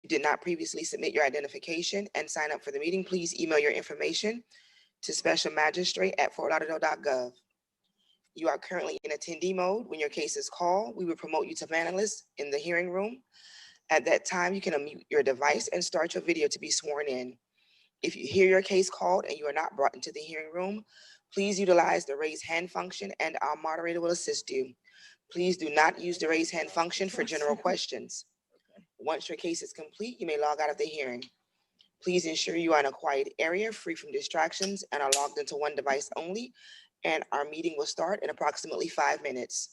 you did not previously submit your identification and sign up for the meeting, please email your information to specialmagistrate@fortlauderdale.gov. You are currently in attendee mode. When your case is called, we will promote you to panelist in the hearing room. At that time, you can unmute your device and start your video to be sworn in. If you hear your case called and you are not brought into the hearing room, please utilize the raise hand function and our moderator will assist you. Please do not use the raise hand function for general questions. Once your case is complete, you may log out of the hearing. Please ensure you are in a quiet area, free from distractions, and are logged into one device only. And our meeting will start in approximately 5 minutes.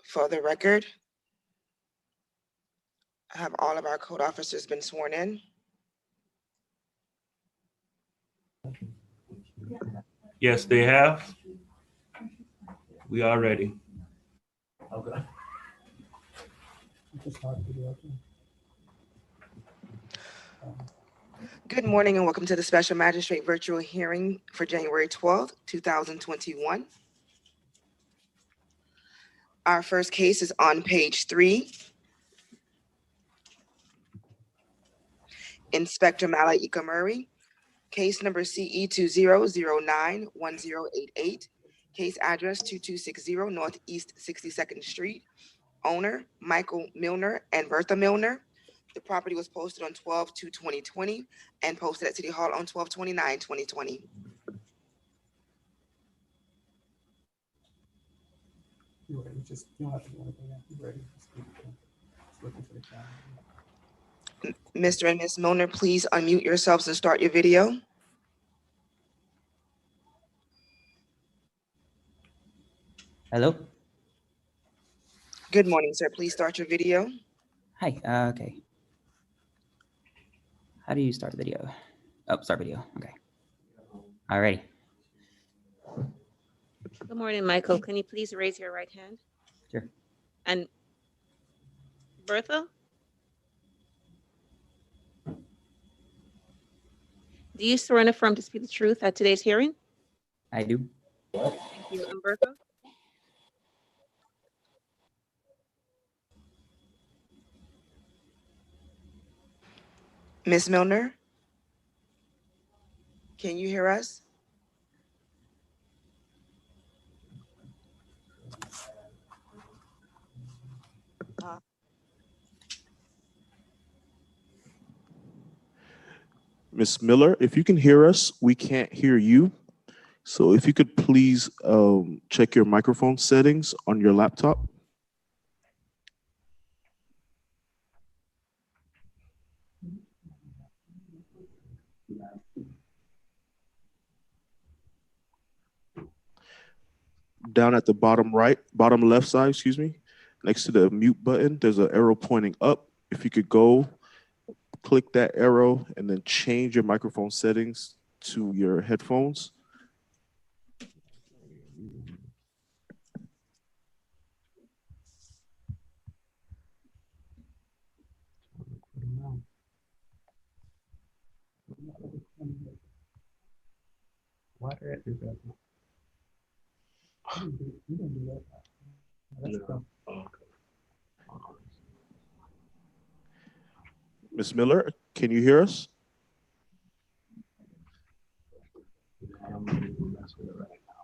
For the record, have all of our code officers been sworn in? Yes, they have. We are ready. Okay. Good morning and welcome to the Special Magistrate Virtual Hearing for January 12th, 2021. Our first case is on page 3. Inspector Malaika Murray, case number CE 20091088, case address 2260 Northeast 62nd Street. Owner, Michael Milner and Bertha Milner. The property was posted on 12/2/2020 and posted at City Hall on 12/29/2020. You ready? Just you don't have to do anything. You ready? Just look into the camera. Mr. and Ms. Milner, please unmute yourselves and start your video. Hello. Good morning, sir. Please start your video. Hi. Okay. How do you start the video? Oh, start video. Okay. All right. Good morning, Michael. Can you please raise your right hand? Sure. And Bertha? Do you swear and affirm to speak the truth at today's hearing? I do. Thank you. And Bertha? Ms. Milner, can you hear us? Ms. Miller, if you can hear us, we can't hear you. So if you could please check your microphone settings on your laptop. Down at the bottom left side, excuse me, next to the mute button, there's an arrow pointing up. If you could go, click that arrow and then change your microphone settings to your headphones. Why did I do that? You didn't do that. That's dumb. Ms. Miller, can you hear us?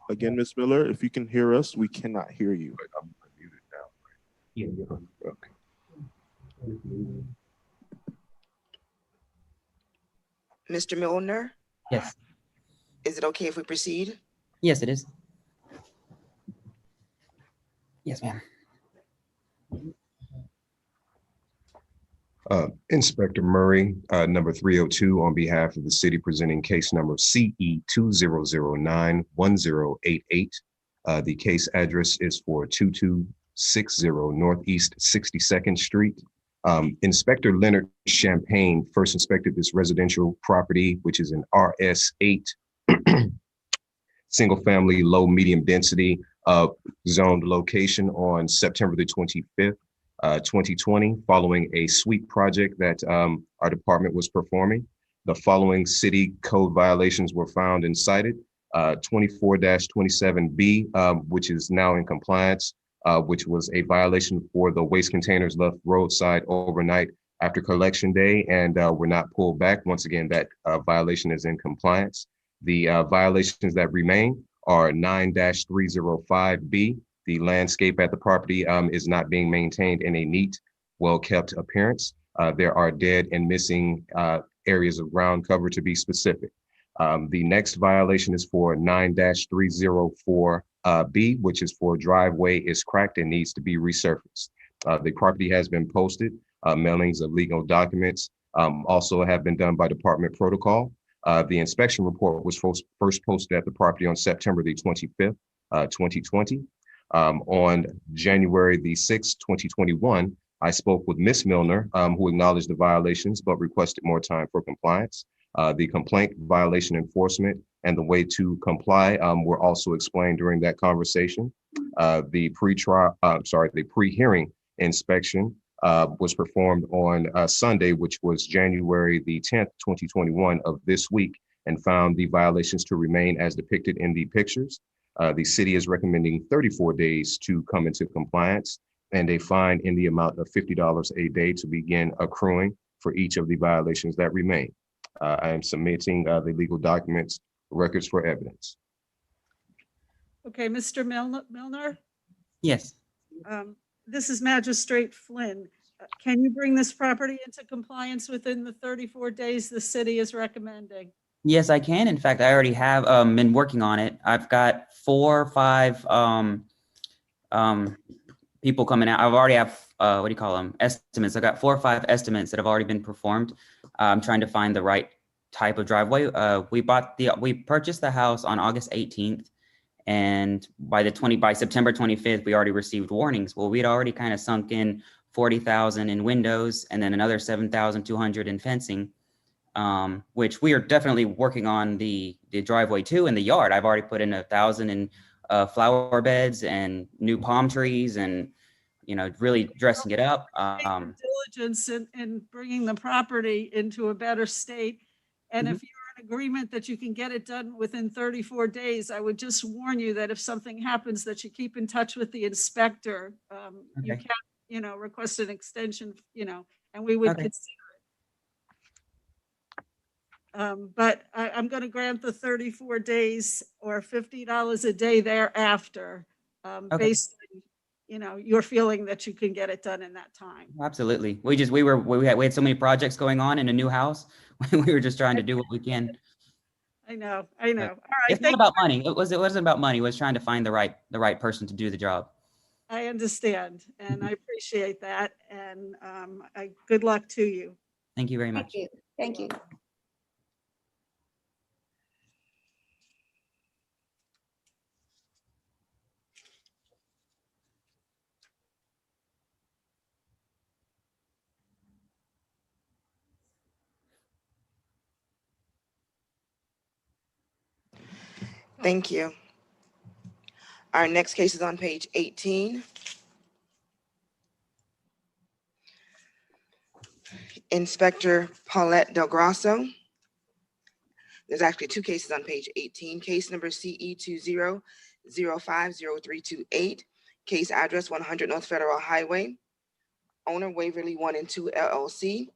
Again, Ms. Miller, if you can hear us, we cannot hear you. I'm muted now. Yeah. Okay. Mr. Milner, Yes. is it okay if we proceed? Yes, it is. Yes, ma'am. Inspector Murray, number 302, on behalf of the city, presenting case number CE 20091088. The case address is for 2260 Northeast 62nd Street. Inspector Leonard Champagne first inspected this residential property, which is an RS8 single family, low medium density zoned location on September the 25th. 2020, following a sweep project that our department was performing. The following city code violations were found and cited. 24-27B, which is now in compliance, which was a violation for the waste containers left roadside overnight after collection day and were not pulled back. Once again, that violation is in compliance. The violations that remain are 9-305B. The landscape at the property is not being maintained in a neat, well-kept appearance. There are dead and missing areas of ground cover, to be specific. The next violation is for 9-304B, which is for driveway is cracked and needs to be resurfaced. The property has been posted. Mailings of legal documents also have been done by department protocol. The inspection report was first posted at the property on September the 25th, 2020. On January the 6th, 2021, I spoke with Ms. Milner, who acknowledged the violations but requested more time for compliance. The complaint, violation enforcement, and the way to comply were also explained during that conversation. The pre-hearing inspection was performed on Sunday, which was January the 10th, 2021 of this week, and found the violations to remain as depicted in the pictures. The city is recommending 34 days to come into compliance and a fine in the amount of $50 a day to begin accruing for each of the violations that remain. I am submitting the legal documents, records for evidence. Okay, Mr. Milner, Yes. this is Magistrate Flynn. Can you bring this property into compliance within the 34 days the city is recommending? Yes, I can. In fact, I already have been working on it. I've got 4 or 5 people coming out. I've already have what do you call them? Estimates. I got 4 or 5 estimates that have already been performed. I'm trying to find the right type of driveway. We purchased the house on August 18th, and by September 25th, we already received warnings. Well, we'd already kind of sunk in $40,000 in windows and then another $7,200 in fencing. Which we are definitely working on the driveway too, in the yard. I've already put in 1,000 in flower beds and new palm trees, and really dressing it up. Diligence in bringing the property into a better state. And if you're in agreement that you can get it done within 34 days, I would just warn you that if something happens, that you keep in touch with the inspector. You Okay. can, request an extension, and we would Okay. consider it. But I'm going to grant the 34 days or $50 a day thereafter, Okay. based on, your feeling that you can get it done in that time. Absolutely. We had so many projects going on in a new house. We were just trying to do what we can. I know. All right. It's not about money. It wasn't about money. It was trying to find the right person to do the job. I understand, and I appreciate that, and good luck to you. Thank you very much. Thank you. Thank you. Our next case is on page 18. Inspector Paulette Del Grasso. There's actually 2 cases on page 18. Case number CE 20050328. Case address 100 North Federal Highway. Owner Waverly 1 and 2 LLC.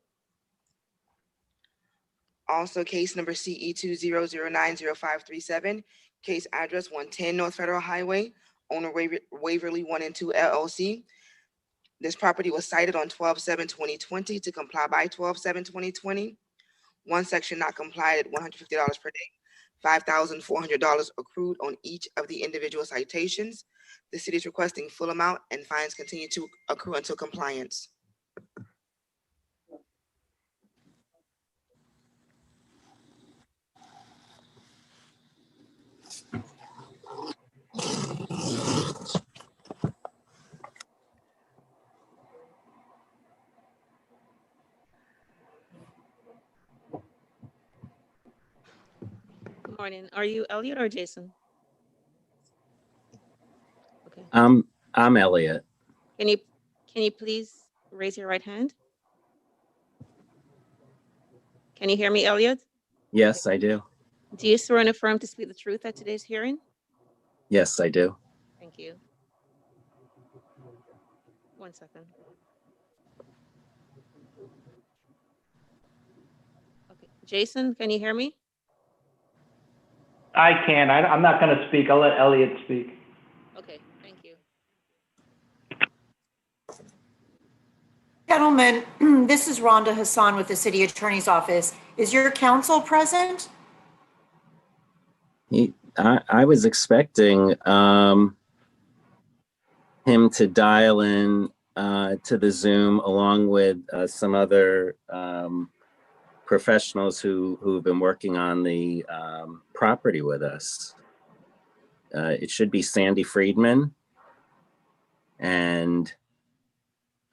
Also case number CE 20090537. Case address 110 North Federal Highway. Owner Waverly 1 and 2 LLC. This property was cited on 12/7/2020 to comply by 12/7/2020. One section not complied at $150 per day, $5,400 accrued on each of the individual citations. The city is requesting full amount, and fines continue to accrue until compliance. Good morning. Are you Elliot or Jason? Okay. I'm Elliot. Can you please raise your right hand? Can you hear me, Elliot? Yes, I do. Do you swear and affirm to speak the truth at today's hearing? Yes, I do. Thank you. 1 second. Okay, Jason, can you hear me? I can. I'm not going to speak. I'll let Elliot speak. Okay, thank you. Gentlemen, this is Rhonda Hassan with the City Attorney's Office. Is your counsel present? I was expecting him to dial in to the Zoom along with some other professionals who've been working on the property with us. It should be Sandy Friedman. And,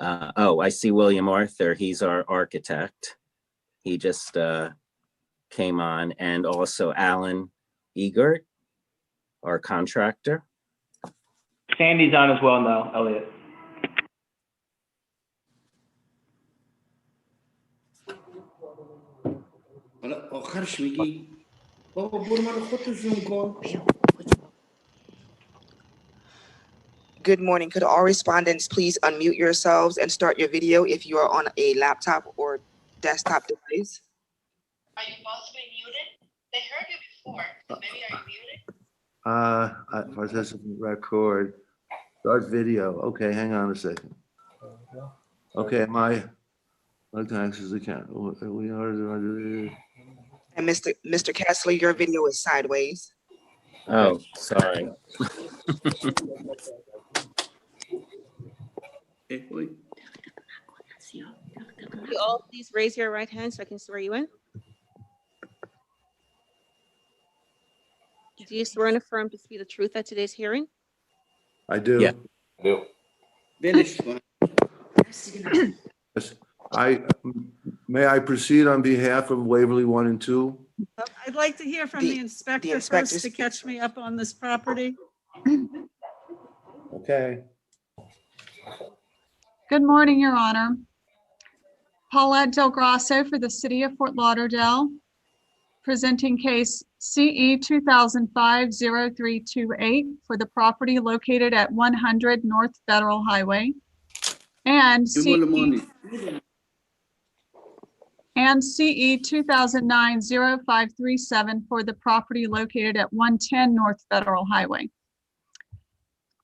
oh, I see William Arthur. He's our architect. He just came on, and also Alan Egert, our contractor. Sandy's on as well now, Elliot. Good morning. Could all respondents please unmute yourselves and start your video if you are on a laptop or desktop device? Are you possibly muted? They heard you before. Maybe are you muted? Participant record, start video. Okay, hang on a second. Okay, my access account. And Mr. Kessler, your video is sideways. Oh, sorry. Could you all please raise your right hand so I can swear you in? Do you swear and affirm to speak the truth at today's hearing? I do. Yeah. Yes. May I proceed on behalf of Waverly 1 and 2? I'd like to hear from the inspector inspector's- first to catch me up on this property. Okay. Good morning, Your Honor. Paulette Del Grasso for the City of Fort Lauderdale, presenting case CE 2005-0328 for the property located at 100 North Federal Highway, and CE 2009-0537 for the property located at 110 North Federal Highway.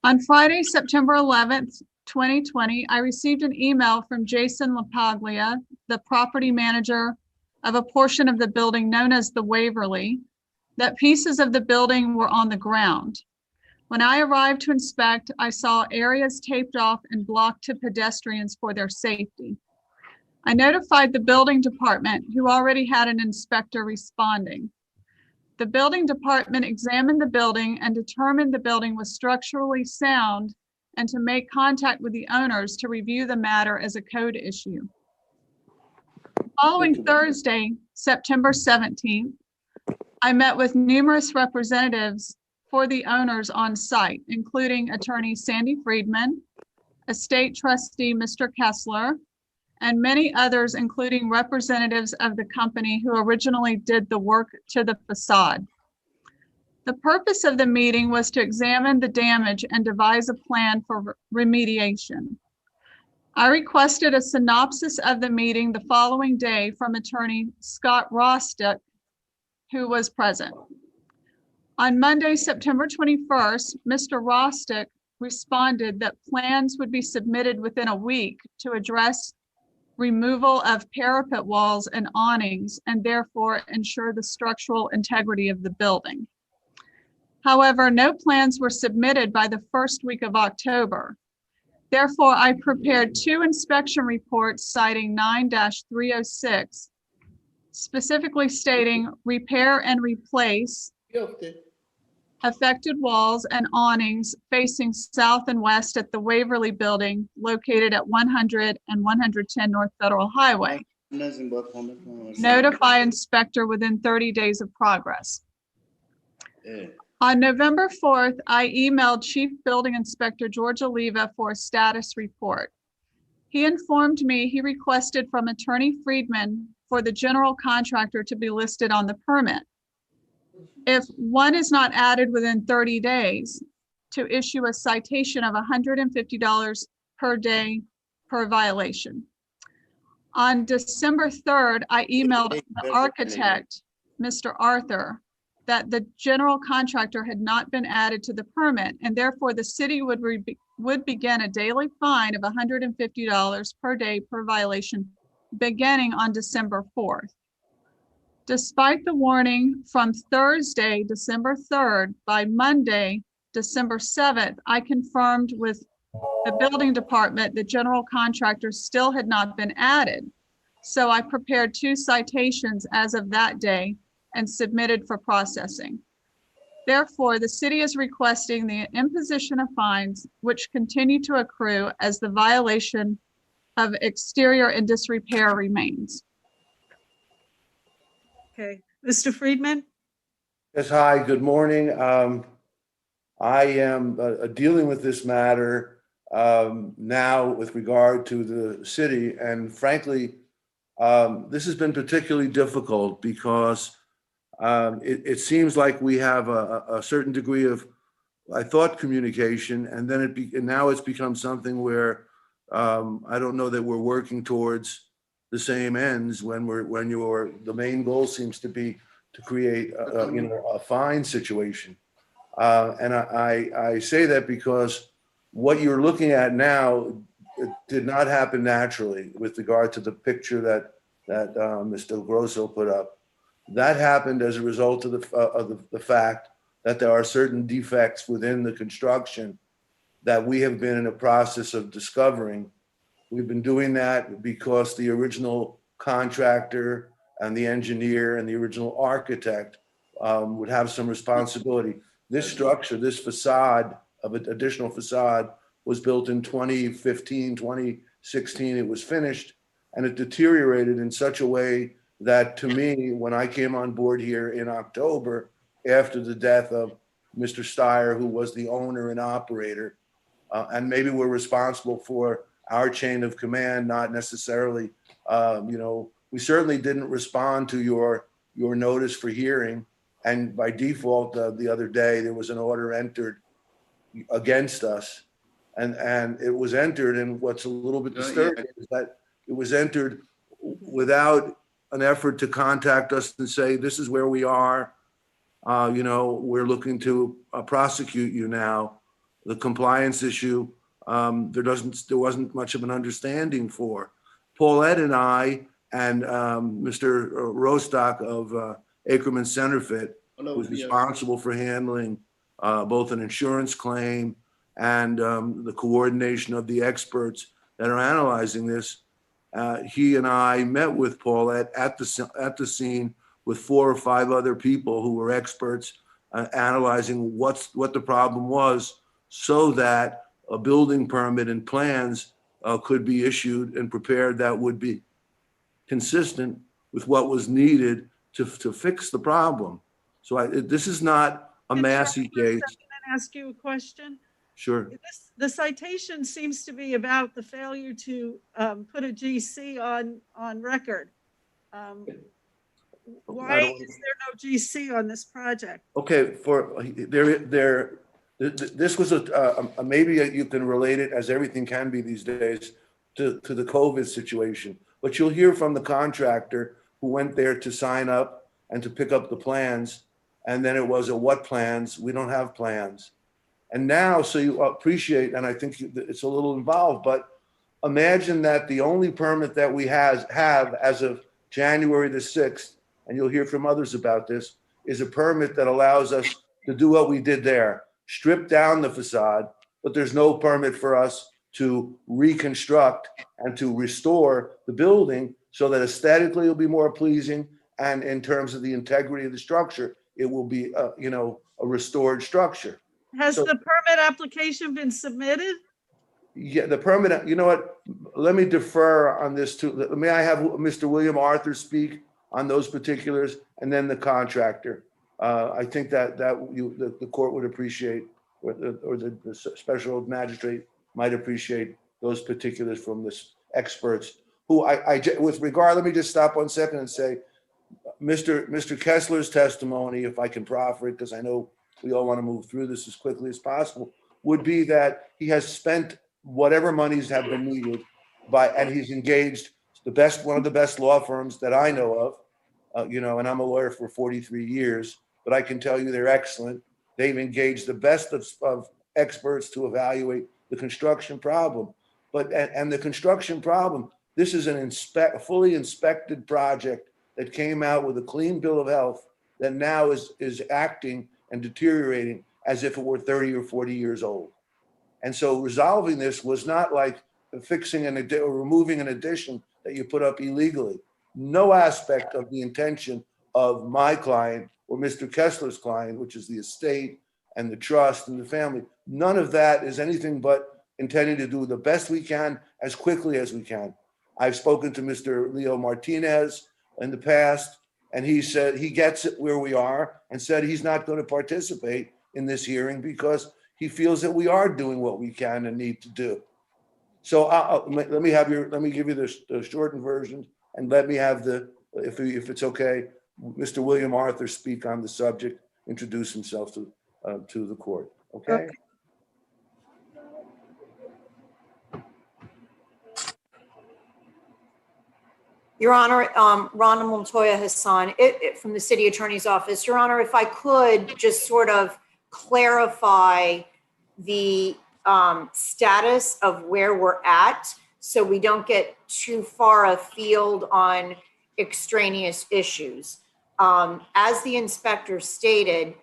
On Friday, September 11th, 2020, I received an email from Jason LaPaglia, the property manager of a portion of the building known as the Waverly, that pieces of the building were on the ground. When I arrived to inspect, I saw areas taped off and blocked to pedestrians for their safety. I notified the building department, who already had an inspector responding. The building department examined the building and determined the building was structurally sound and to make contact with the owners to review the matter as a code issue. Following Thursday, September 17th, I met with numerous representatives for the owners on site, including attorney Sandy Friedman, estate trustee Mr. Kessler, and many others, including representatives of the company who originally did the work to the facade. The purpose of the meeting was to examine the damage and devise a plan for remediation. I requested a synopsis of the meeting the following day from attorney Scott Rostick, who was present. On Monday, September 21st, Mr. Rostick responded that plans would be submitted within a week to address removal of parapet walls and awnings and therefore ensure the structural integrity of the building. However, no plans were submitted by the first week of October. Therefore, I prepared 2 inspection reports citing 9-306, specifically stating repair and replace affected walls and awnings facing south and west at the Waverly building located at 100 and 110 North Federal Highway. Notify inspector within 30 days of progress. On November 4th, I emailed Chief Building Inspector George Oliva for a status report. He informed me he requested from Attorney Friedman for the general contractor to be listed on the permit. If one is not added within 30 days, to issue a citation of $150 per day per violation. On December 3rd, I emailed the architect, Mr. Arthur, that the general contractor had not been added to the permit, and therefore the city would begin a daily fine of $150 per day per violation beginning on December 4th. Despite the warning from Thursday, December 3rd, by Monday, December 7th, I confirmed with the building department the general contractor still had not been added. So I prepared 2 citations as of that day and submitted for processing. Therefore, the city is requesting the imposition of fines which continue to accrue as the violation of exterior and disrepair remains. Okay, Mr. Friedman? Yes, hi, good morning. I am dealing with this matter now with regard to the city, and frankly, this has been particularly difficult because it seems like we have a certain degree of, I thought, communication, and then and now it's become something where I don't know that we're working towards the same ends when the main goal seems to be to create a fine situation. And I say that because what you're looking at now, it did not happen naturally with regard to the picture that Mr. Grosso put up. That happened as a result of the fact that there are certain defects within the construction that we have been in a process of discovering. We've been doing that because the original contractor and the engineer and the original architect would have some responsibility. This structure, this facade of an additional facade was built in 2015, 2016. It was finished and it deteriorated in such a way that, to me, when I came on board here in October, after the death of Mr. Steyer, who was the owner and operator, and maybe we're responsible for our chain of command, not necessarily, we certainly didn't respond to your notice for hearing. And by default, the other day, there was an order entered against us. And it was entered, and what's a little bit disturbing is that it was entered without an effort to contact us and say, this is where we are. We're looking to prosecute you now. The compliance issue, there wasn't much of an understanding for. Paulette and I and Mr. Rostock of Ackerman Centerfit was responsible for handling both an insurance claim and the coordination of the experts that are analyzing this. He and I met with Paulette at the scene with 4 or 5 other people who were experts analyzing what the problem was, so that a building permit and plans could be issued and prepared that would be consistent with what was needed to fix the problem. So this is not a Massey case. Can I ask you a question? Sure. The citation seems to be about the failure to put a GC on record. Why is there no GC on this project? Okay, this was maybe you can relate it, as everything can be these days, to the COVID situation. But you'll hear from the contractor who went there to sign up and to pick up the plans. And then it was what plans? We don't have plans. And now, so you appreciate, and I think it's a little involved, but imagine that the only permit that we have as of January the 6th, and you'll hear from others about this, is a permit that allows us to do what we did there, strip down the facade, but there's no permit for us to reconstruct and to restore the building so that aesthetically it'll be more pleasing, and in terms of the integrity of the structure, it will be a restored structure. Has the permit application been submitted? Yeah, the permit, you know what, let me defer on this too. May I have Mr. William Arthur speak on those particulars, and then the contractor? I think that the court would appreciate, or the special magistrate might appreciate those particulars from the experts who with regard, let me just stop 1 second and say, Mr. Kessler's testimony, if I can proffer it, because I know we all want to move through this as quickly as possible, would be that he has spent whatever monies have been needed and he's engaged one of the best law firms that I know of, and I'm a lawyer for 43 years, but I can tell you they're excellent. They've engaged the best of experts to evaluate the construction problem. And the construction problem, this is a fully inspected project that came out with a clean bill of health that now is acting and deteriorating as if it were 30 or 40 years old. And so resolving this was not like fixing or removing an addition that you put up illegally. No aspect of the intention of my client or Mr. Kessler's client, which is the estate and the trust and the family. None of that is anything but intending to do the best we can as quickly as we can. I've spoken to Mr. Leo Martinez in the past, and he said he gets it where we are and said he's not going to participate in this hearing because he feels that we are doing what we can and need to do. So let me give you the shortened version, and let me have if it's okay, Mr. William Arthur speak on the subject, introduce himself to the court. Okay. Your Honor, Rhonda Montoya Hassan, from the City Attorney's Office. Your Honor, if I could just sort of clarify the status of where we're at so we don't get too far afield on extraneous issues. As the inspector stated,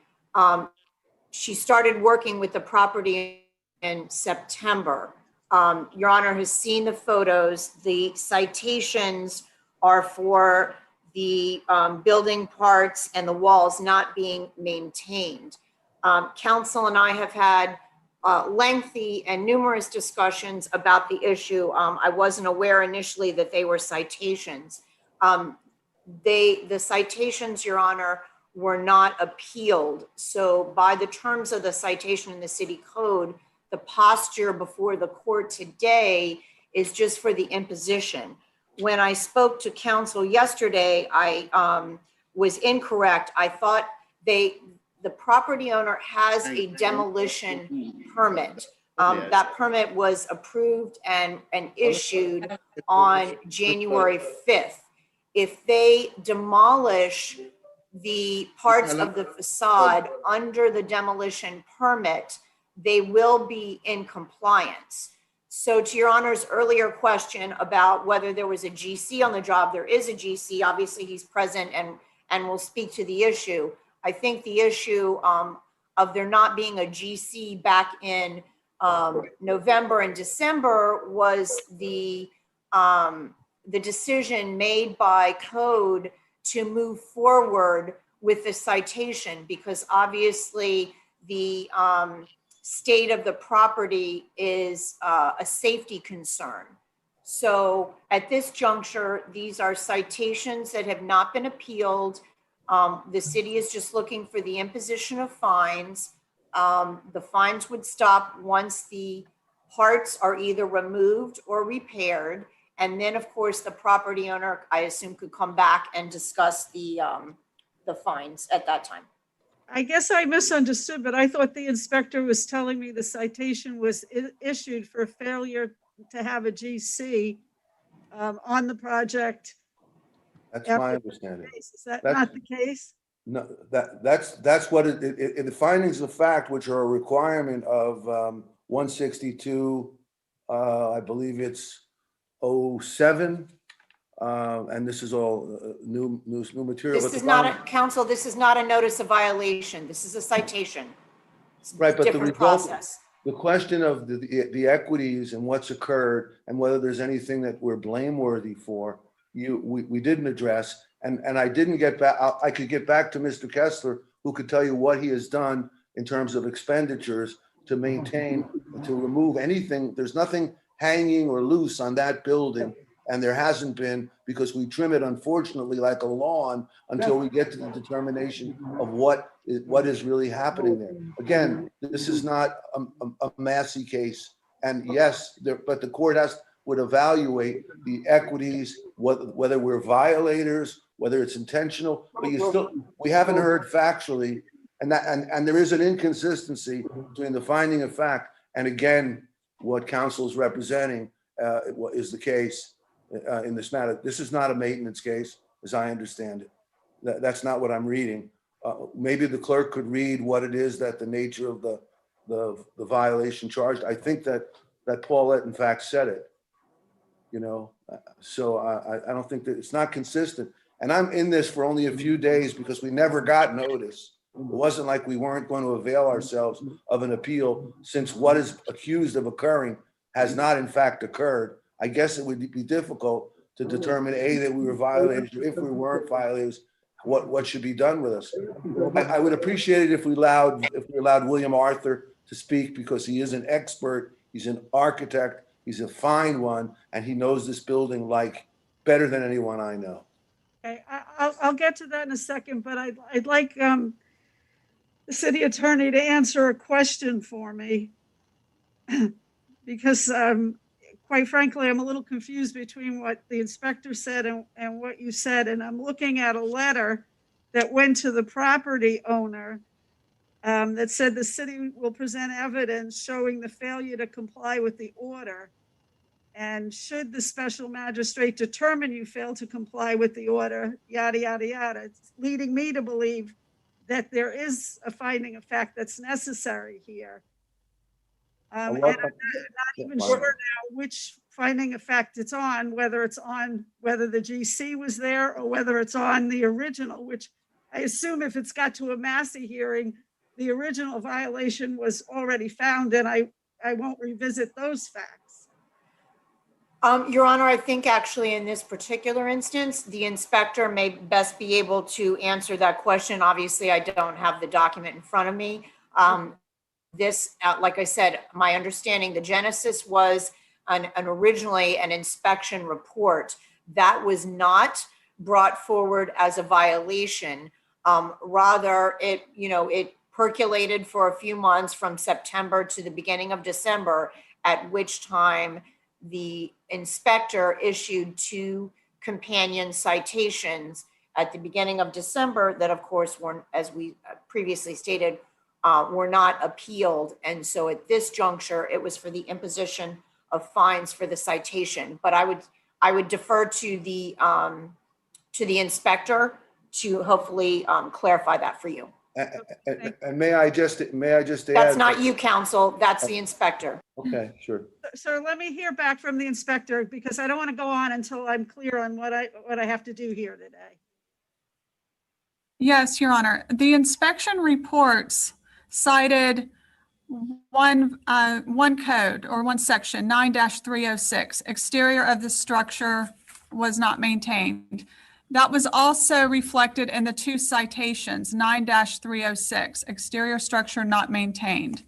she started working with the property in September. Your Honor has seen the photos. The citations are for the building parts and the walls not being maintained. Council and I have had lengthy and numerous discussions about the issue. I wasn't aware initially that they were citations. The citations, Your Honor, were not appealed. So by the terms of the citation in the city code, the posture before the court today is just for the imposition. When I spoke to counsel yesterday, I was incorrect. I thought the property owner has a demolition permit. That permit was approved and issued on January 5th. If they demolish the parts of the facade under the demolition permit, they will be in compliance. So to Your Honor's earlier question about whether there was a GC on the job, there is a GC. Obviously, he's present and will speak to the issue. I think the issue of there not being a GC back in November and December was the decision made by code to move forward with the citation, because obviously the state of the property is a safety concern. So at this juncture, these are citations that have not been appealed. The city is just looking for the imposition of fines. The fines would stop once the parts are either removed or repaired. And then, of course, the property owner, I assume, could come back and discuss the fines at that time. I guess I misunderstood, but I thought the inspector was telling me the citation was issued for failure to have a GC on the project. That's my understanding. Is that not the case? No, that's what in the findings of fact, which are a requirement of 162, I believe it's 07. And this is all new material. This is not a counsel. This is not a notice of violation. This is a citation. Right, but different process. The question of the equities and what's occurred and whether there's anything that we're blameworthy for, we didn't address. And I didn't get back. I could get back to Mr. Kessler, who could tell you what he has done in terms of expenditures to maintain, to remove anything. There's nothing hanging or loose on that building. And there hasn't been, because we trim it, unfortunately, like a lawn until we get to the determination of what is really happening there. Again, this is not a Massey case. And yes, but the court would evaluate the equities, whether we're violators, whether it's intentional, but we haven't heard factually, and there is an inconsistency between the finding of fact and, again, what counsel is representing is the case. In this matter, this is not a maintenance case, as I understand it. That's not what I'm reading. Maybe the clerk could read what it is that the nature of the violation charged. I think that Paulette, in fact, said it. So I don't think that it's not consistent. And I'm in this for only a few days because we never got notice. It wasn't like we weren't going to avail ourselves of an appeal, since what is accused of occurring has not, in fact, occurred. I guess it would be difficult to determine, A, that we were violators, or if we weren't violators, what should be done with us. I would appreciate it if we allowed William Arthur to speak, because he is an expert. He's an architect. He's a fine one, and he knows this building like better than anyone I know. Okay, I'll get to that in a second, but I'd like the city attorney to answer a question for me. Because quite frankly, I'm a little confused between what the inspector said and what you said. And I'm looking at a letter that went to the property owner that said the city will present evidence showing the failure to comply with the order. And should the special magistrate determine you fail to comply with the order, yada, yada, yada, it's leading me to believe that there is a finding of fact that's necessary here. And I'm not even sure now which finding of fact it's on, whether the GC was there or whether it's on the original, which I assume if it's got to a Massey hearing, the original violation was already found, and I won't revisit those facts. Your Honor, I think actually in this particular instance, the inspector may best be able to answer that question. Obviously, I don't have the document in front of me. Like I said, my understanding, the genesis was originally an inspection report that was not brought forward as a violation. Rather, it percolated for a few months from September to the beginning of December, at which time the inspector issued 2 companion citations at the beginning of December that, of course, were, as we previously stated, were not appealed. And so at this juncture, it was for the imposition of fines for the citation. But I would defer to the inspector to hopefully clarify that for you. And may I just add? That's not you, counsel. That's the inspector. Okay, sure. So let me hear back from the inspector, because I don't want to go on until I'm clear on what I have to do here today. Yes, Your Honor. The inspection reports cited one code or one section, 9-306, exterior of the structure was not maintained. That was also reflected in the 2 citations, 9-306, exterior structure not maintained.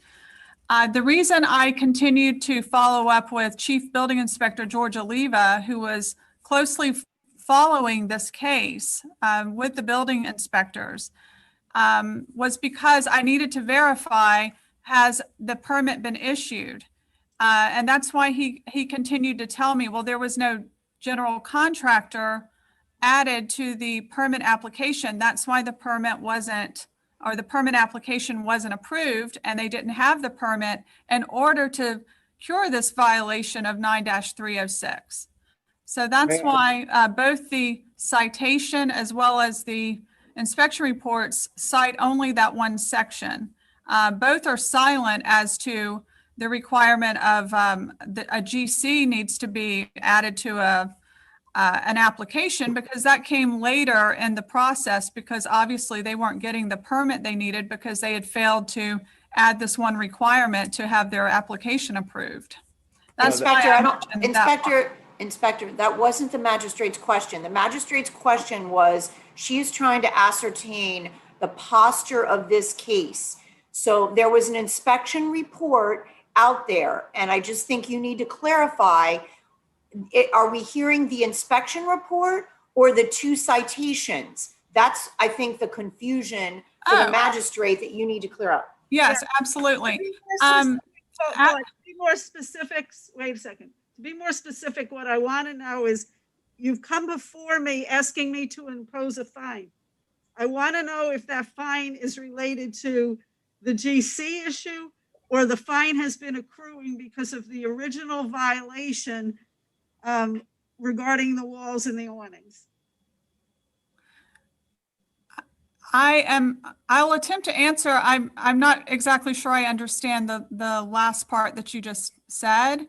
The reason I continued to follow up with Chief Building Inspector George Oliva, who was closely following this case with the building inspectors, was because I needed to verify, has the permit been issued? And that's why he continued to tell me, well, there was no general contractor added to the permit application. That's why the permit wasn't, or the permit application wasn't approved, and they didn't have the permit in order to cure this violation of 9-306. So that's why both the citation as well as the inspection reports cite only that one section. Both are silent as to the requirement of a GC needs to be added to an application, because that came later in the process, because obviously they weren't getting the permit they needed because they had failed to add this one requirement to have their application approved. That's Inspector, that wasn't the magistrate's question. The magistrate's question was, she's trying to ascertain the posture of this case. So there was an inspection report out there, and I just think you need to clarify, are we hearing the inspection report or the 2 citations? That's, I think, the confusion for the magistrate that you need to clear up. Yes, absolutely. To be more specific, wait a second. To be more specific, what I want to know is, you've come before me asking me to impose a fine. I want to know if that fine is related to the GC issue, or the fine has been accruing because of the original violation regarding the walls and the awnings. I'll attempt to answer. I'm not exactly sure I understand the last part that you just said.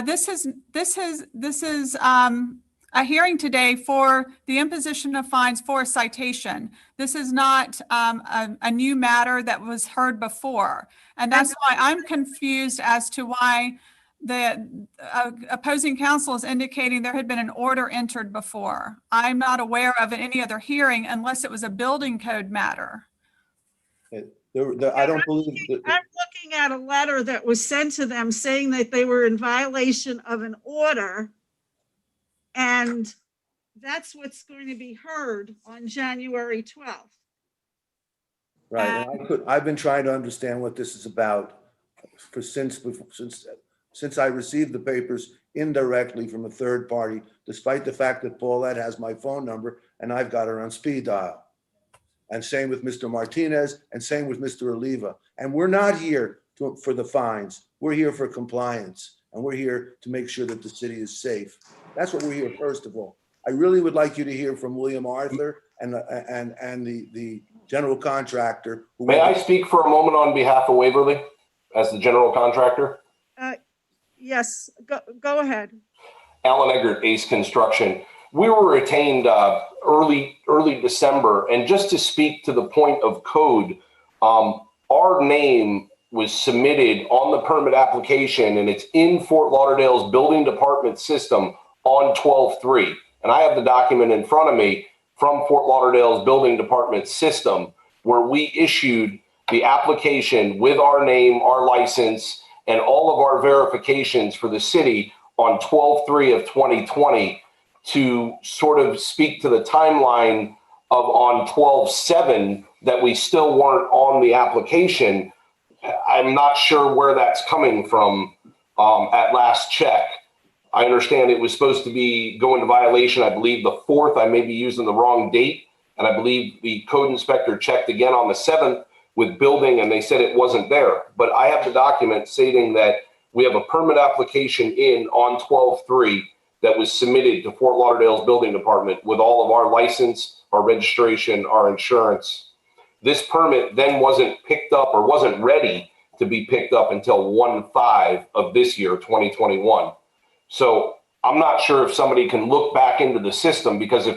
This is a hearing today for the imposition of fines for a citation. This is not a new matter that was heard before. And that's why I'm confused as to why The opposing counsel is indicating there had been an order entered before. I'm not aware of any other hearing unless it was a building code matter. I don't believe that. I'm looking at a letter that was sent to them saying that they were in violation of an order. And that's what's going to be heard on January 12th. Right, and I've been trying to understand what this is about since I received the papers indirectly from a third party, despite the fact that Paulette has my phone number and I've got her on speed dial. And same with Mr. Martinez, and same with Mr. Oliva. And we're not here for the fines. We're here for compliance, and we're here to make sure that the city is safe. That's what we're here, first of all. I really would like you to hear from William Arthur and the general contractor. May I speak for a moment on behalf of Waverly as the general contractor? Yes, go ahead. Alan Eggert, Ace Construction. We were retained early December, and just to speak to the point of code, our name was submitted on the permit application, and it's in Fort Lauderdale's building department system on 12/3. And I have the document in front of me from Fort Lauderdale's building department system where we issued the application with our name, our license, and all of our verifications for the city on 12/3 of 2020 to sort of speak to the timeline of on 12/7 that we still weren't on the application. I'm not sure where that's coming from at last check. I understand it was supposed to be going to violation, I believe the 4th. I may be using the wrong date. And I believe the code inspector checked again on the 7th with building and they said it wasn't there. But I have the document stating that we have a permit application in on 12/3 that was submitted to Fort Lauderdale's building department with all of our license, our registration, our insurance. This permit then wasn't picked up or wasn't ready to be picked up until 1/5 of this year, 2021. So I'm not sure if somebody can look back into the system, because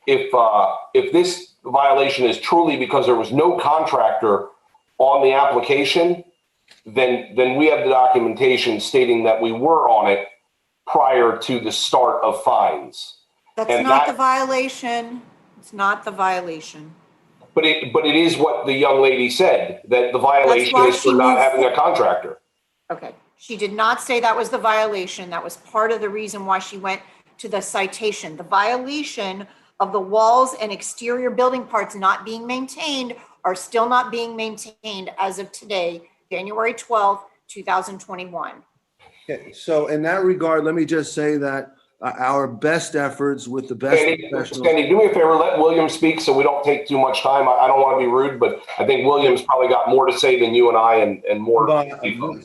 if this violation is truly because there was no contractor on the application, then we have the documentation stating that we were on it prior to the start of fines. That's And not that- the violation. It's not the violation. But it is what the young lady said, that the violation why is for she not moved having a contractor. Okay, she did not say that was the violation. That was part of the reason why she went to the citation. The violation of the walls and exterior building parts not being maintained are still not being maintained as of today, January 12th, 2021. Okay, so in that regard, let me just say that our best efforts with the best professionals. Sandy, do me a favor, let William speak so we don't take too much time. I don't want to be rude, but I think William's probably got more to say than you and I and more.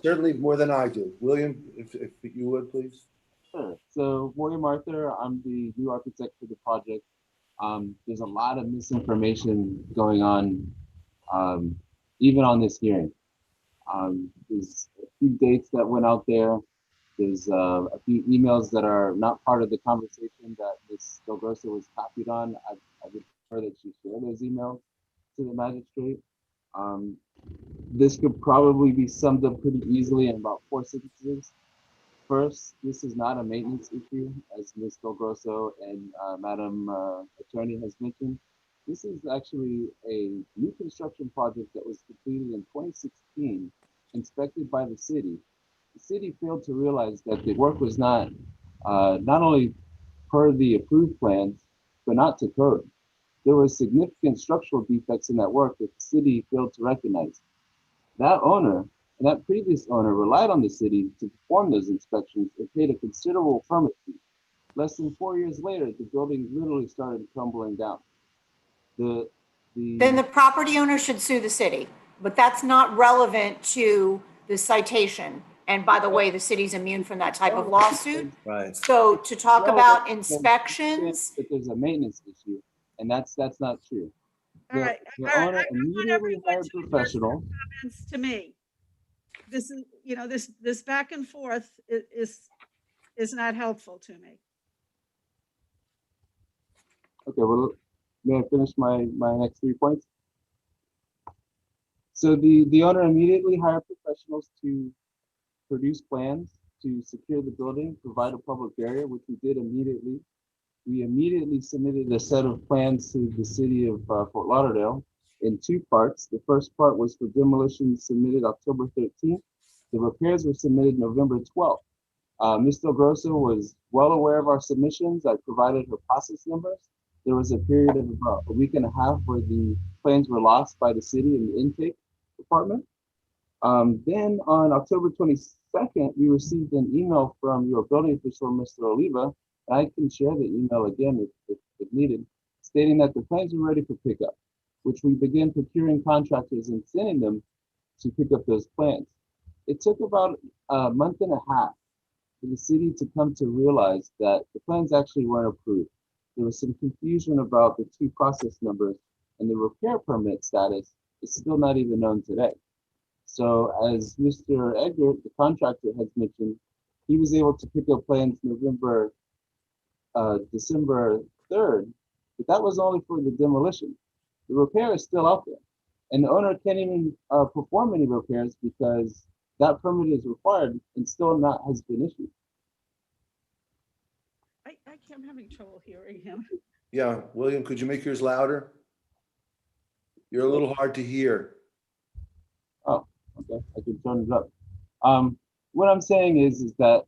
Certainly more than I do. William, if you would, please. Sure. So William Arthur, I'm the new architect for the project. There's a lot of misinformation going on, even on this hearing. There's a few dates that went out there. There's a few emails that are not part of the conversation that Ms. Del Grosso was copied on. I would prefer that she share those emails to the magistrate. This could probably be summed up pretty easily in about 4 sentences. First, this is not a maintenance issue, as Ms. Del Grosso and Madam Attorney has mentioned. This is actually a new construction project that was completed in 2016, inspected by the city. The city failed to realize that the work was not only per the approved plans, but not to code. There were significant structural defects in that work that the city failed to recognize. That owner and that previous owner relied on the city to perform those inspections and paid a considerable permit fee. Less than 4 years later, the building literally started crumbling down. Then the property owner should sue the city, but that's not relevant to the citation. And by the way, the city's immune from that type of lawsuit. Right. So to talk about inspections. But there's a maintenance issue, and that's not true. All right. The owner immediately hired professional. Comments to me. This is, this back and forth is not helpful to me. Okay, well, may I finish my next 3 points? So the owner immediately hired professionals to produce plans to secure the building, provide a public barrier, which we did immediately. We immediately submitted a set of plans to the city of Fort Lauderdale in two parts. The first part was for demolition submitted October 13th. The repairs were submitted November 12th. Ms. Del Grosso was well aware of our submissions. I provided her process numbers. There was a period of about a week and a half where the plans were lost by the city in the intake department. Then on October 22nd, we received an email from your building official, Mr. Oliva, and I can share the email again if needed, stating that the plans were ready for pickup, which we began procuring contractors and sending them to pick up those plans. It took about a month and a half for the city to come to realize that the plans actually weren't approved. There was some confusion about the two process numbers, and the repair permit status is still not even known today. So as Mr. Eggert, the contractor, has mentioned, he was able to pick up plans December 3rd, but that was only for the demolition. The repair is still out there, and the owner can't even perform any repairs because that permit is required and still not has been issued. I'm having trouble hearing him. Yeah, William, could you make yours louder? You're a little hard to hear. Oh, okay, I can turn it up. What I'm saying is that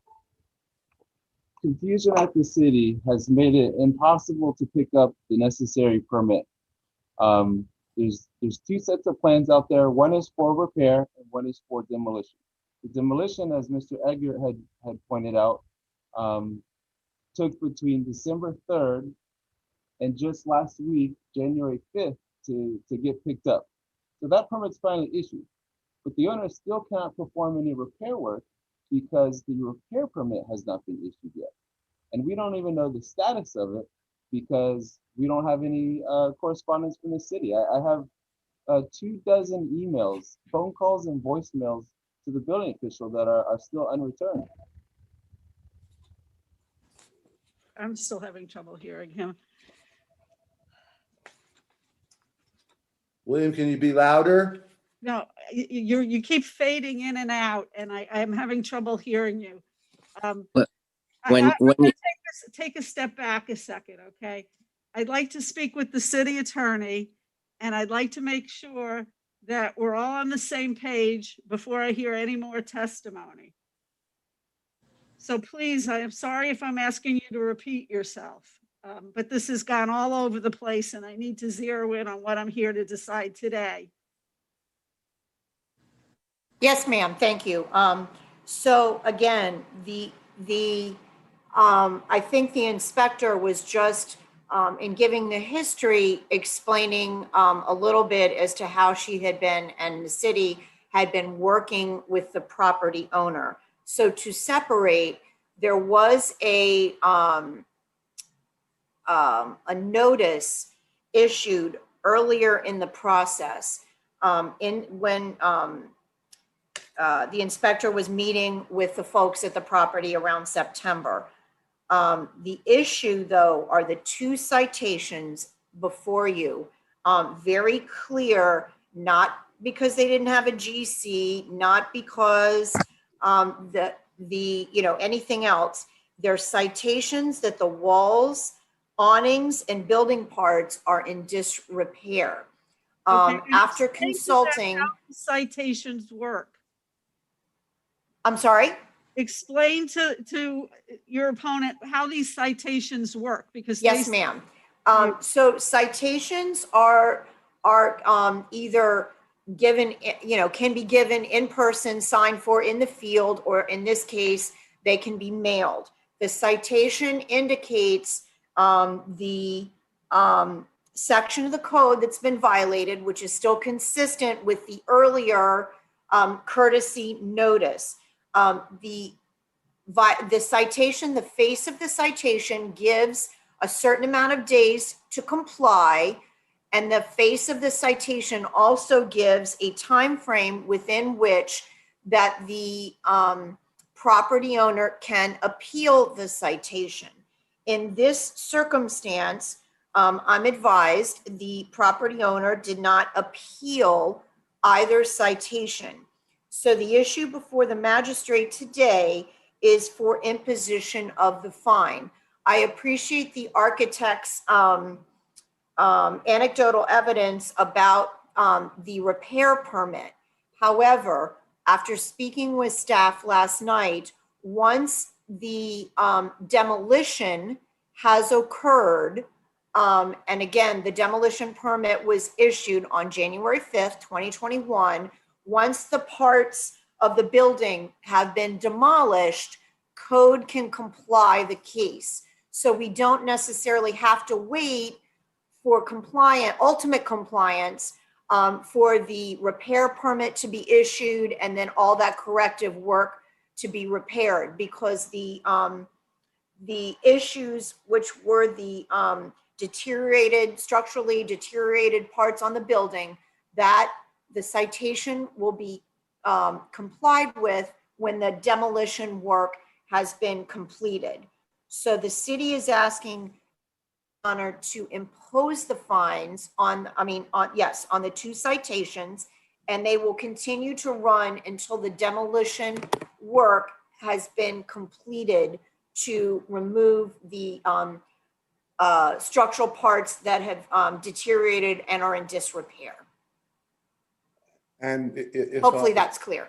confusion at the city has made it impossible to pick up the necessary permit. There's two sets of plans out there. One is for repair and one is for demolition. The demolition, as Mr. Eggert had pointed out, took between December 3rd and just last week, January 5th, to get picked up. So that permit's finally issued, but the owner still cannot perform any repair work because the repair permit has not been issued yet. And we don't even know the status of it because we don't have any correspondence from the city. I have 24 emails, phone calls, and voicemails to the building official that are still unreturned. I'm still having trouble hearing him. William, can you be louder? No, you keep fading in and out, and I'm having trouble hearing you. I'm gonna take a step back a second, okay? I'd like to speak with the city attorney, and I'd like to make sure that we're all on the same page before I hear any more testimony. So please, I am sorry if I'm asking you to repeat yourself, but this has gone all over the place, and I need to zero in on what I'm here to decide today. Yes, ma'am. Thank you. So again, I think the inspector was just in giving the history, explaining a little bit as to how she had been and the city had been working with the property owner. So to separate, there was a notice issued earlier in the process when the inspector was meeting with the folks at the property around September. The issue, though, are the two citations before you. Very clear, not because they didn't have a GC, not because anything else. They're citations that the walls, awnings, and building parts are in disrepair. After consulting, how citations work. I'm sorry? Explain to your opponent how these citations work, because yes, ma'am. So citations are either given, can be given in person, signed for in the field, or in this case, they can be mailed. The citation indicates the section of the code that's been violated, which is still consistent with the earlier courtesy notice. The citation, the face of the citation gives a certain amount of days to comply, and the face of the citation also gives a time frame within which that the property owner can appeal the citation. In this circumstance, I'm advised the property owner did not appeal either citation. So the issue before the magistrate today is for imposition of the fine. I appreciate the architect's anecdotal evidence about the repair permit. However, after speaking with staff last night, once the demolition has occurred, and again, the demolition permit was issued on January 5th, 2021. Once the parts of the building have been demolished, code can comply the case. So we don't necessarily have to wait for ultimate compliance for the repair permit to be issued and then all that corrective work to be repaired, because the issues, which were the structurally deteriorated parts on the building, that the citation will be complied with when the demolition work has been completed. So the city is asking honor to impose the fines on the two citations, and they will continue to run until the demolition work has been completed to remove the structural parts that have deteriorated and are in disrepair. And if Hopefully that's clear.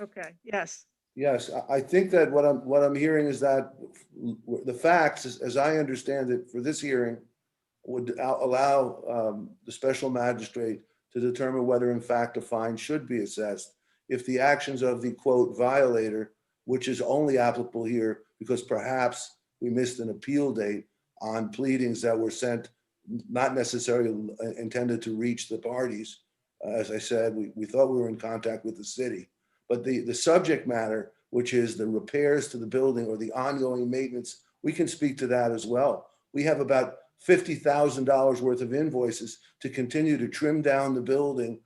Okay, yes. Yes, I think that what I'm hearing is that the facts, as I understand it, for this hearing, would allow the special magistrate to determine whether in fact a fine should be assessed if the actions of the quote violator, which is only applicable here because perhaps we missed an appeal date on pleadings that were sent, not necessarily intended to reach the parties. As I said, we thought we were in contact with the city. But the subject matter, which is the repairs to the building or the ongoing maintenance, we can speak to that as well. We have about $50,000 worth of invoices to continue to trim down the building,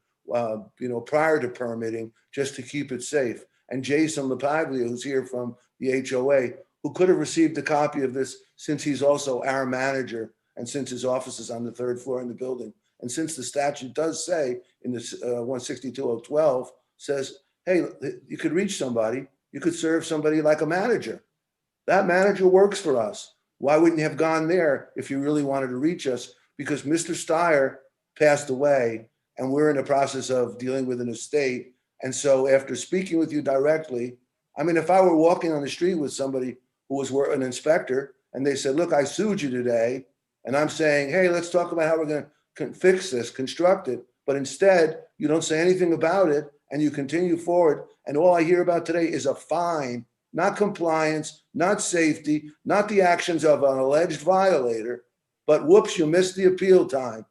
prior to permitting, just to keep it safe. And Jason LaPaglia, who's here from the HOA, who could have received a copy of this since he's also our manager and since his office is on the third floor in the building. And since the statute does say in this 162.012 says, hey, you could reach somebody, you could serve somebody like a manager. That manager works for us. Why wouldn't you have gone there if you really wanted to reach us? Because Mr. Steyer passed away and we're in the process of dealing with an estate. And so after speaking with you directly, I mean, if I were walking on the street with somebody who was an inspector and they said, look, I sued you today. And I'm saying, hey, let's talk about how we're going to fix this, construct it. But instead, you don't say anything about it and you continue forward. And all I hear about today is a fine, not compliance, not safety, not the actions of an alleged violator, but whoops, you missed the appeal time.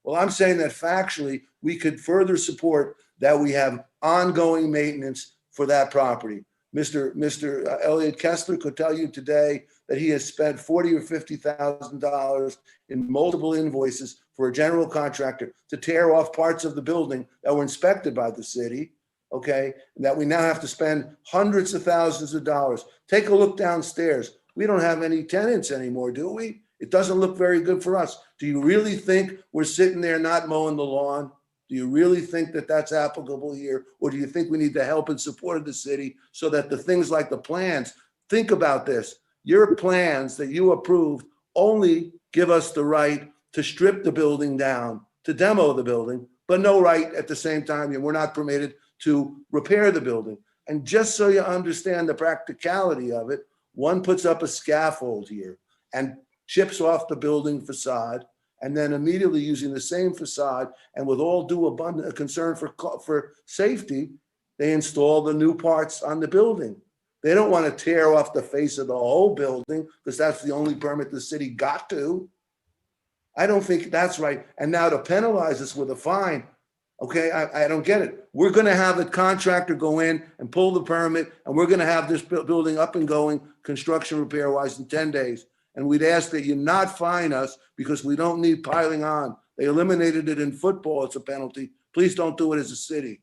Well, I'm saying that factually, we could further support that we have ongoing maintenance for that property. Mr. Elliot Kessler could tell you today that he has spent $40,000 or $50,000 in multiple invoices for a general contractor to tear off parts of the building that were inspected by the city, okay? And that we now have to spend hundreds of thousands of dollars. Take a look downstairs. We don't have any tenants anymore, do we? It doesn't look very good for us. Do you really think we're sitting there not mowing the lawn? Do you really think that that's applicable here? Or do you think we need the help and support of the city so that the things like the plans, think about this. Your plans that you approved only give us the right to strip the building down, to demo the building, but no right at the same time, and we're not permitted to repair the building. And just so you understand the practicality of it, one puts up a scaffold here and chips off the building facade, and then immediately using the same facade and with all due abundant concern for safety, they install the new parts on the building. They don't want to tear off the face of the whole building because that's the only permit the city got to. I don't think that's right. And now to penalize us with a fine, okay, I don't get it. We're going to have the contractor go in and pull the permit, and we're going to have this building up and going, construction repair wise, in 10 days. And we'd ask that you not fine us because we don't need piling on. They eliminated it in football. It's a penalty. Please don't do it as a city.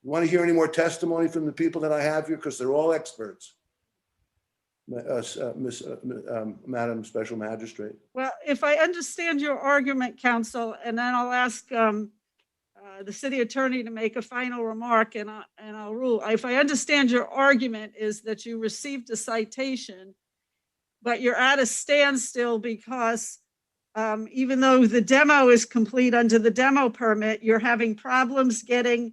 You want to hear any more testimony from the people that I have here? Because they're all experts. Madam Special Magistrate. Well, if I understand your argument, counsel, and then I'll ask the city attorney to make a final remark, and I'll rule. If I understand your argument is that you received a citation, but you're at a standstill because even though the demo is complete under the demo permit, you're having problems getting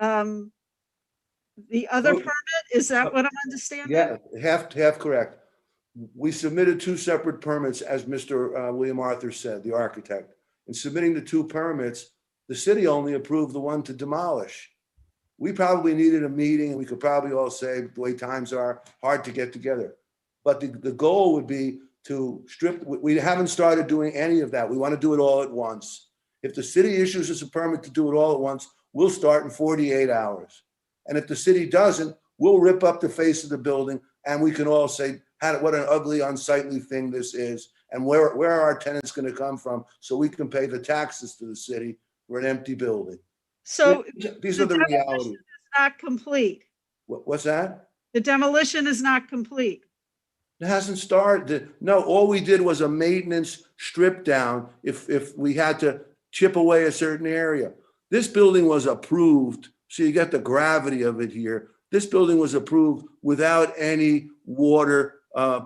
the other permit? Is that what I'm understanding? Yeah, half correct. We submitted two separate permits, as Mr. William Arthur said, the architect. In submitting the two permits, the city only approved the one to demolish. We probably needed a meeting, and we could probably all say, the way times are, hard to get together. But the goal would be to strip, we haven't started doing any of that. We want to do it all at once. If the city issues us a permit to do it all at once, we'll start in 48 hours. And if the city doesn't, we'll rip up the face of the building, and we can all say, what an ugly, unsightly thing this is, and where are our tenants going to come from so we can pay the taxes to the city for an empty building. So these are the realities. Is not complete. What's that? The demolition is not complete. It hasn't started. No, all we did was a maintenance strip down if we had to chip away a certain area. This building was approved, so you get the gravity of it here. This building was approved without any water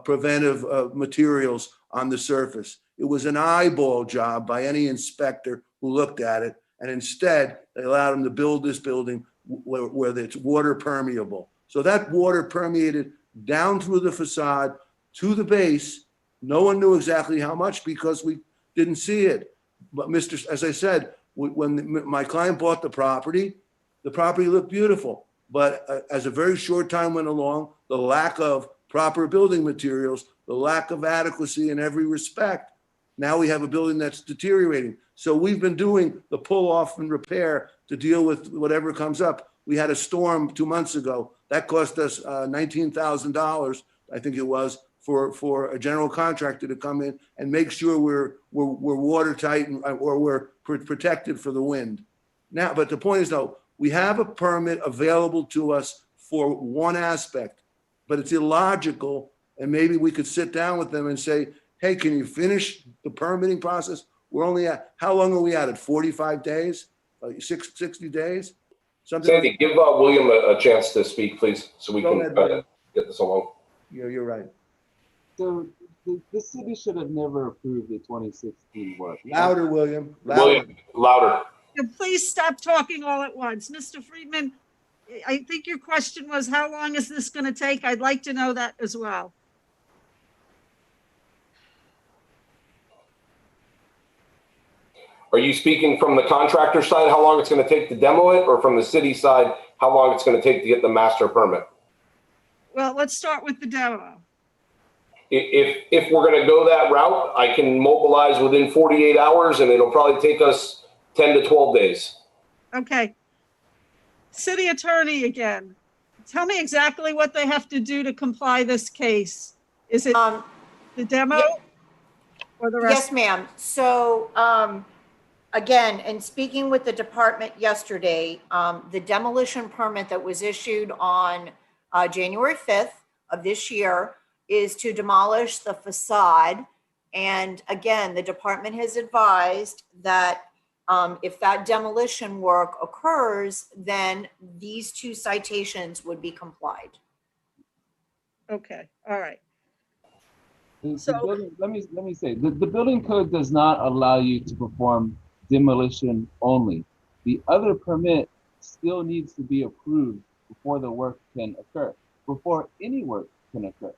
preventive materials on the surface. It was an eyeball job by any inspector who looked at it, and instead they allowed them to build this building where it's water permeable. So that water permeated down through the facade to the base. No one knew exactly how much because we didn't see it. But as I said, when my client bought the property looked beautiful. But as a very short time went along, the lack of proper building materials, the lack of adequacy in every respect, now we have a building that's deteriorating. So we've been doing the pull off and repair to deal with whatever comes up. We had a storm 2 months ago. That cost us $19,000, I think it was, for a general contractor to come in and make sure we're watertight or we're protected for the wind. Now, but the point is though, we have a permit available to us for one aspect, but it's illogical. And maybe we could sit down with them and say, hey, can you finish the permitting process? We're only at, how long are we at 45 days? 60 days? Something Sandy, like give William a chance to speak, please, so we Go can ahead, William. get this along. You're right. So the city should have never approved the 2016 work. Louder, William. Louder. William, louder. Please stop talking all at once. Mr. Friedman, I think your question was, how long is this going to take? I'd like to know that as well. Are you speaking from the contractor side, how long it's going to take to demo it, or from the city side, how long it's going to take to get the master permit? Well, let's start with the demo. If we're going to go that route, I can mobilize within 48 hours, and it'll probably take us 10 to 12 days. Okay. City attorney again. Tell me exactly what they have to do to comply this case. Is it the demo or the rest? Yes, ma'am. So again, in speaking with the department yesterday, the demolition permit that was issued on January 5th of this year is to demolish the facade. And again, the department has advised that if that demolition work occurs, then these two citations would be complied. Okay, all right. Let me say, the building code does not allow you to perform demolition only. The other permit still needs to be approved before the work can occur, before any work can occur.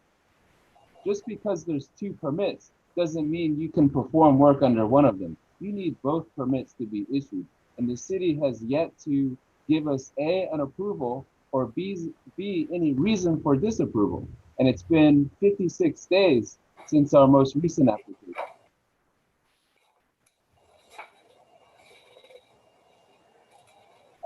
Just because there's two permits doesn't mean you can perform work under one of them. You need both permits to be issued. And the city has yet to give us A, an approval, or B, any reason for disapproval. And it's been 56 days since our most recent application.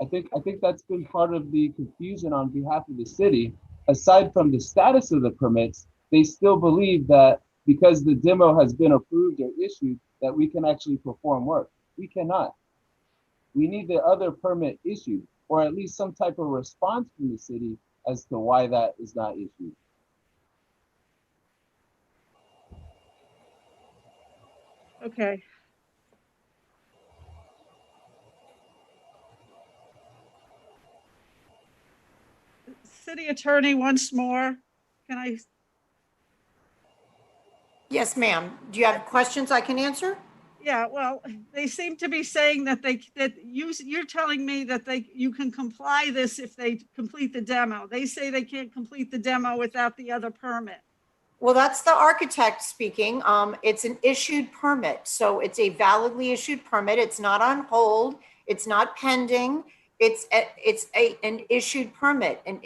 I think that's been part of the confusion on behalf of the city. Aside from the status of the permits, they still believe that because the demo has been approved or issued, that we can actually perform work. We cannot. We need the other permit issued, or at least some type of response from the city as to why that is not issued. Okay. city attorney once more. Can I? Yes, ma'am. Do you have questions I can answer? Yeah, well, they seem to be saying that you're telling me that you can comply this if they complete the demo. They say they can't complete the demo without the other permit. Well, that's the architect speaking. It's an issued permit. So it's a validly issued permit. It's not on hold. It's not pending. It's an issued permit, and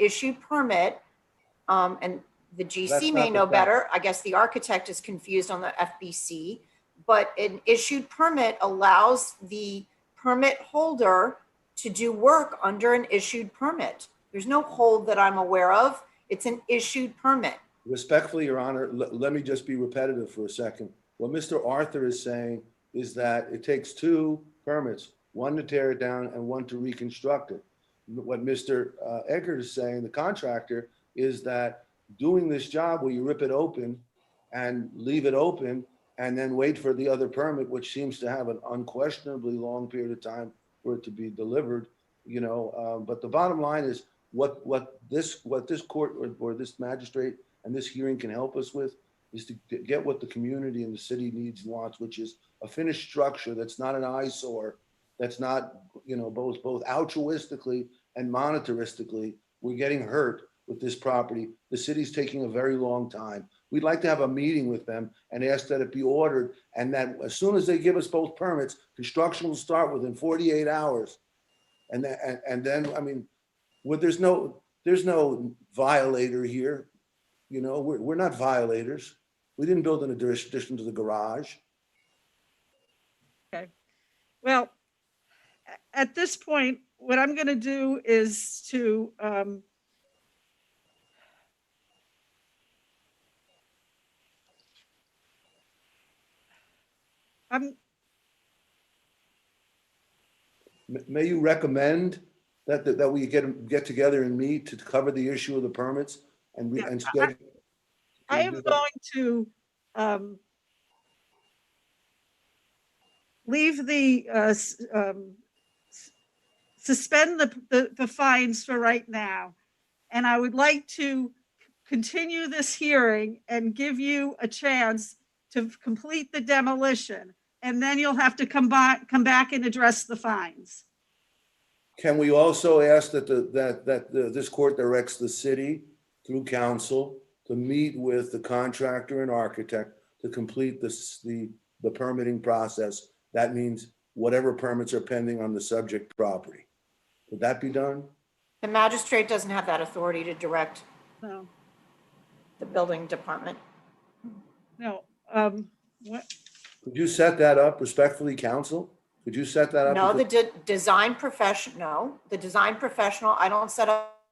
the That's GC not may the know fact. better. I guess the architect is confused on the FBC, but an issued permit allows the permit holder to do work under an issued permit. There's no hold that I'm aware of. It's an issued permit. Respectfully, Your Honor, let me just be repetitive for a second. What Mr. Arthur is saying is that it takes two permits, one to tear it down and one to reconstruct it. What Mr. Eggert is saying, the contractor, is that doing this job where you rip it open and leave it open and then wait for the other permit, which seems to have an unquestionably long period of time for it to be delivered, but the bottom line is what this court or this magistrate and this hearing can help us with is to get what the community and the city needs and wants, which is a finished structure that's not an eyesore, that's not, both altruistically and monetaristically, we're getting hurt with this property. The city's taking a very long time. We'd like to have a meeting with them and ask that it be ordered, and that as soon as they give us both permits, construction will start within 48 hours. And then, I mean, there's no violator here. We're not violators. We didn't build an addition to the garage. Okay. Well, at this point, what I'm going to do is to May you recommend that we get together and meet to cover the issue of the permits and schedule? I am going to leave suspend the fines for right now. And I would like to continue this hearing and give you a chance to complete the demolition. And then you'll have to come back and address the fines. Can we also ask that this court directs the city through council to meet with the contractor and architect to complete the permitting process? That means whatever permits are pending on the subject property. Would that be done? The magistrate doesn't have that authority to direct No. the building department. No. What? Could you set that up respectfully, counsel? Could you set that up? No, the design professional, I don't set up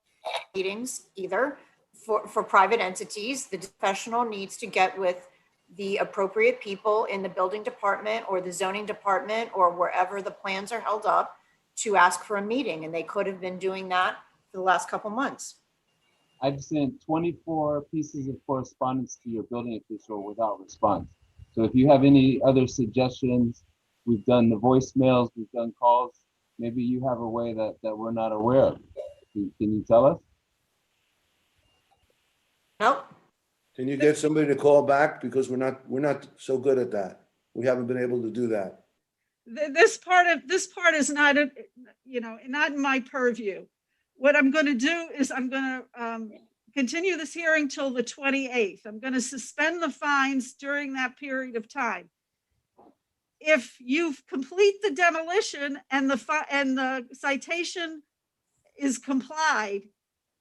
meetings either for private entities. The professional needs to get with the appropriate people in the building department or the zoning department or wherever the plans are held up to ask for a meeting. And they could have been doing that for the last couple months. I've sent 24 pieces of correspondence to your building official without response. So if you have any other suggestions, we've done the voicemails, we've done calls. Maybe you have a way that we're not aware of. Can you tell us? Nope. Can you get somebody to call back? Because we're not so good at that. We haven't been able to do that. This part is not, not in my purview. What I'm going to do is I'm going to continue this hearing till the 28th. I'm going to suspend the fines during that period of time. If you complete the demolition and the citation is complied,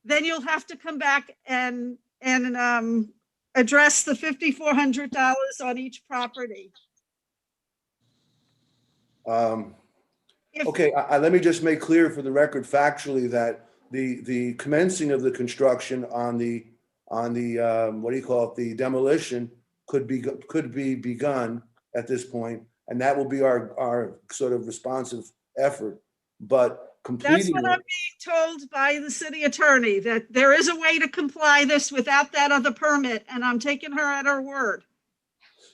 then you'll have to come back and address the $5,400 on each property. Okay, let me just make clear for the record factually that the commencing of the construction on the the demolition could be begun at this point, and that will be our sort of responsive effort. But completing That's what I'm being told by the city attorney, that there is a way to comply this without that other permit, and I'm taking her at her word.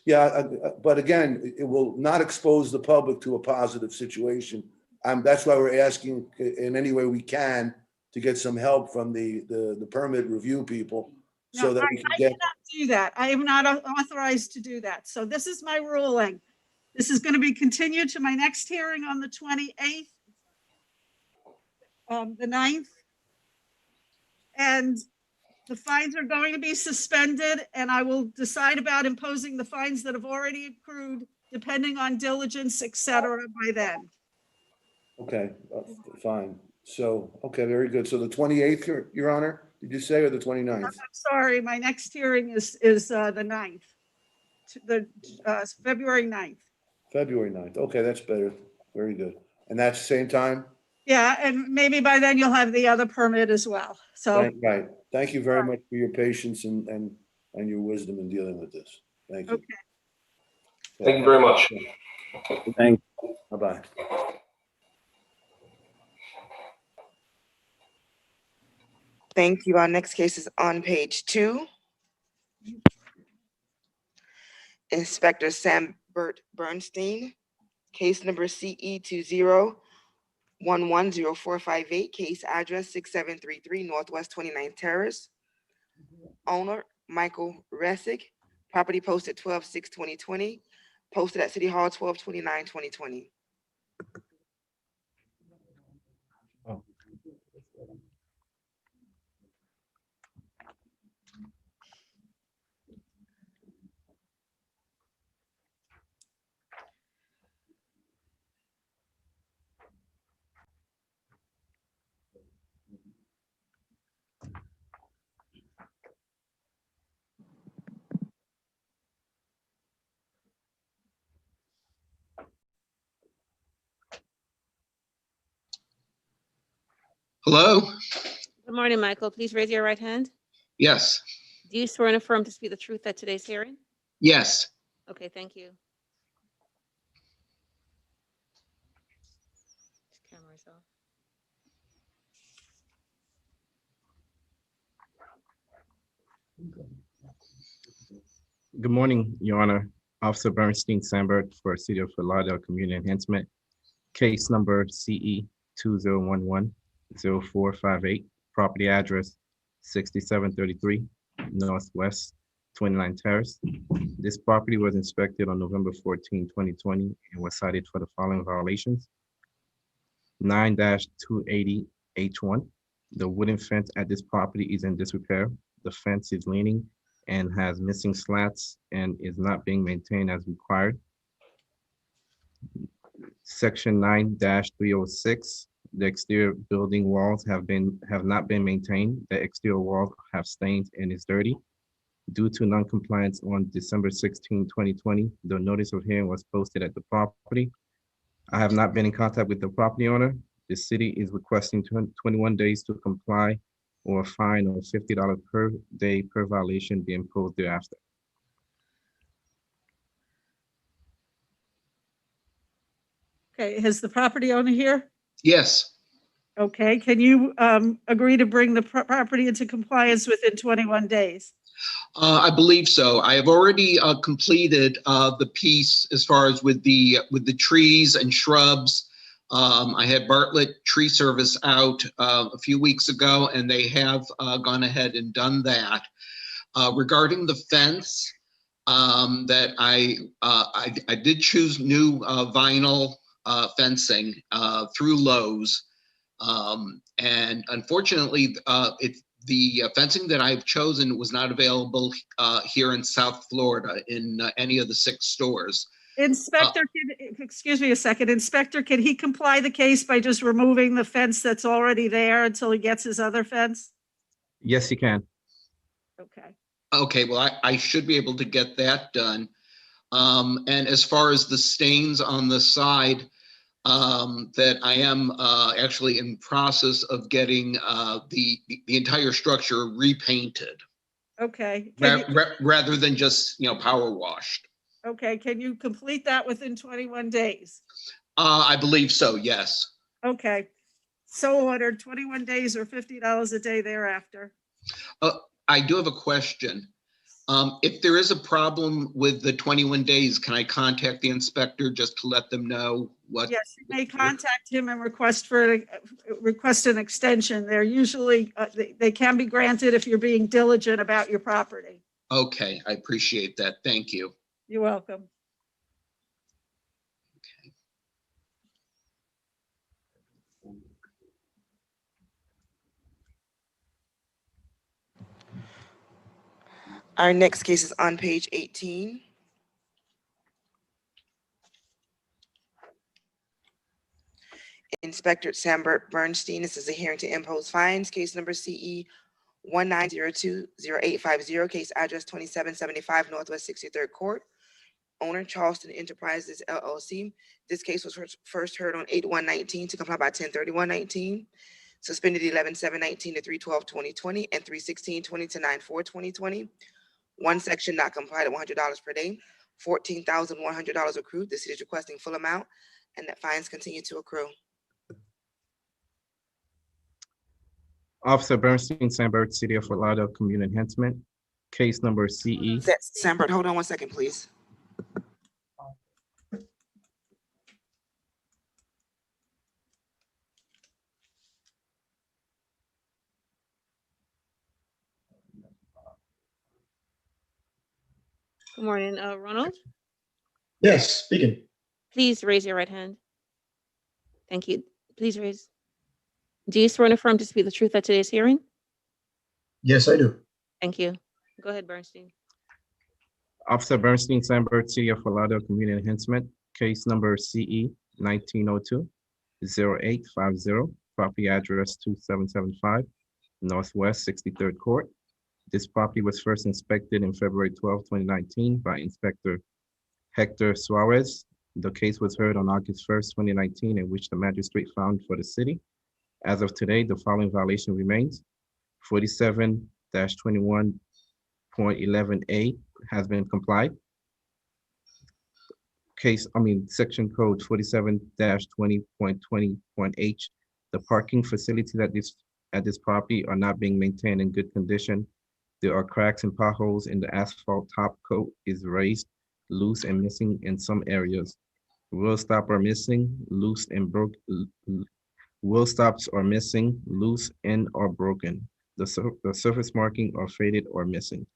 Yeah, but again, it will not expose the public to a positive situation. That's why we're asking in any way we can to get some help from the permit review people so No, that I we can get. cannot do that. I am not authorized to do that. So this is my ruling. This is going to be continued to my next hearing on the 28th, the 9th. And the fines are going to be suspended, and I will decide about imposing the fines that have already accrued, depending on diligence, et cetera, by then. Okay, fine. So, okay, very good. So the 28th, Your Honor, did you say, or the 29th? I'm sorry, my next hearing is the 9th, February 9th. February 9th. Okay, that's better. Very good. And that's the same time? Yeah, and maybe by then you'll have the other permit as well. So, Right. Thank you very much for your patience and your wisdom in dealing with this. Thank you. okay. Thank you very much. Thank Bye-bye. Thank you. Our next case is on page 2. Inspector Sambert Bernstein, case number CE 20110458, case address 6733 Northwest 29th Terrace. Owner Michael Resick, property posted 12/6/2020, posted at City Hall 12/29/2020. Hello? Good morning, Michael. Please raise your right hand. Yes. Do you swear and affirm to speak the truth at today's hearing? Yes. Okay, thank you. Camera's off. Good morning, Your Honor. Officer Bernstein Sambert for City of Lauderdale Community Enhancement. Case number CE 2011-0458. Property address 6733 Northwest 29 Terrace. This property was inspected on November 14, 2020 and was cited for the following violations. 9-280H1. The wooden fence at this property is in disrepair. The fence is leaning and has missing slats and is not being maintained as required. Section 9-306, the exterior building walls have not been maintained. The exterior walls have stains and is dirty. Due to non-compliance on December 16, 2020, the notice of hearing was posted at the property. I have not been in contact with the property owner. The city is requesting 21 days to comply or a fine of $50 per day per violation be imposed thereafter. Okay, has the property owner here? Yes. Okay, can you agree to bring the property into compliance within 21 days? I believe so. I have already completed the piece as far as with the trees and shrubs. I had Bartlett Tree Service out a few weeks ago, and they have gone ahead and done that. Regarding the fence, that I did choose new vinyl fencing through Lowe's, and unfortunately, the fencing that I've chosen was not available here in South Florida in any of the 6 stores. Inspector, excuse me a second. Inspector, can he comply the case by just removing the fence that's already there until he gets his other fence? Yes, you can. Okay. Okay, well, I should be able to get that done. And as far as the stains on the side, that I am actually in process of getting the entire structure repainted. Okay. Rather than just, power washed. Okay, can you complete that within 21 days? I believe so, yes. Okay, so ordered, 21 days or $50 a day thereafter. I do have a question. If there is a problem with the 21 days, can I contact the inspector just to let them know what? Yes, you may contact him and request an extension. They're usually, they can be granted if you're being diligent about your property. Okay, I appreciate that. Thank you. You're welcome. Our next case is on page 18. Inspector Sambert Bernstein, this is a hearing to impose fines, case number CE 19020850, case address 2775 Northwest 63rd Court. Owner Charleston Enterprises LLC. This case was first heard on 8/1/19 to comply by 10/31/19. Suspended 11/7/19 to 3/12/2020 and 3/16/20 to 9/4/2020. One section not complied at $100 per day. $14,100 accrued. The city is requesting full amount and that fines continue to accrue. Officer Bernstein, Sandburg, City of Fort Lauderdale, Community Enhancement, case number CE. Sambert, hold on one second, please. Good morning, Ronald. Yes, speaking. Please raise your right hand. Thank you. Please raise. Do you swear and affirm to speak the truth at today's hearing? Yes, I do. Thank you. Go ahead, Bernstein. Officer Bernstein, Sandburg, City of Fort Lauderdale, Community Enhancement, case number CE 1902-0850, property address 2775 Northwest 63rd Court. This property was first inspected in February 12, 2019 by Inspector Hector Suarez. The case was heard on August 1st, 2019, in which the magistrate found for the city. As of today, the following violation remains. 47-21.11A has been complied. Section code 47-20.20.H. The parking facilities at this property are not being maintained in good condition. There are cracks and potholes in the asphalt. Top coat is raised, loose and missing in some areas. Wheel stops are missing, loose and broken. Wheel stops are missing, loose and or broken. The surface marking are faded or missing.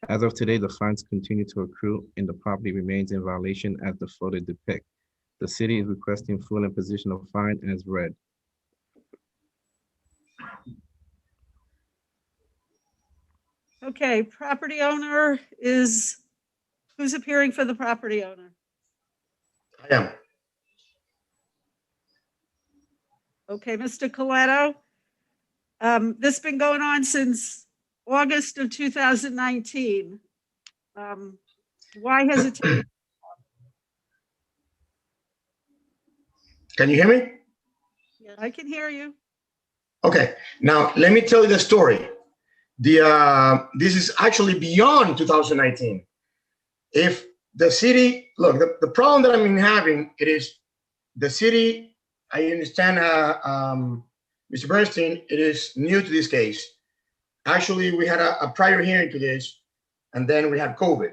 As of today, the fines continue to accrue and the property remains in violation as the photo depicts. The city is requesting full imposition of fine as read. Okay, property owner is, who's appearing for the property owner? I am. Okay, Mr. Coletto. This has been going on since August of 2019. Why has it taken? Can you hear me? I can hear you. Okay, now let me tell you the story. This is actually beyond 2019. If the city, look, the problem that I'm having, it is the city, I understand, Mr. Bernstein, it is new to this case. Actually, we had a prior hearing to this, and then we had COVID.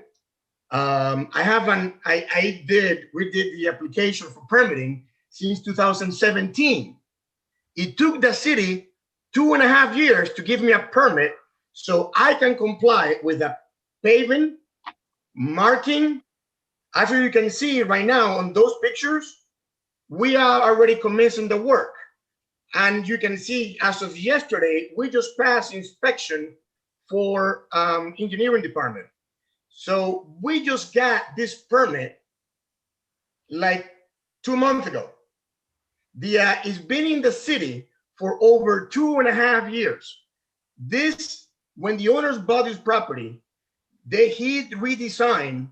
We did the application for permitting since 2017. It took the city 2.5 years to give me a permit so I can comply with the paving, marking. As you can see right now on those pictures, we are already commencing the work. And you can see as of yesterday, we just passed inspection for engineering department. So we just got this permit like 2 months ago. It's been in the city for over 2.5 years. When the owners bought this property, he redesigned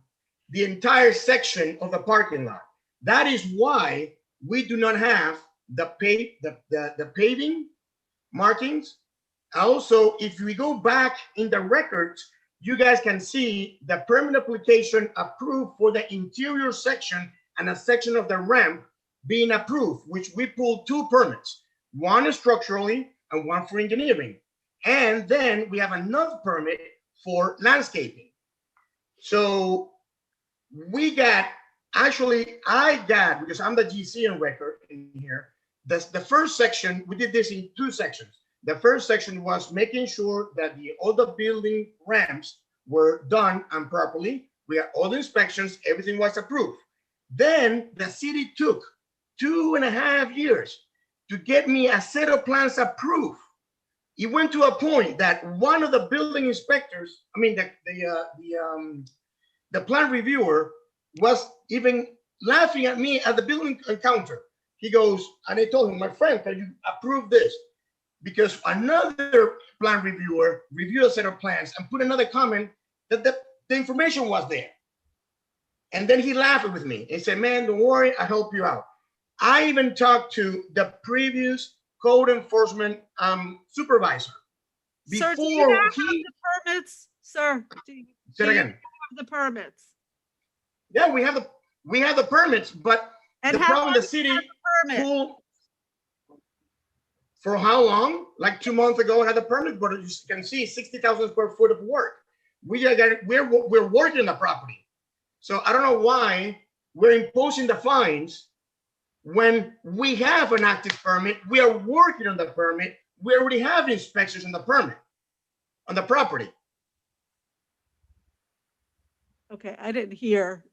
the entire section of the parking lot. That is why we do not have the paving markings. Also, if we go back in the records, you guys can see the permit application approved for the interior section and a section of the ramp being approved, which we pulled 2 permits, one structurally and one for engineering. And then we have another permit for landscaping. So I got, because I'm the GC in record in here, the first section, we did this in 2 sections. The first section was making sure that all the building ramps were done and properly. We had all the inspections, everything was approved. Then the city took 2.5 years to get me a set of plans approved. It went to a point that one of the building inspectors, I mean, the plan reviewer was even laughing at me at the building counter. He goes, and I told him, my friend, can you approve this? Because another plan reviewer reviewed a set of plans and put another comment that the information was there. And then he laughed with me and said, man, don't worry, I'll help you out. I even talked to the previous code enforcement supervisor. Sir, do you now have the permits? Sir, do you again. have the permits? Yeah, we have the permits, but the problem, the city pulled for how long? Like 2 months ago, I had the permit, but you can see 60,000 square foot of work. We're working on the property. So I don't know why we're imposing the fines when we have an active permit. We are working on the permit. We already have inspections on the permit, on the property. Okay, I didn't hear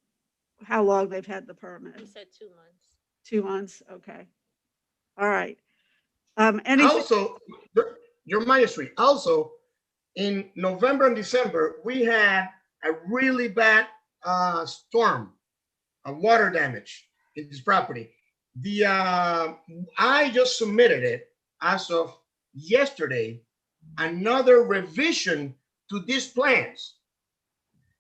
how long they've had the permit. You said 2 months. 2 months, okay. All right. Also, your Magistrate, also in November and December, we had a really bad storm, a water damage in this property. I just submitted it as of yesterday, another revision to these plans,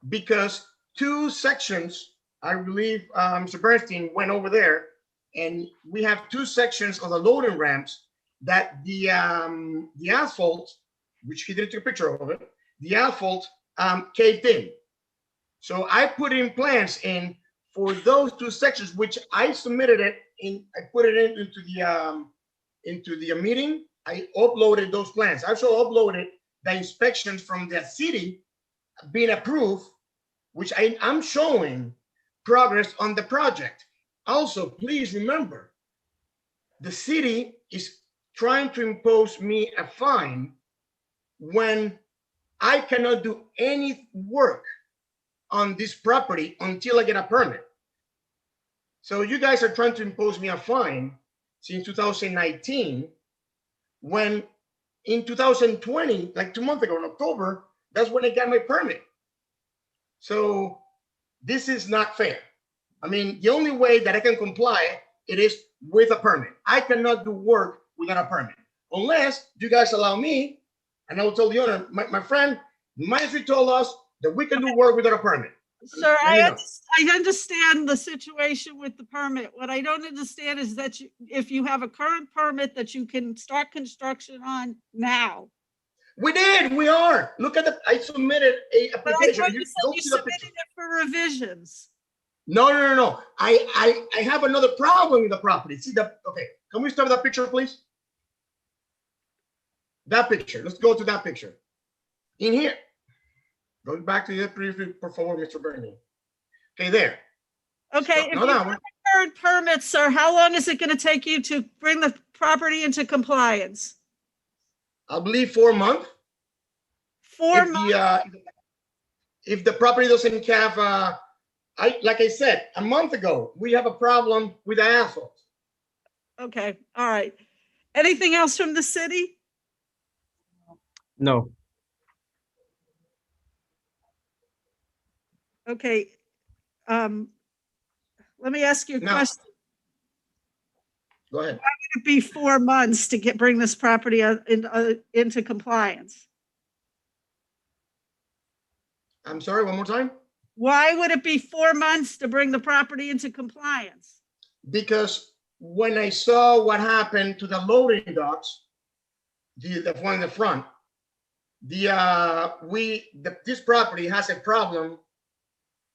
because 2 sections, I believe Mr. Bernstein went over there, and we have 2 sections of the loading ramps that the asphalt, which he did take a picture of it, the asphalt caved in. So I put in plans in for those 2 sections, which I submitted it in. I put it into the meeting. I uploaded those plans. I also uploaded the inspections from the city being approved, which I'm showing progress on the project. Also, please remember, the city is trying to impose me a fine when I cannot do any work on this property until I get a permit. So you guys are trying to impose me a fine since 2019, when in 2020, like 2 months ago in October, that's when I got my permit. So this is not fair. I mean, the only way that I can comply, it is with a permit. I cannot do work without a permit, unless you guys allow me, and I will tell the owner, my friend, the Magistrate told us that we can do work without a permit. Sir, I understand the situation with the permit. What I don't understand is that if you have a current permit that you can start construction on now. We did, we are. Look at I submitted a application. But I thought you said you submitted it for revisions. No. I have another problem with the property. See okay, can we start with that picture, please? That picture, let's go to that picture. In here, go back to the previous, por favor, Mr. Bernie. Okay, there. Okay, if you have a current permit, sir, how long is it going to take you to bring the property into compliance? I believe 4 months. 4 months? If the property doesn't have, like I said, a month ago, we have a problem with the asphalt. Okay, all right. Anything else from the city? No. Okay. Let me ask you a question. Go ahead. Why would it be 4 months to bring this property into compliance? I'm sorry, one more time? Why would it be 4 months to bring the property into compliance? Because when I saw what happened to the loading docks, the one in the front, this property has a problem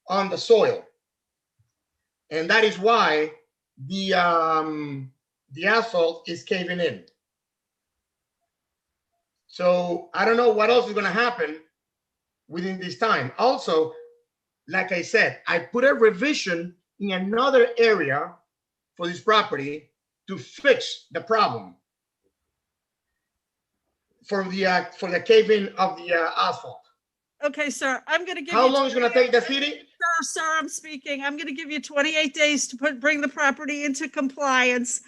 on the soil, and that is why the asphalt is caving in. So I don't know what else is going to happen within this time. Also, like I said, I put a revision in another area for this property to fix the problem for the caving of the asphalt. Okay, sir, I'm gonna give you. How long is it gonna take the city? Sir, I'm speaking. I'm gonna give you 28 days to bring the property into compliance.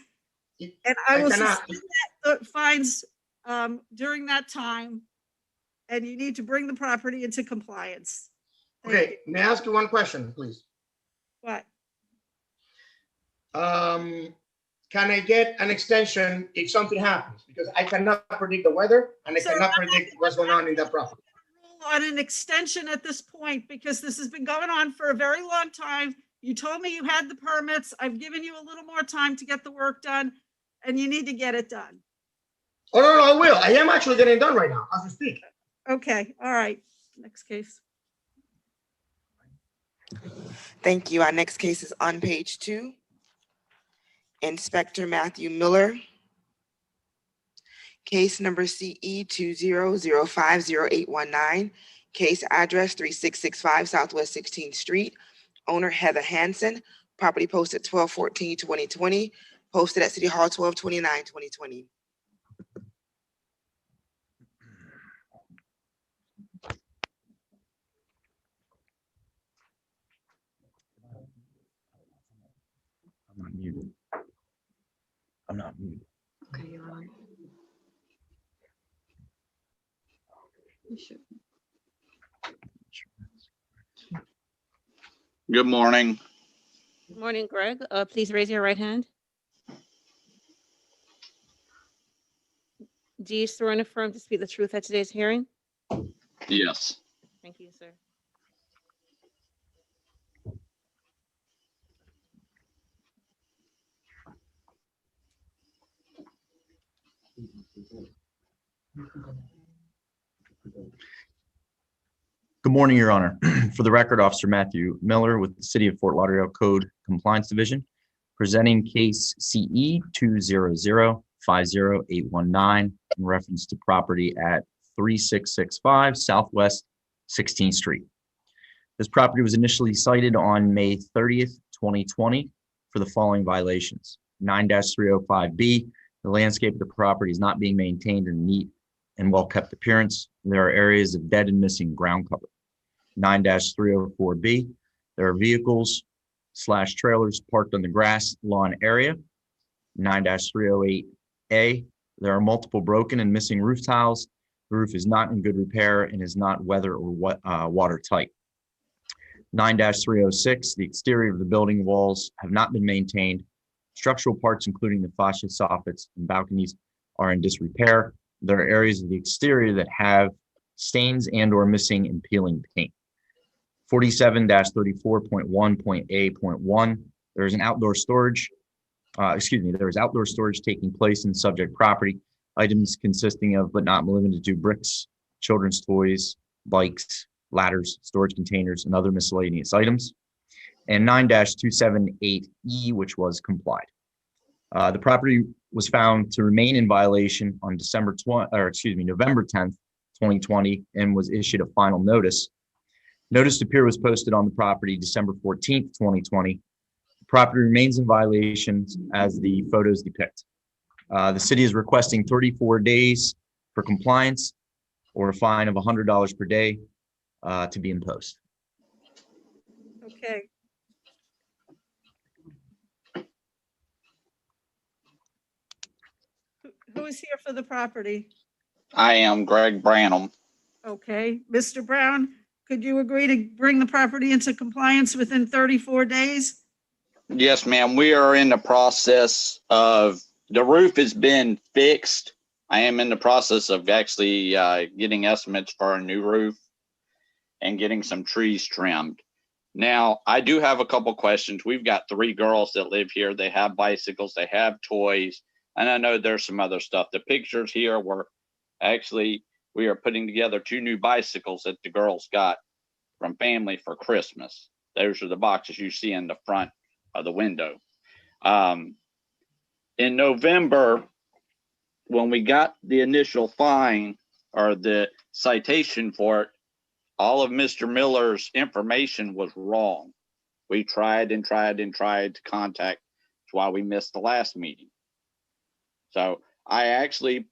And I will suspend the fines during that time. And you need to bring the property into compliance. Okay, may I ask you one question, please? What? Can I get an extension if something happens? Because I cannot predict the weather and I cannot predict what's going on in that property. On an extension at this point, because this has been going on for a very long time. You told me you had the permits. I've given you a little more time to get the work done, and you need to get it done. Oh, no, I will. I am actually getting it done right now as we speak. Okay, all right. Next case. Thank you. Our next case is on page 2. Inspector Matthew Miller. Case number CE 200508819. Case address 3665 Southwest 16th Street. Owner Heather Hansen. Property posted 12/14/2020. Posted at City Hall 12/29/2020. I'm not muted. I'm not muted. Okay, you're on. You should. Good morning. Good morning, Greg. Please raise your right hand. Do you swear and affirm to speak the truth at today's hearing? Yes. Thank you, sir. Good morning, Your Honor. For the record, Officer Matthew Miller with the City of Fort Lauderdale Code Compliance Division, presenting case CE 200508819 in reference to property at 3665 Southwest 16th Street. This property was initially cited on May 30th, 2020 for the following violations. 9-305B, the landscape of the property is not being maintained in a neat and well-kept appearance. There are areas of dead and missing ground cover. 9-304B, there are vehicles/trailers parked on the grass lawn area. 9-308A, there are multiple broken and missing roof tiles. The roof is not in good repair and is not weather or watertight. 9-306, the exterior of the building walls have not been maintained. Structural parts, including the fascia, soffits, and balconies, are in disrepair. There are areas of the exterior that have stains and or missing and peeling paint. 47-34.1.A.1, there is an outdoor storage, there is outdoor storage taking place in subject property. Items consisting of, but not limited to, bricks, children's toys, bikes, ladders, storage containers, and other miscellaneous items. And 9-278E, which was complied. The property was found to remain in violation on November 10th, 2020, and was issued a final notice. Notice to appear was posted on the property December 14th, 2020. The property remains in violation as the photos depict. The city is requesting 34 days for compliance or a fine of $100 per day to be imposed. Okay. Who is here for the property? I am Greg Branham. Okay, Mr. Brown, could you agree to bring the property into compliance within 34 days? Yes, ma'am. We are in the process of, the roof has been fixed. I am in the process of actually getting estimates for a new roof and getting some trees trimmed. Now, I do have a couple questions. We've got 3 girls that live here. They have bicycles, they have toys, and I know there's some other stuff. The pictures here were actually, we are putting together 2 new bicycles that the girls got from family for Christmas. Those are the boxes you see in the front of the window. In November, when we got the initial fine or the citation for it, all of Mr. Miller's information was wrong. We tried and tried and tried to contact. That's why we missed the last meeting. So I actually,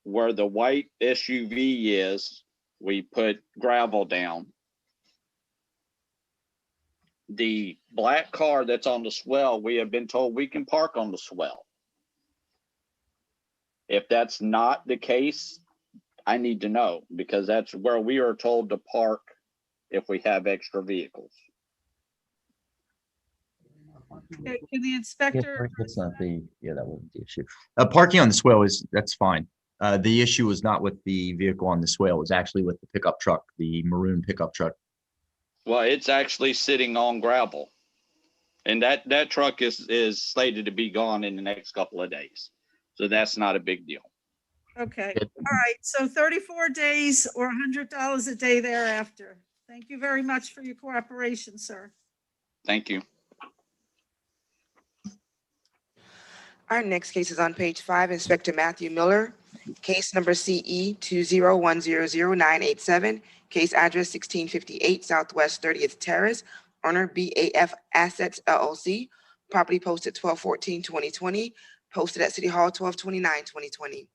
where the white SUV is, we put gravel down. The black car that's on the swell, we have been told we can park on the swell. If that's not the case, I need to know, because that's where we are told to park if we have extra vehicles. Can the inspector, That's not the, yeah, that wasn't the issue. Parking on the swale that's fine. The issue was not with the vehicle on the swale, it was actually with the pickup truck, the maroon pickup truck. Well, it's actually sitting on gravel. And that truck is slated to be gone in the next couple of days. So that's not a big deal. okay, all right, so 34 days or $100 a day thereafter. Thank you very much for your cooperation, sir. Thank you. Our next case is on page 5, Inspector Matthew Miller, case number CE 201000987, case address 1658 Southwest 30th Terrace, owner BAF Assets LLC, property posted 12/14/2020, posted at City Hall 12/29/2020.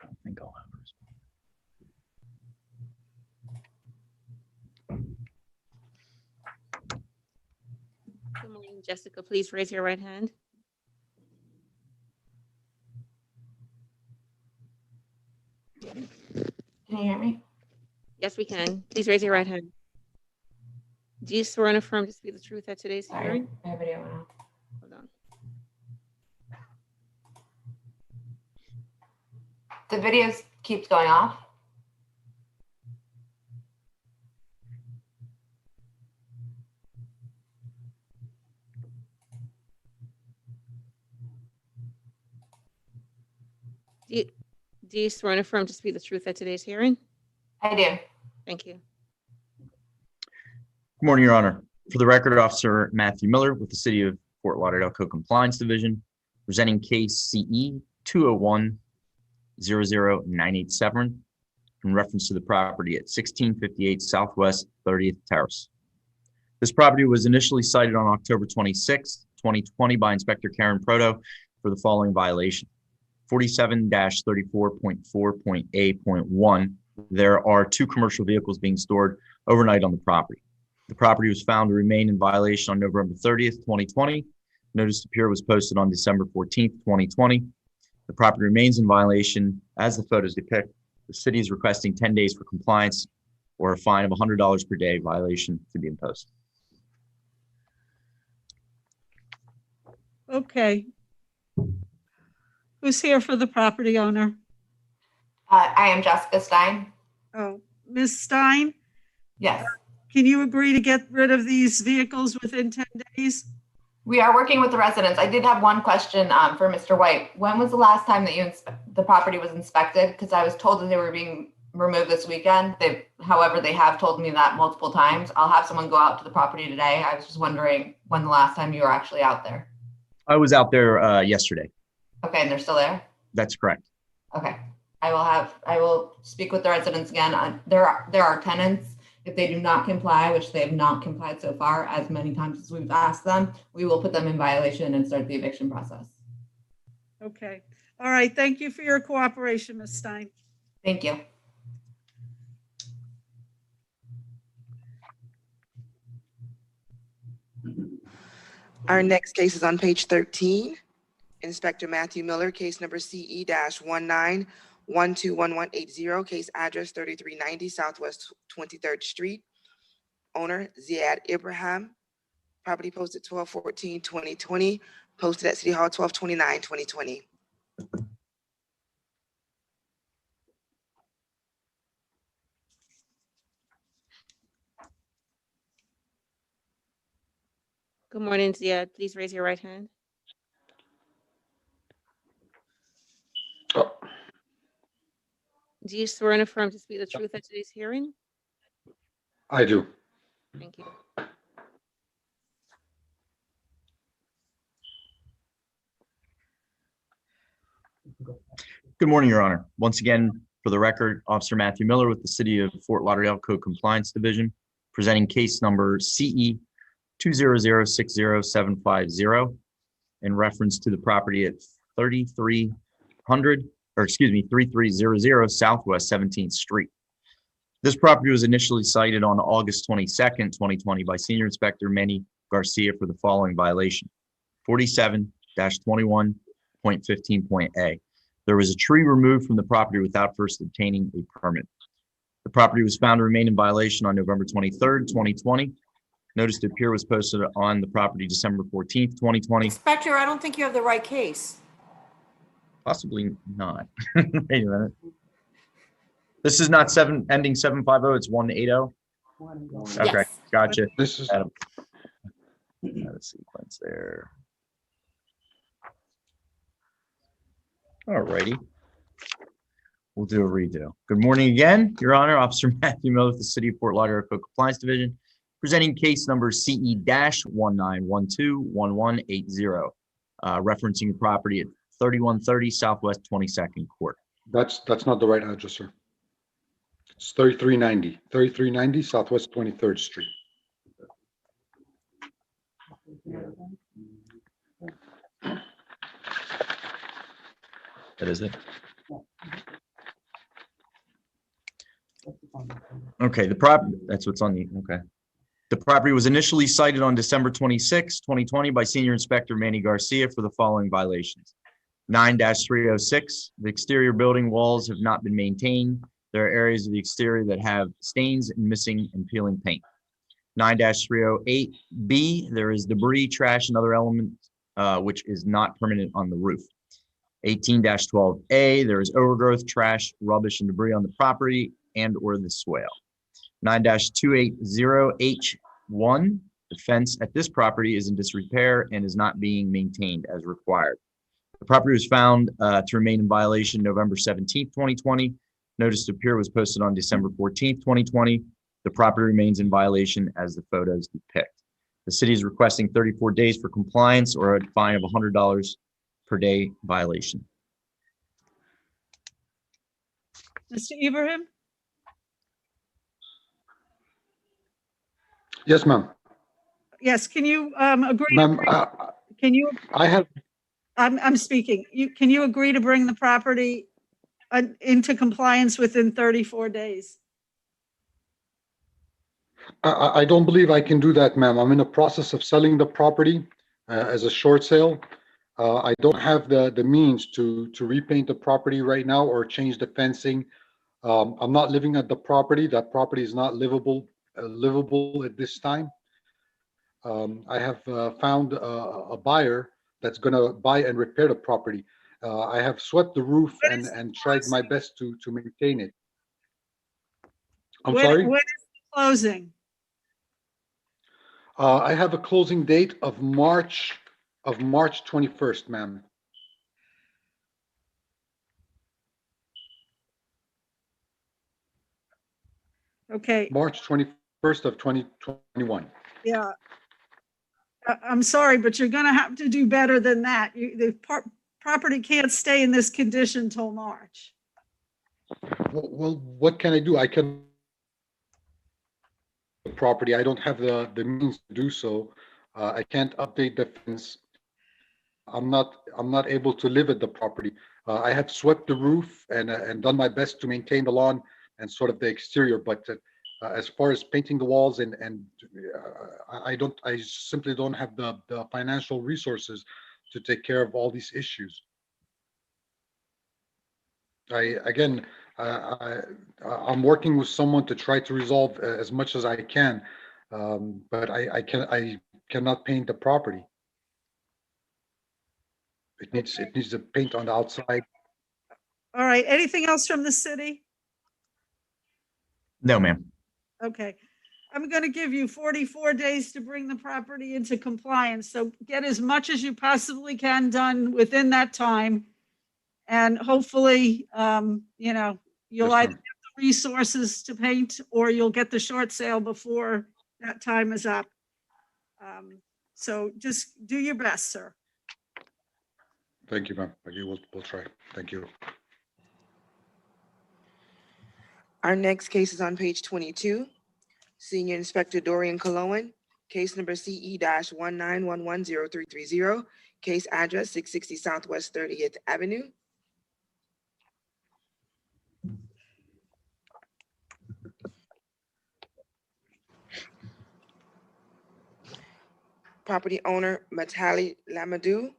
I think I'll have her. Good morning, Jessica. Please raise your right hand. Can you hear me? Yes, we can. Please raise your right hand. Do you swear and affirm to speak the truth at today's hearing? I have video now. Hold on. The video keeps going off. Do you swear and affirm to speak the truth at today's hearing? I do. Thank you. Good morning, Your Honor. For the record, Officer Matthew Miller with the City of Fort Lauderdale Code Compliance Division, presenting case CE 201-00987 in reference to the property at 1658 Southwest 30th Terrace. This property was initially cited on October 26, 2020 by Inspector Karen Proto for the following violation. 47-34.4.A.1. There are 2 commercial vehicles being stored overnight on the property. The property was found to remain in violation on November 30th, 2020. Notice to appear was posted on December 14th, 2020. The property remains in violation as the photos depict. The city is requesting 10 days for compliance or a fine of $100 per day violation to be imposed. Okay. Who's here for the property owner? I am Jessica Stein. Oh, Ms. Stein? Yes. Can you agree to get rid of these vehicles within 10 days? We are working with the residents. I did have one question for Mr. White. When was the last time that the property was inspected? Because I was told that they were being removed this weekend. However, they have told me that multiple times. I'll have someone go out to the property today. I was just wondering when the last time you were actually out there. I was out there yesterday. Okay, and they're still there? That's correct. Okay. I will speak with the residents again. There are tenants. If they do not comply, which they have not complied so far, as many times as we've asked them, we will put them in violation and start the eviction process. Okay. All right. Thank you for your cooperation, Ms. Stein. Thank you. Our next case is on page 13. Inspector Matthew Miller, case number CE-19121180, case address 3390 Southwest 23rd Street. Owner Ziad Ibrahim. Property posted 12/14/2020, posted at City Hall 12/29/2020. Good morning, Ziad. Please raise your right hand. Do you swear and affirm to speak the truth at today's hearing? I do. Thank you. Good morning, Your Honor. Once again, for the record, Officer Matthew Miller with the City of Fort Lauderdale Code Compliance Division, presenting case number CE 200-60750 in reference to the property at 3300 Southwest 17th Street. This property was initially cited on August 22nd, 2020 by Senior Inspector Manny Garcia for the following violation: 47-21.15.a. There was a tree removed from the property without first obtaining a permit. The property was found to remain in violation on November 23rd, 2020. Notice to appear was posted on the property December 14th, 2020. Inspector, I don't think you have the right case. Possibly not. Wait a minute. This is not ending 750, it's 180. Okay, Yes. gotcha. This is Adam. Add a sequence there. All righty. We'll do a redo. Good morning again, Your Honor. Officer Matthew Miller with the City of Fort Lauderdale Code Compliance Division, presenting case number CE-19121180, referencing the property at 3130 Southwest 22nd Court. that's not the right address, sir. It's 3390 Southwest 23rd Street. That is it. Okay, that's what's on the, okay. The property was initially cited on December 26, 2020 by Senior Inspector Manny Garcia for the following violations. 9-306, the exterior building walls have not been maintained. There are areas of the exterior that have stains and missing and peeling paint. 9-308B, there is debris, trash, and other elements which is not permanent on the roof. 18-12A, there is overgrowth, trash, rubbish, and debris on the property and or the swale. 9-280H1, the fence at this property is in disrepair and is not being maintained as required. The property was found to remain in violation November 17th, 2020. Notice to appear was posted on December 14th, 2020. The property remains in violation as the photos depict. The city is requesting 34 days for compliance or a fine of $100 per day violation. Mr. Ibrahim? Yes, ma'am. Yes, can you agree? Ma'am, Can you, I have, I'm speaking. Can you agree to bring the property into compliance within 34 days? I don't believe I can do that, ma'am. I'm in the process of selling the property as a short sale. I don't have the means to repaint the property right now or change the fencing. I'm not living at the property. That property is not livable at this time. I have found a buyer that's going to buy and repair the property. I have swept the roof and tried my best to maintain it. I'm sorry? When is the closing? I have a closing date of March 21st, ma'am. Okay. March 21st of 2021. Yeah. I'm sorry, but you're going to have to do better than that. The property can't stay in this condition till March. Well, what can I do? I can property. I don't have the means to do so. I can't update the fence. I'm not able to live at the property. I have swept the roof and done my best to maintain the lawn and sort of the exterior, but as far as painting the walls and I simply don't have the financial resources to take care of all these issues. I'm working with someone to try to resolve as much as I can, but I cannot paint the property. It needs to paint on the outside. All right. Anything else from the city? No, ma'am. Okay. I'm going to give you 44 days to bring the property into compliance. So get as much as you possibly can done within that time. And hopefully, you'll either get the resources to paint or you'll get the short sale before that time is up. So just do your best, sir. Thank you, ma'am. We'll try. Thank you. Our next case is on page 22. Senior Inspector Dorian Cologne, case number CE-191103330, case address 660 Southwest 30th Avenue. Property owner Matali Lamadou.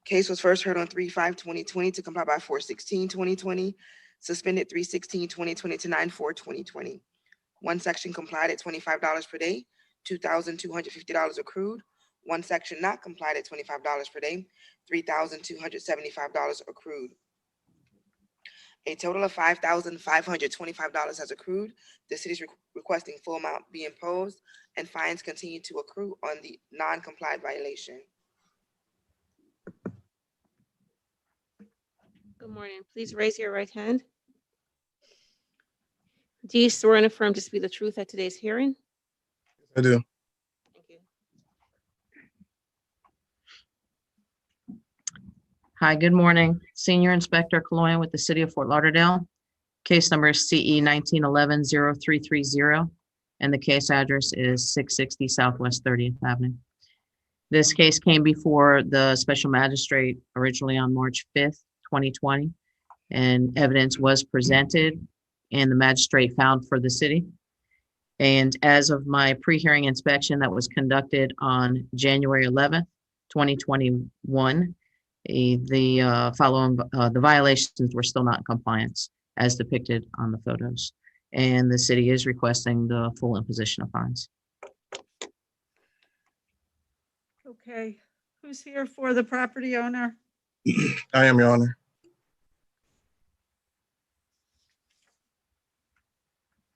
Case was first heard on 3/5/2020 to comply by 4/16/2020, suspended 3/16/2020 to 9/4/2020. One section complied at $25 per day, $2,250 accrued. One section not complied at $25 per day, $3,275 accrued. A total of $5,525 has accrued. The city is requesting full amount be imposed and fines continue to accrue on the non-complied violation. Good morning. Please raise your right hand. Do you swear and affirm to speak the truth at today's hearing? I do. Thank you. Hi, good morning. Senior Inspector Cologne with the City of Fort Lauderdale. Case number is CE 1911-0330, and the case address is 660 Southwest 30th Avenue. This case came before the Special Magistrate originally on March 5th, 2020, and evidence was presented and the magistrate found for the city. And as of my pre-hearing inspection that was conducted on January 11th, 2021, the violations were still not in compliance as depicted on the photos. And the city is requesting the full imposition of fines. Okay, who's here for the property owner? I am, Your Honor.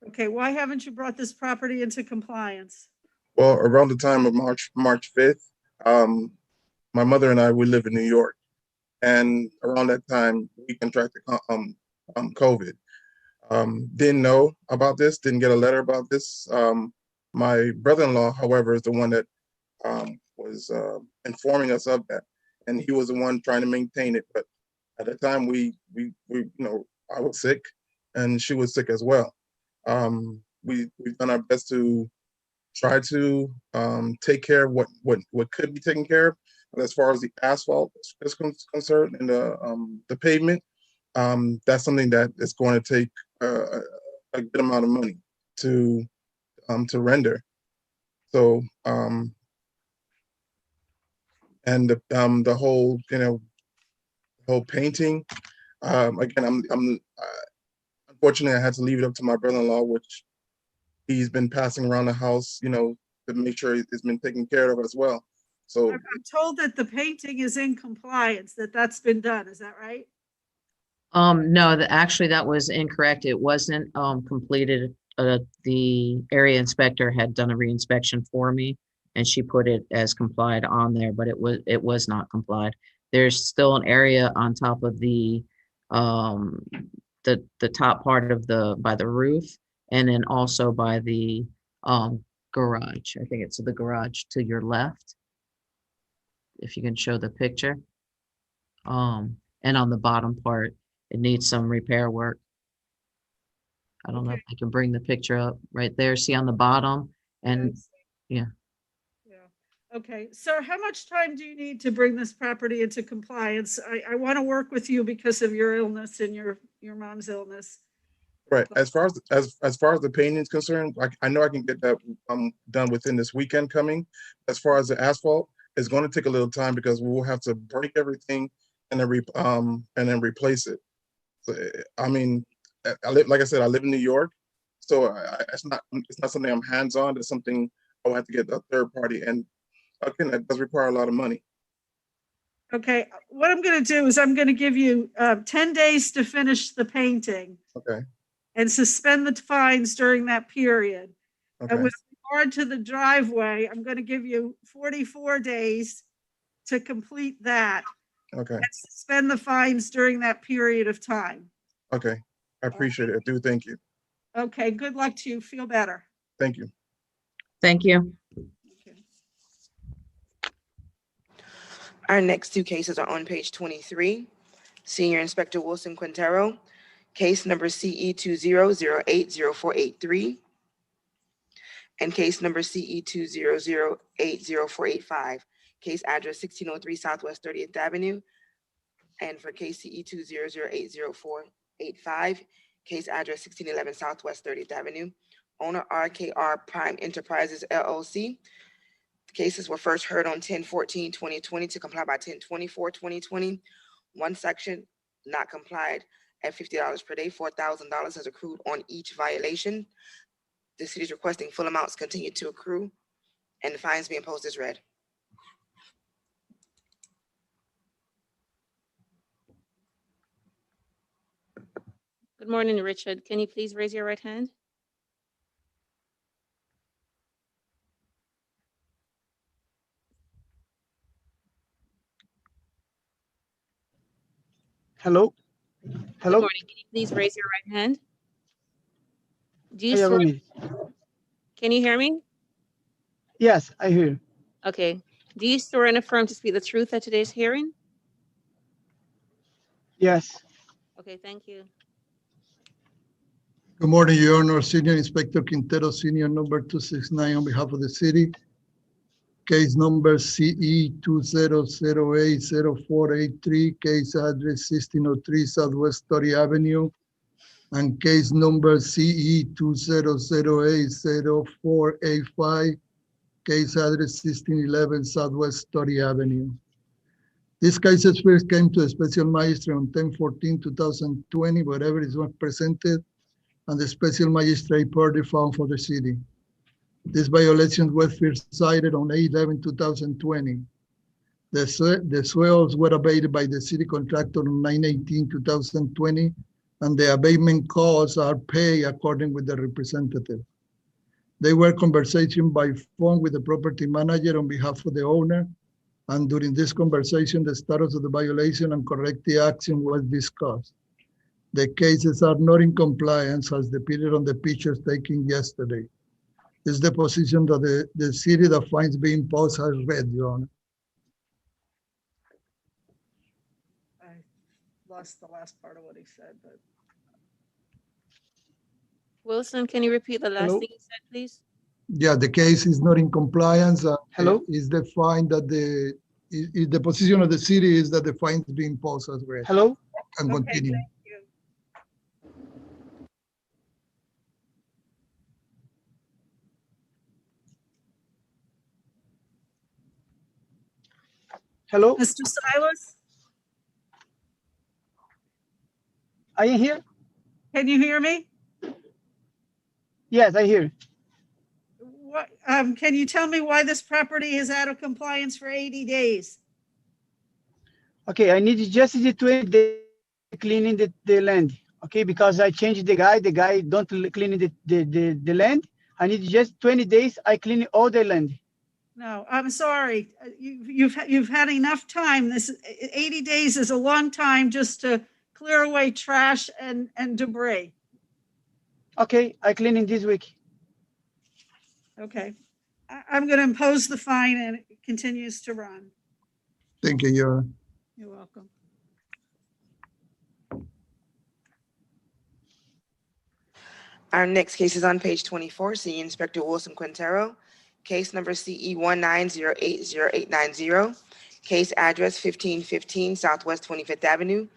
Okay, why haven't you brought this property into compliance? Well, around the time of March 5th, my mother and I, we live in New York. And around that time, we contracted COVID. Didn't know about this, didn't get a letter about this. My brother-in-law, however, is the one that was informing us of that. And he was the one trying to maintain it. But at the time, we I was sick and she was sick as well. We've done our best to try to take care of what could be taken care of. But as far as the asphalt is concerned and the pavement, that's something that is going to take a good amount of money to render. So and the whole whole painting. Again, unfortunately I had to leave it up to my brother-in-law, which he's been passing around the house, to make sure it's been taken care of as well. So I'm told that the painting is in compliance, that's been done. Is that right? No, actually that was incorrect. It wasn't completed. The area inspector had done a re-inspection for me and she put it as complied on there, but it was not complied. There's still an area on top of the top part of by the roof, and then also by the garage. I think it's the garage to your left, if you can show the picture. And on the bottom part, it needs some repair work. I don't know if I can bring the picture up right there. See on the bottom, and yeah. Okay, sir, how much time do you need to bring this property into compliance? I want to work with you because of your illness and your mom's illness. Right. As far as the painting is concerned, I know I can get that done within this weekend coming. As far as the asphalt, it's going to take a little time because we will have to break everything and then replace it. So, I mean, like I said, I live in New York, so it's not something I'm hands on. It's something I will have to get a third party, and again, that does require a lot of money. Okay, what I'm going to do is I'm going to give you 10 days to finish the painting. Okay. And suspend the fines during that period. Okay. And with regard to the driveway, I'm going to give you 44 days to complete that. Okay. And suspend the fines during that period of time. Okay. I appreciate it. I do. Thank you. Okay. Good luck to you. Feel better. Thank you. Thank you. Our next two cases are on page 23. Senior Inspector Wilson Quintero, case number CE 20080483, and case number CE 20080485, case address 1603 Southwest 30th Avenue, and for case CE 20080485, case address 1611 Southwest 30th Avenue, owner RKR Prime Enterprises LLC. The cases were first heard on 10/14/2020 to comply by 10/24/2020. One section not complied at $50 per day. $4,000 has accrued on each violation. The city is requesting full amounts continue to accrue and the fines be imposed as read. Good morning, Richard. Can you please raise your right hand? Hello? Hello? Good morning. Can you please raise your right hand? Do you Yeah, swear? Rumi. Can you hear me? Yes, I hear you. Okay. Do you swear and affirm to speak the truth at today's hearing? Yes. Okay, thank you. Good morning, Your Honor. Senior Inspector Quintero, Senior number 269 on behalf of the city. Case number CE 20080483, case address 1603 Southwest 30 Avenue, and case number CE 20080485, case address 1611 Southwest 30 Avenue. These cases first came to the special magistrate on 10/14/2020, where evidence was presented, and the special magistrate party found for the city. This violation was first cited on 8/11/2020. The swells were abated by the city contractor on 9/18/2020, and the abatement costs are paid according with the representative. They were conversation by phone with the property manager on behalf of the owner, and during this conversation, the status of the violation and corrective action was discussed. The cases are not in compliance as depicted on the pictures taken yesterday. Is the position that the city that fines being imposed has read, Your Honor. I lost the last part of what he said, but. Wilson, can you repeat the last Hello? thing you said, please? Yeah, the case is not in compliance. Hello? Is the fine that the position of the city is that the fines being imposed as read. Hello? And Okay, continue. thank you. Hello? Mr. Silas, Are you here? can you hear me? Yes, I hear. What, can you tell me why this property is out of compliance for 80 days? Okay, I need just the 20 days cleaning the land. Okay, because I changed the guy don't clean the land. I need just 20 days, I clean all the land. No, I'm sorry. You've had enough time. This 80 days is a long time just to clear away trash and debris. Okay, I clean in this week. Okay. I'm going to impose the fine and it continues to run. Thank you, Your Honor. You're welcome. Our next case is on page 24, Senior Inspector Wilson Quintero, case number CE 190808990, case address 1515 Southwest 25th Avenue,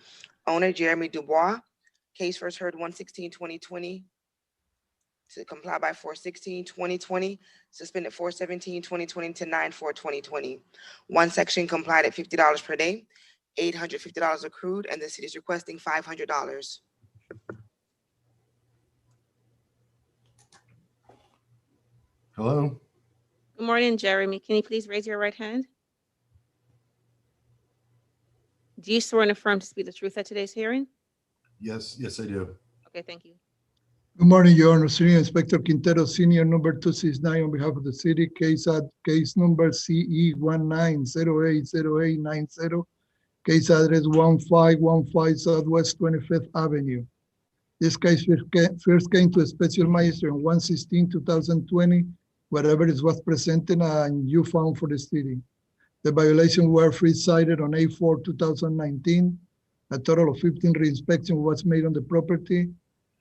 owner Jeremy Dubois, case first heard 1/16/2020 to comply by 4/16/2020, suspended 4/17/2020 to 9/4/2020. One section complied at $50 per day, $850 accrued, and the city is requesting $500. Hello? Good morning, Jeremy. Can you please raise your right hand? Do you swear and affirm to speak the truth at today's hearing? Yes, I do. Okay, thank you. Good morning, Your Honor. Senior Inspector Quintero, Senior number 269 on behalf of the city. Case number CE 190808990. Case address 1515 Southwest 25th Avenue. This case first came to a special magistrate on 1/16/2020, where evidence was presented and you found for the city. The violation were free cited on 8/4/2019. A total of 15 re-inspection was made on the property,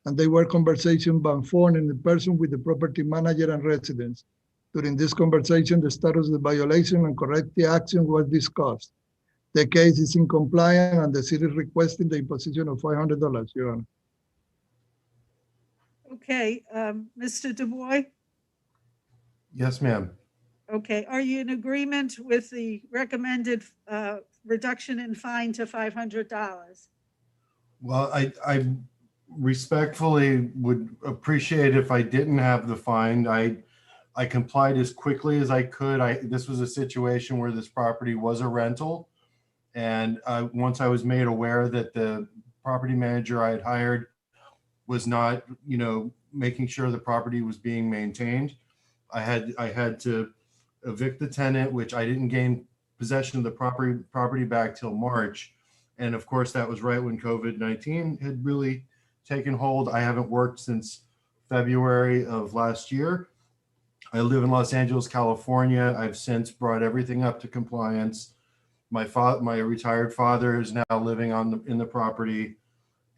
and they were conversations by phone and in person with the property manager and residents. During this conversation, the status of the violation and corrective action was discussed. The case is in compliance and the city is requesting the imposition of $500, Your Honor. Okay, Mr. Du Bois? Yes, ma'am. Okay, are you in agreement with the recommended reduction in fine to $500? Well, I respectfully would appreciate if I didn't have the fine. I complied as quickly as I could. This was a situation where this property was a rental. And once I was made aware that the property manager I had hired was not, making sure the property was being maintained, I had to evict the tenant, which I didn't gain possession of the property back till March. And of course, that was right when COVID-19 had really taken hold. I haven't worked since February of last year. I live in Los Angeles, California. I've since brought everything up to compliance. My retired father is now living in the property,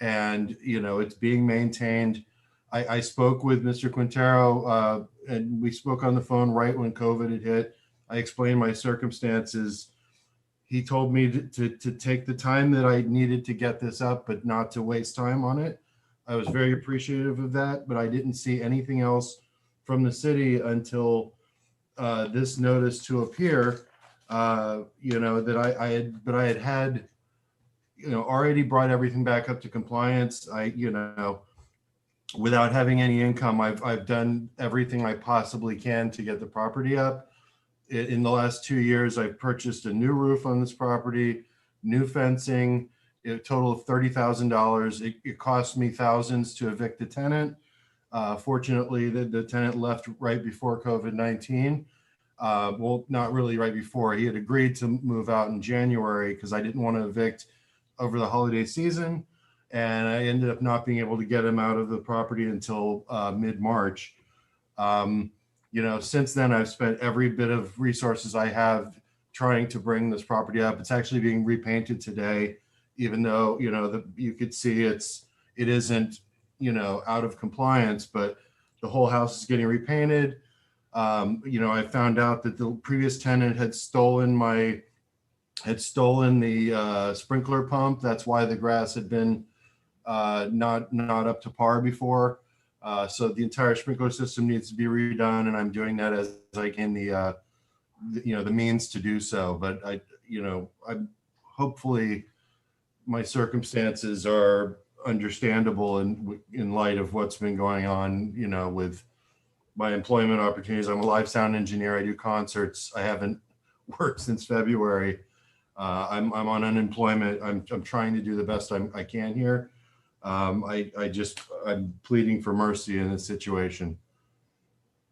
and it's being maintained. I spoke with Mr. Quintero, and we spoke on the phone right when COVID had hit. I explained my circumstances. He told me to take the time that I needed to get this up, but not to waste time on it. I was very appreciative of that, but I didn't see anything else from the city until this notice to appear. That I had already brought everything back up to compliance. Without having any income, I've done everything I possibly can to get the property up. In the last 2 years, I've purchased a new roof on this property, new fencing, a total of $30,000. It cost me thousands to evict the tenant. Fortunately, the tenant left right before COVID-19. Well, not really right before. He had agreed to move out in January because I didn't want to evict over the holiday season. And I ended up not being able to get him out of the property until mid-March. Since then, I've spent every bit of resources I have trying to bring this property up. It's actually being repainted today, even though, you could see it isn't, out of compliance, but the whole house is getting repainted. I found out that the previous tenant had stolen the sprinkler pump. That's why the grass had been not up to par before. So the entire sprinkler system needs to be redone, and I'm doing that as I gain the means to do so. But I'm hopefully my circumstances are understandable in light of what's been going on, with my employment opportunities. I'm a live sound engineer. I do concerts. I haven't worked since February. I'm on unemployment. I'm trying to do the best I can here. I'm pleading for mercy in this situation.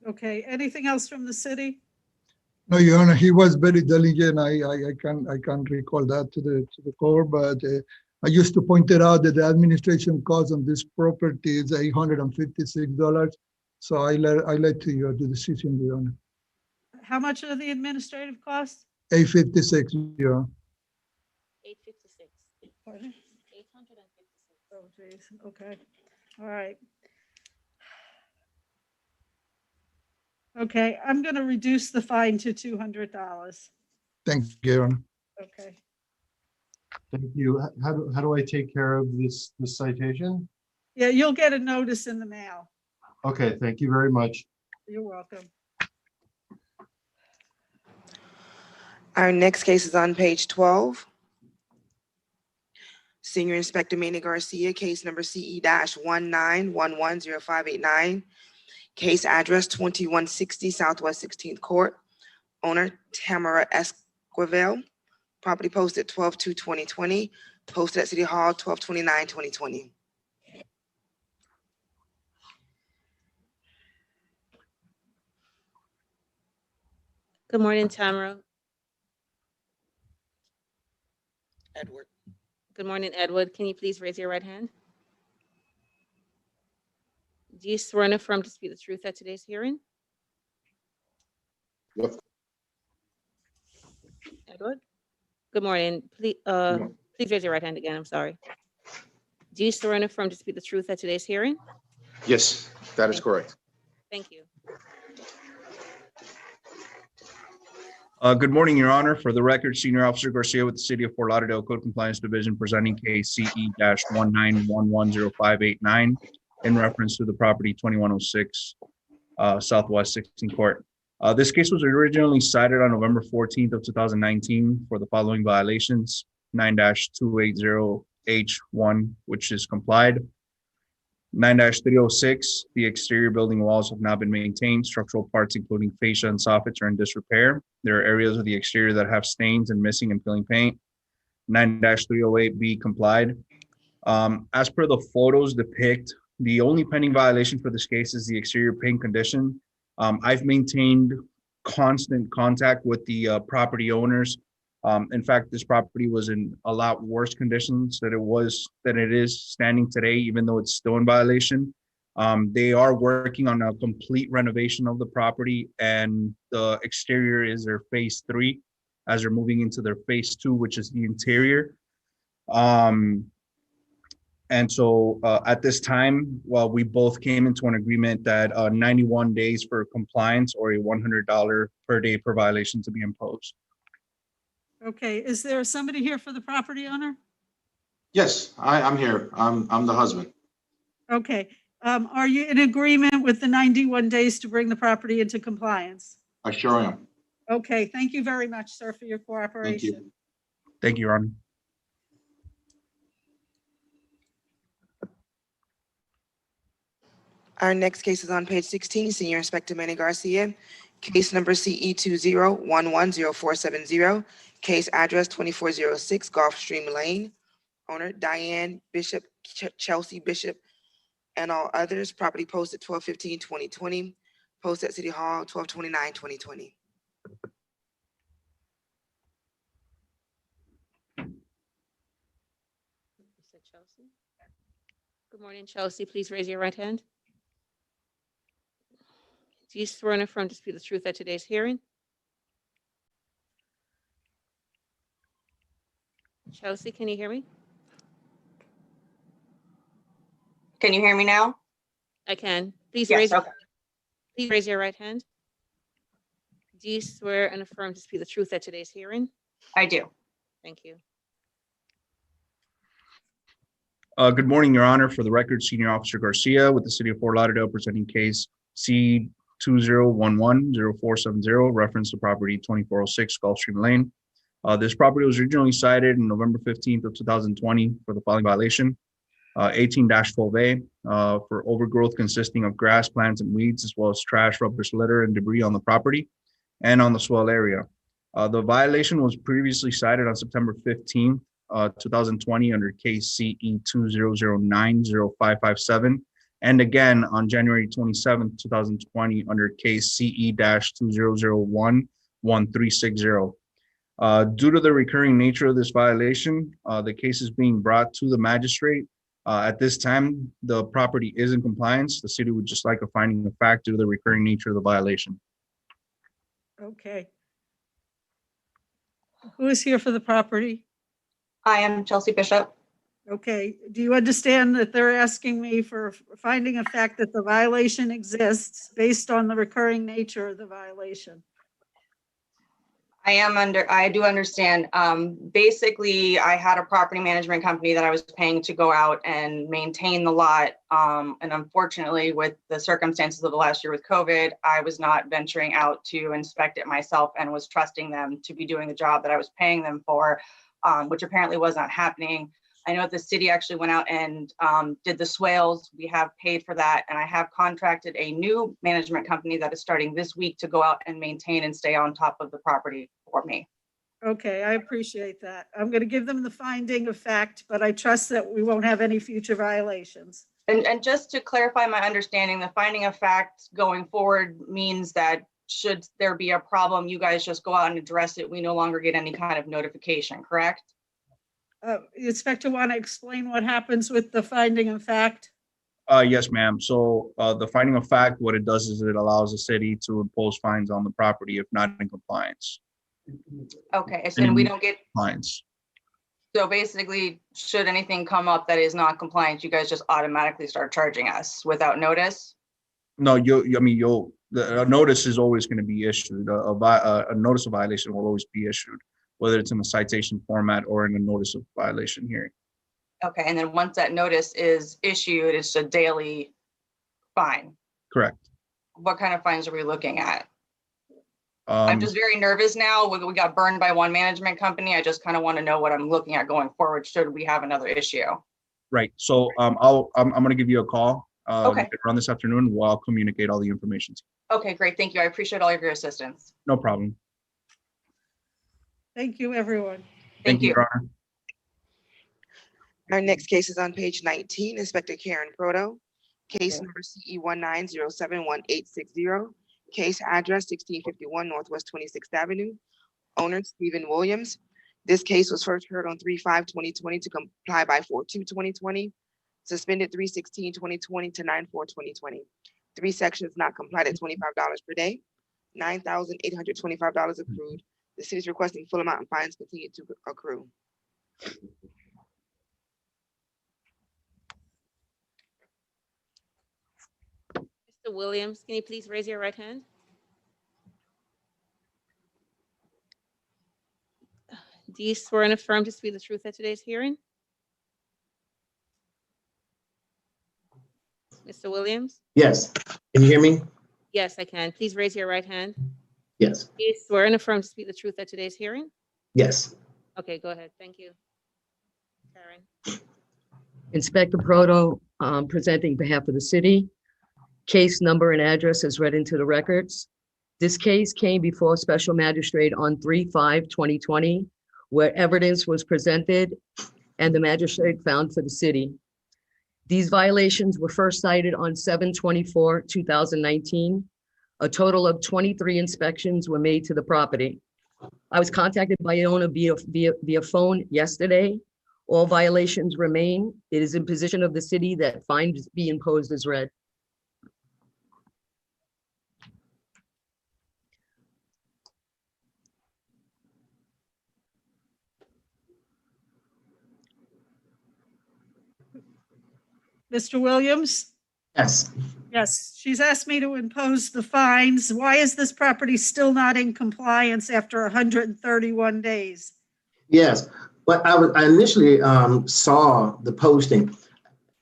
Okay, anything else from the city? No, Your Honor, he was very diligent. I can't recall that to the court, but I used to point it out that the administration cost on this property is $856. So I let to you the decision, Your Honor. How much are the administrative costs? $856, Your Honor. 856. Pardon? 856. Oh, geez, okay, all right. Okay, I'm gonna reduce the fine to $200. Thank you, Your Honor. Okay, Thank you. How do I take care of this citation? yeah, you'll get a notice in the mail. Okay, thank you very much. You're welcome. Our next case is on page 12. Senior Inspector Manny Garcia, case number CE-19110589. Case address 2160 Southwest 16th Court. Owner Tamara Esquivel. Property posted 12/2/2020. Posted at City Hall 12/29/2020. Good morning, Tamara. Edward. Good morning, Edward. Can you please raise your right hand? Do you swear and affirm to speak the truth at today's hearing? Yep. Edward? Good morning. Please raise your right hand again. I'm sorry. Do you swear and affirm to speak the truth at today's hearing? Yes, that is correct. Thank you. Good morning, Your Honor. For the record, Senior Officer Garcia with the City of Fort Lauderdale Code Compliance Division presenting case CE-1911589 in reference to the property 2106 Southwest 16th Court. This case was originally cited on November 14th of 2019 for the following violations: 9-280H1, which is complied. 9-306, the exterior building walls have not been maintained. Structural parts, including fascia and soffits, are in disrepair. There are areas of the exterior that have stains and missing and peeling paint. 9-308B complied. As per the photos depict, the only pending violation for this case is the exterior paint condition. I've maintained constant contact with the property owners. In fact, this property was in a lot worse conditions than it is standing today, even though it's still in violation. They are working on a complete renovation of the property, and the exterior is their phase 3 as they're moving into their phase 2, which is the interior. And so at this time, well, we both came into an agreement that 91 days for compliance or a $100 per day per violation to be imposed. Okay, is there somebody here for the property owner? Yes, I'm here. I'm the husband. Okay, are you in agreement with the 91 days to bring the property into compliance? I sure am. Okay, thank you very much, sir, for your cooperation. Thank you. Thank you, Your Honor. Our next case is on page 16, Senior Inspector Manny Garcia, case number CE20110470, case address 2406 Gulfstream Lane, owner Diane Bishop, Chelsea Bishop, and all others, property posted 12/15/2020, post at City Hall 12/29/2020. Chelsea. Good morning, Chelsea. Please raise your right hand. Do you swear and affirm to speak the truth at today's hearing? Chelsea, can you hear me? Can you hear me now? I can. Please Yes, please raise your right hand. Do you swear and affirm to speak the truth at today's hearing? I do. Thank you. Good morning, Your Honor. For the record, Senior Officer Garcia with the City of Fort Lauderdale presenting case C20110470, reference to property 2406 Gulfstream Lane. This property was originally cited on November 15th of 2020 for the following violation: 18-12A for overgrowth consisting of grass, plants, and weeds, as well as trash, rubbish, litter, and debris on the property and on the swell area. The violation was previously cited on September 15th, 2020 under case CE20090557, and again on January 27th, 2020 under case CE-20011360. Due to the recurring nature of this violation, the case is being brought to the magistrate. At this time, the property is in compliance. The city would just like a finding of fact due to the recurring nature of the violation. Okay. Who is here for the property? I am Chelsea Bishop. Okay, do you understand that they're asking me for finding a fact that the violation exists based on the recurring nature of the violation? I do understand. Basically, I had a property management company that I was paying to go out and maintain the lot. And unfortunately, with the circumstances of the last year with COVID, I was not venturing out to inspect it myself and was trusting them to be doing the job that I was paying them for, which apparently was not happening. I know the city actually went out and did the swales. We have paid for that. And I have contracted a new management company that is starting this week to go out and maintain and stay on top of the property for me. Okay, I appreciate that. I'm going to give them the finding of fact, but I trust that we won't have any future violations. And just to clarify my understanding, the finding of fact going forward means that should there be a problem, you guys just go out and address it. We no longer get any kind of notification, correct? The inspector want to explain what happens with the finding of fact? Yes, ma'am. So the finding of fact, what it does is it allows the city to impose fines on the property if not in compliance. Okay, so then we don't get fines. So basically, should anything come up that is not compliant, you guys just automatically start charging us without notice? No, a notice is always going to be issued. A notice of violation will always be issued, whether it's in a citation format or in a notice of violation hearing. Okay, and then once that notice is issued, it's a daily fine. Correct. What kind of fines are we looking at? I'm Um, just very nervous now. We got burned by one management company. I just kind of want to know what I'm looking at going forward should we have another issue. right. So I'm going to give you a call Okay. later on this afternoon while I'll communicate all the information. Okay, great. Thank you. I appreciate all of your assistance. No problem. Thank you, everyone. Thank you. Your Honor. Our next case is on page 19, Inspector Karen Proto, case number CE 1907186, case address 1651 Northwest 26th Avenue, owner Stephen Williams. This case was first heard on 3/5/2020 to comply by 4/2/2020, suspended 3/16/2020 to 9/4/2020. 3 sections not complied at $25 per day, $9,825 accrued. The city is requesting full amount and fines continue to accrue. Mr. Williams, can you please raise your right hand? Do you swear and affirm to speak the truth at today's hearing? Mr. Williams? Yes. Can you hear me? Yes, I can. Please raise your right hand. Yes. Do you swear and affirm to speak the truth at today's hearing? Yes. Okay, go ahead. Thank you. Karen? Inspector Proto, presenting behalf of the city. Case number and address is read into the records. This case came before Special Magistrate on 3/5/2020, where evidence was presented and the magistrate found for the city. These violations were first cited on 7/24/2019. A total of 23 inspections were made to the property. I was contacted by the owner via phone yesterday. All violations remain. It is in position of the city that fines be imposed as read. Mr. Williams? Yes. Yes, she's asked me to impose the fines. Why is this property still not in compliance after 131 days? Yes. But I initially saw the posting,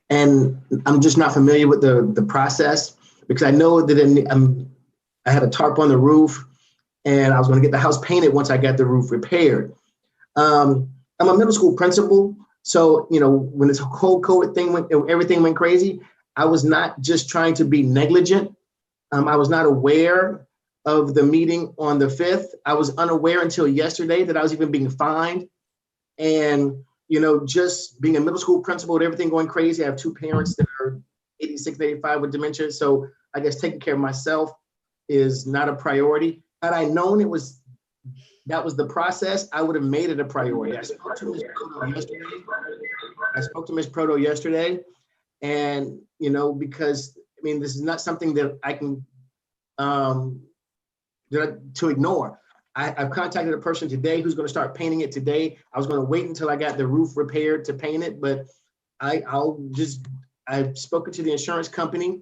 and I'm just not familiar with the process, because I know that I had a tarp on the roof and I was going to get the house painted once I got the roof repaired. I'm a middle school principal. So, when this whole COVID thing everything went crazy, I was not just trying to be negligent. I was not aware of the meeting on the 5th. I was unaware until yesterday that I was even being fined. And, just being a middle school principal with everything going crazy, I have 2 parents that are 86 and 85 with dementia. So I guess taking care of myself is not a priority. Had I known that was the process, I would have made it a priority. I spoke to Ms. Proto yesterday, and, because, this is not something that I can, to ignore. I've contacted a person today who's going to start painting it today. I was going to wait until I got the roof repaired to paint it, but I've spoken to the insurance company.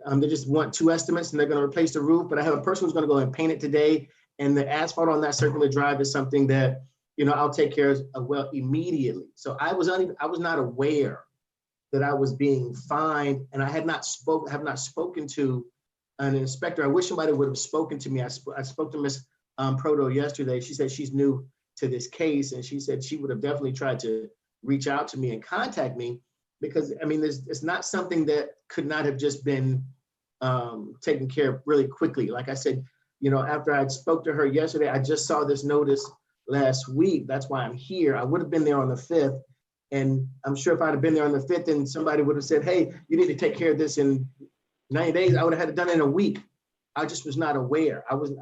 They just want 2 estimates and they're going to replace the roof, but I have a person who's going to go and paint it today. And the asphalt on that circular drive is something that, I'll take care of immediately. So I was not aware that I was being fined, and I have not spoken to an inspector. I wish somebody would have spoken to me. I spoke to Ms. Proto yesterday. She said she's new to this case, and she said she would have definitely tried to reach out to me and contact me, because it's not something that could not have just been taken care of really quickly. Like I said, after I spoke to her yesterday, I just saw this notice last week. That's why I'm here. I would have been there on the 5th. And I'm sure if I'd have been there on the 5th and somebody would have said, hey, you need to take care of this in 90 days, I would have had it done in a week. I just was not aware. I was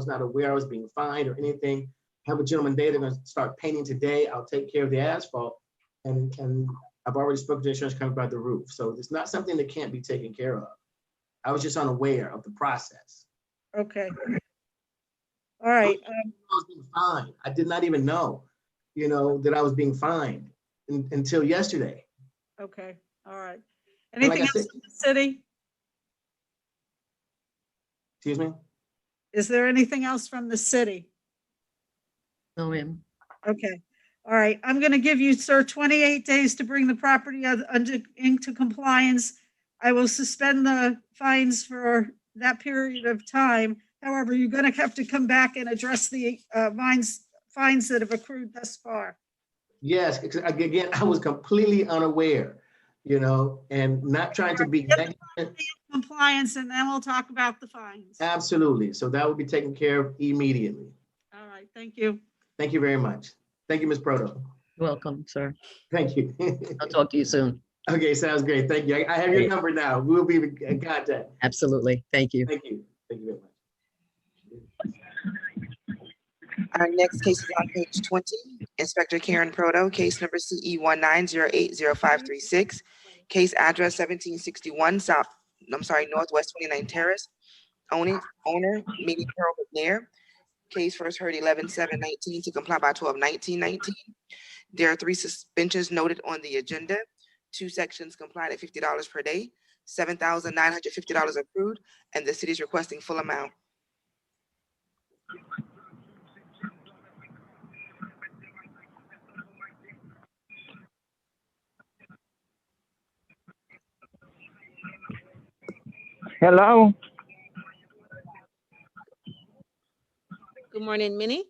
not aware I was being fined or anything. I have a gentleman there. They're going to start painting today. I'll take care of the asphalt. And I've already spoken to the insurance company about the roof. So it's not something that can't be taken care of. I was just unaware of the process. Okay. All right. I was being fined. I did not even know. that I was being fined until yesterday. Okay, all right. And like Anything I else said- from the city? Excuse me? Is there anything else from the city? No, ma'am. Okay, all right. I'm going to give you, sir, 28 days to bring the property into compliance. I will suspend the fines for that period of time. However, you're going to have to come back and address the fines that have accrued thus far. Yes, again, I was completely unaware, and not trying to be negligent. Compliance, and then we'll talk about the fines. Absolutely. So that will be taken care of immediately. All right, thank you. Thank you very much. Thank you, Ms. Proto. Welcome, sir. Thank you. I'll talk to you soon. Okay, sounds great. Thank you. I have your number now. We'll be in contact. Absolutely. Thank you. Thank you. Thank you very much. Our next case is on page 20. Inspector Karen Proto, case number CE 19080536, case address 1761 Northwest 29 Terrace. Owner Minnie Pearl McNair. Case first heard 11/7/19 to comply by 12/19/19. There are 3 suspensions noted on the agenda. 2 sections complied at $50 per day, $7,950 accrued, and the city is requesting full amount. Hello. Good morning, Minnie.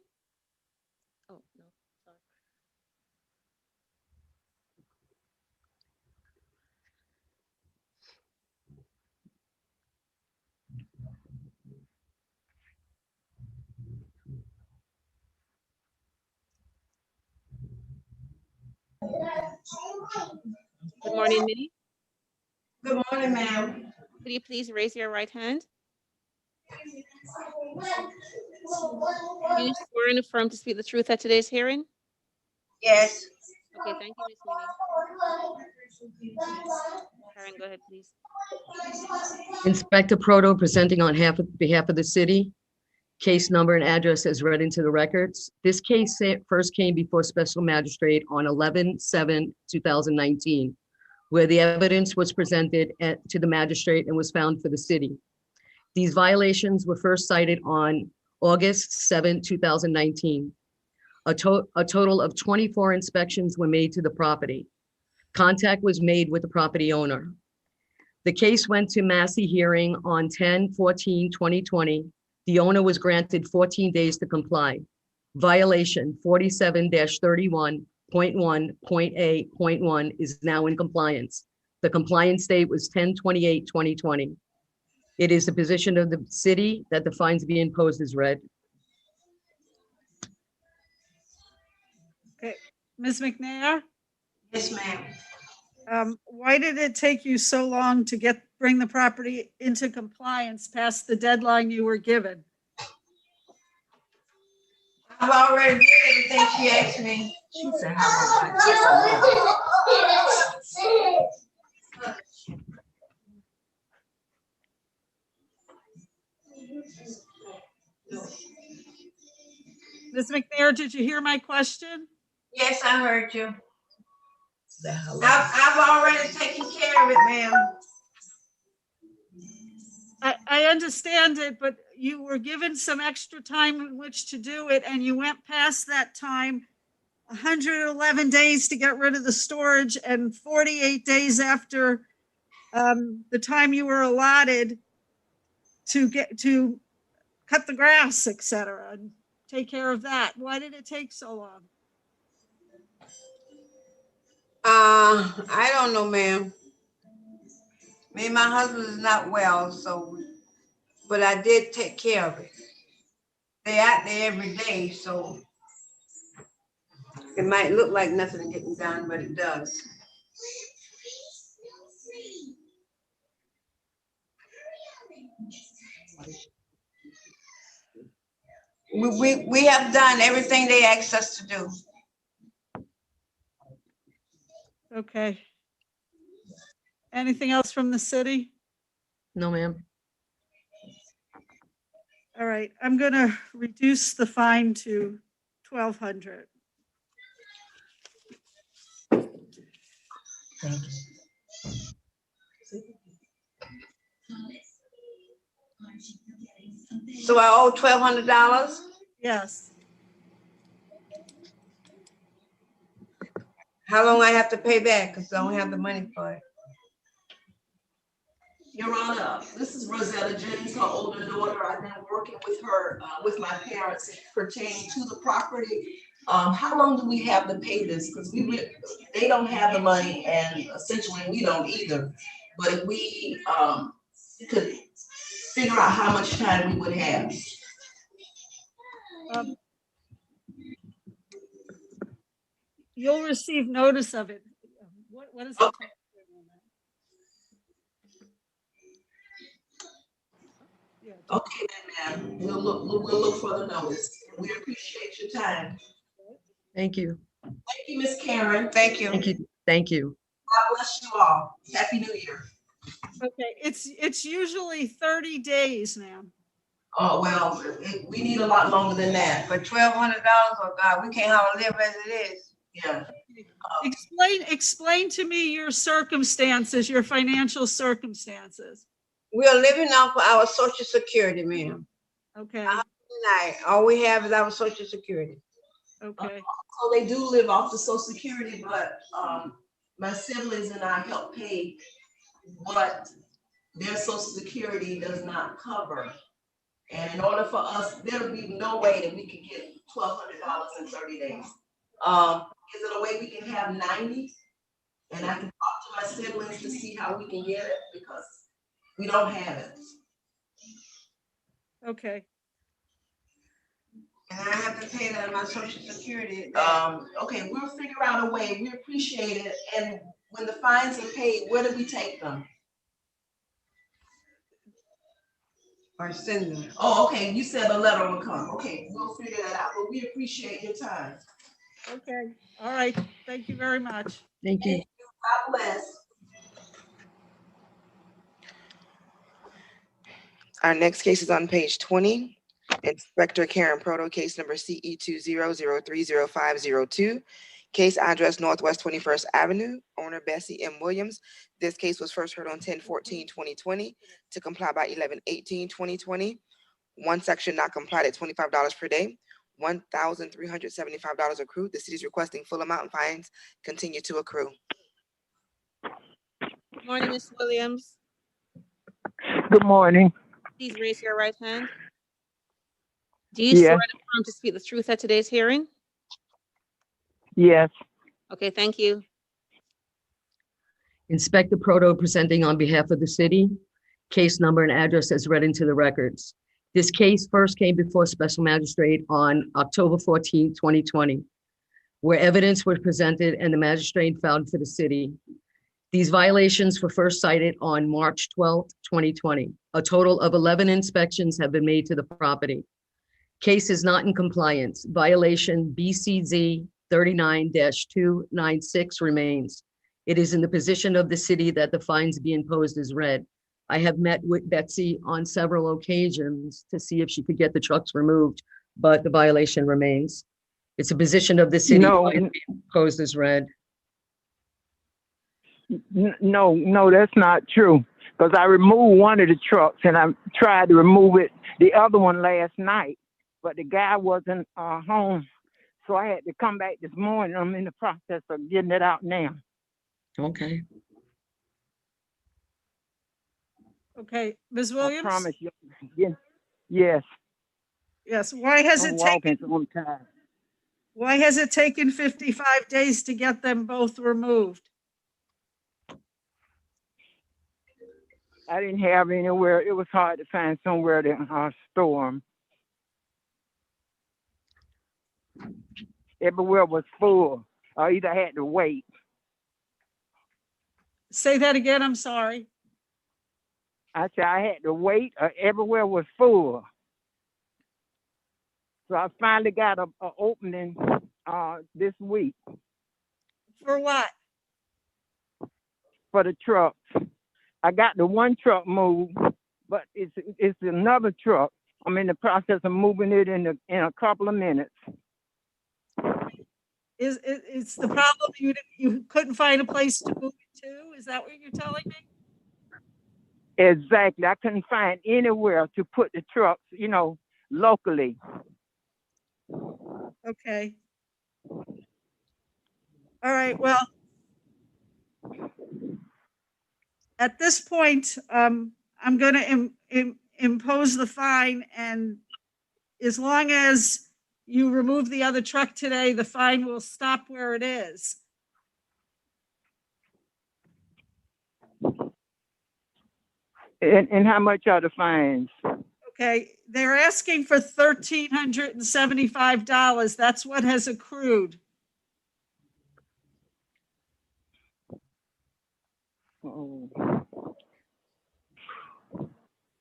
Oh, no, sorry. Good morning, Minnie. Good morning, ma'am. Could you please raise your right hand? Do you swear and affirm to speak the truth at today's hearing? Yes. Okay, thank you, Ms. Minnie. Karen, go ahead, please. Inspector Proto presenting on behalf of the city. Case number and address as read into the records. This case first came before Special Magistrate on 11/7/2019, where the evidence was presented to the magistrate and was found for the city. These violations were first cited on August 7, 2019. A total of 24 inspections were made to the property. Contact was made with the property owner. The case went to Massey hearing on 10/14/2020. The owner was granted 14 days to comply. Violation 47-31.1.A.1 is now in compliance. The compliance date was 10/28/2020. It is the position of the city that the fines be imposed as read. Okay, Ms. McNair? Yes, ma'am. Why did it take you so long to bring the property into compliance past the deadline you were given? I've already did everything she asked me. She said, Ms. McNair, did you hear my question? yes, I heard you. I've already taken care of it, ma'am. I understand it, but you were given some extra time in which to do it, and you went past that time, 111 days to get rid of the storage, and 48 days after the time you were allotted to cut the grass, et cetera, and take care of that. Why did it take so long? I don't know, ma'am. Me and my husband is not well, so, but I did take care of it. They out there every day, so it might look like nothing is getting done, but it does. We have done everything they asked us to do. Okay. Anything else from the city? No, ma'am. All right, I'm gonna reduce the fine to $1,200. Thank you. So I owe $1,200? Yes. How long I have to pay back? Because I don't have the money for it. Your Honor, this is Rosetta Jennings, her older daughter. I've been working with her, with my parents pertaining to the property. How long do we have to pay this? Because they don't have the money and essentially we don't either. But if we could figure out how much time we would have. You'll receive notice of it. What is it? Okay. Okay, then, ma'am. We'll look for the notice. We appreciate your time. Thank you. Thank you, Miss Karen. Thank you. Thank you. Thank you. God bless you all. Happy New Year. Okay, it's usually 30 days, ma'am. Oh, well, we need a lot longer than that. For $1,200, oh God, we can't hardly live as it is. Yeah. Explain to me your circumstances, your financial circumstances. We are living off of our Social Security, ma'am. Okay. All we have is our Social Security. Okay. So they do live off the Social Security, but my siblings and I help pay what their Social Security does not cover. And in order for us, there would be no way that we could get $1,200 in 30 days. Is it a way we can have 90? And I can talk to my siblings to see how we can get it because we don't have it. Okay. And I have to pay that on my Social Security. Okay, we'll figure out a way. We appreciate it. And when the fines are paid, where do we take them? Or send them. Oh, okay. You said a letter will come. Okay, we'll figure that out. But we appreciate your time. Okay. All right. Thank you very much. Thank you. God bless. Our next case is on page 20. Inspector Karen Proto, case number CE20030502. Case address Northwest 21st Avenue, owner Bessie M. Williams. This case was first heard on 10/14/2020 to comply by 11/18/2020. One section not complied at $25 per day, $1,375 accrued. The city is requesting full amount and fines continue to accrue. Good morning, Ms. Williams. Good morning. Please raise your right hand. Do you swear and affirm to speak the truth at today's hearing? Yes. Okay, thank you. Inspector Proto presenting on behalf of the city. Case number and address as read into the records. This case first came before Special Magistrate on October 14, 2020, where evidence was presented and the magistrate found for the city. These violations were first cited on March 12, 2020. A total of 11 inspections have been made to the property. Case is not in compliance. Violation BCZ 39-296 remains. It is in the position of the city that the fines be imposed as read. I have met with Betsy on several occasions to see if she could get the trucks removed, but the violation remains. It's a position of the city to be imposed as read. No, that's not true. Because I removed one of the trucks and I tried to remove the other one last night, but the guy wasn't home. So I had to come back this morning. I'm in the process of getting it out now. Okay. Okay, Ms. Williams? I promise you. Yes. Yes, why has it taken? Why has it taken 55 days to get them both removed? I didn't have anywhere. It was hard to find somewhere to store them. Everywhere was full. I either had to wait. Say that again, I'm sorry. I said I had to wait. Everywhere was full. So I finally got an opening this week. For what? For the trucks. I got the one truck moved, but it's another truck. I'm in the process of moving it in a couple of minutes. It's the problem you couldn't find a place to move too? Is that what you're telling me? Exactly. I couldn't find anywhere to put the trucks, locally. Okay. All right, well, at this point, I'm going to impose the fine, and as long as you remove the other truck today, the fine will stop where it is. And how much are the fines? Okay, they're asking for $1,375. That's what has accrued. Oh.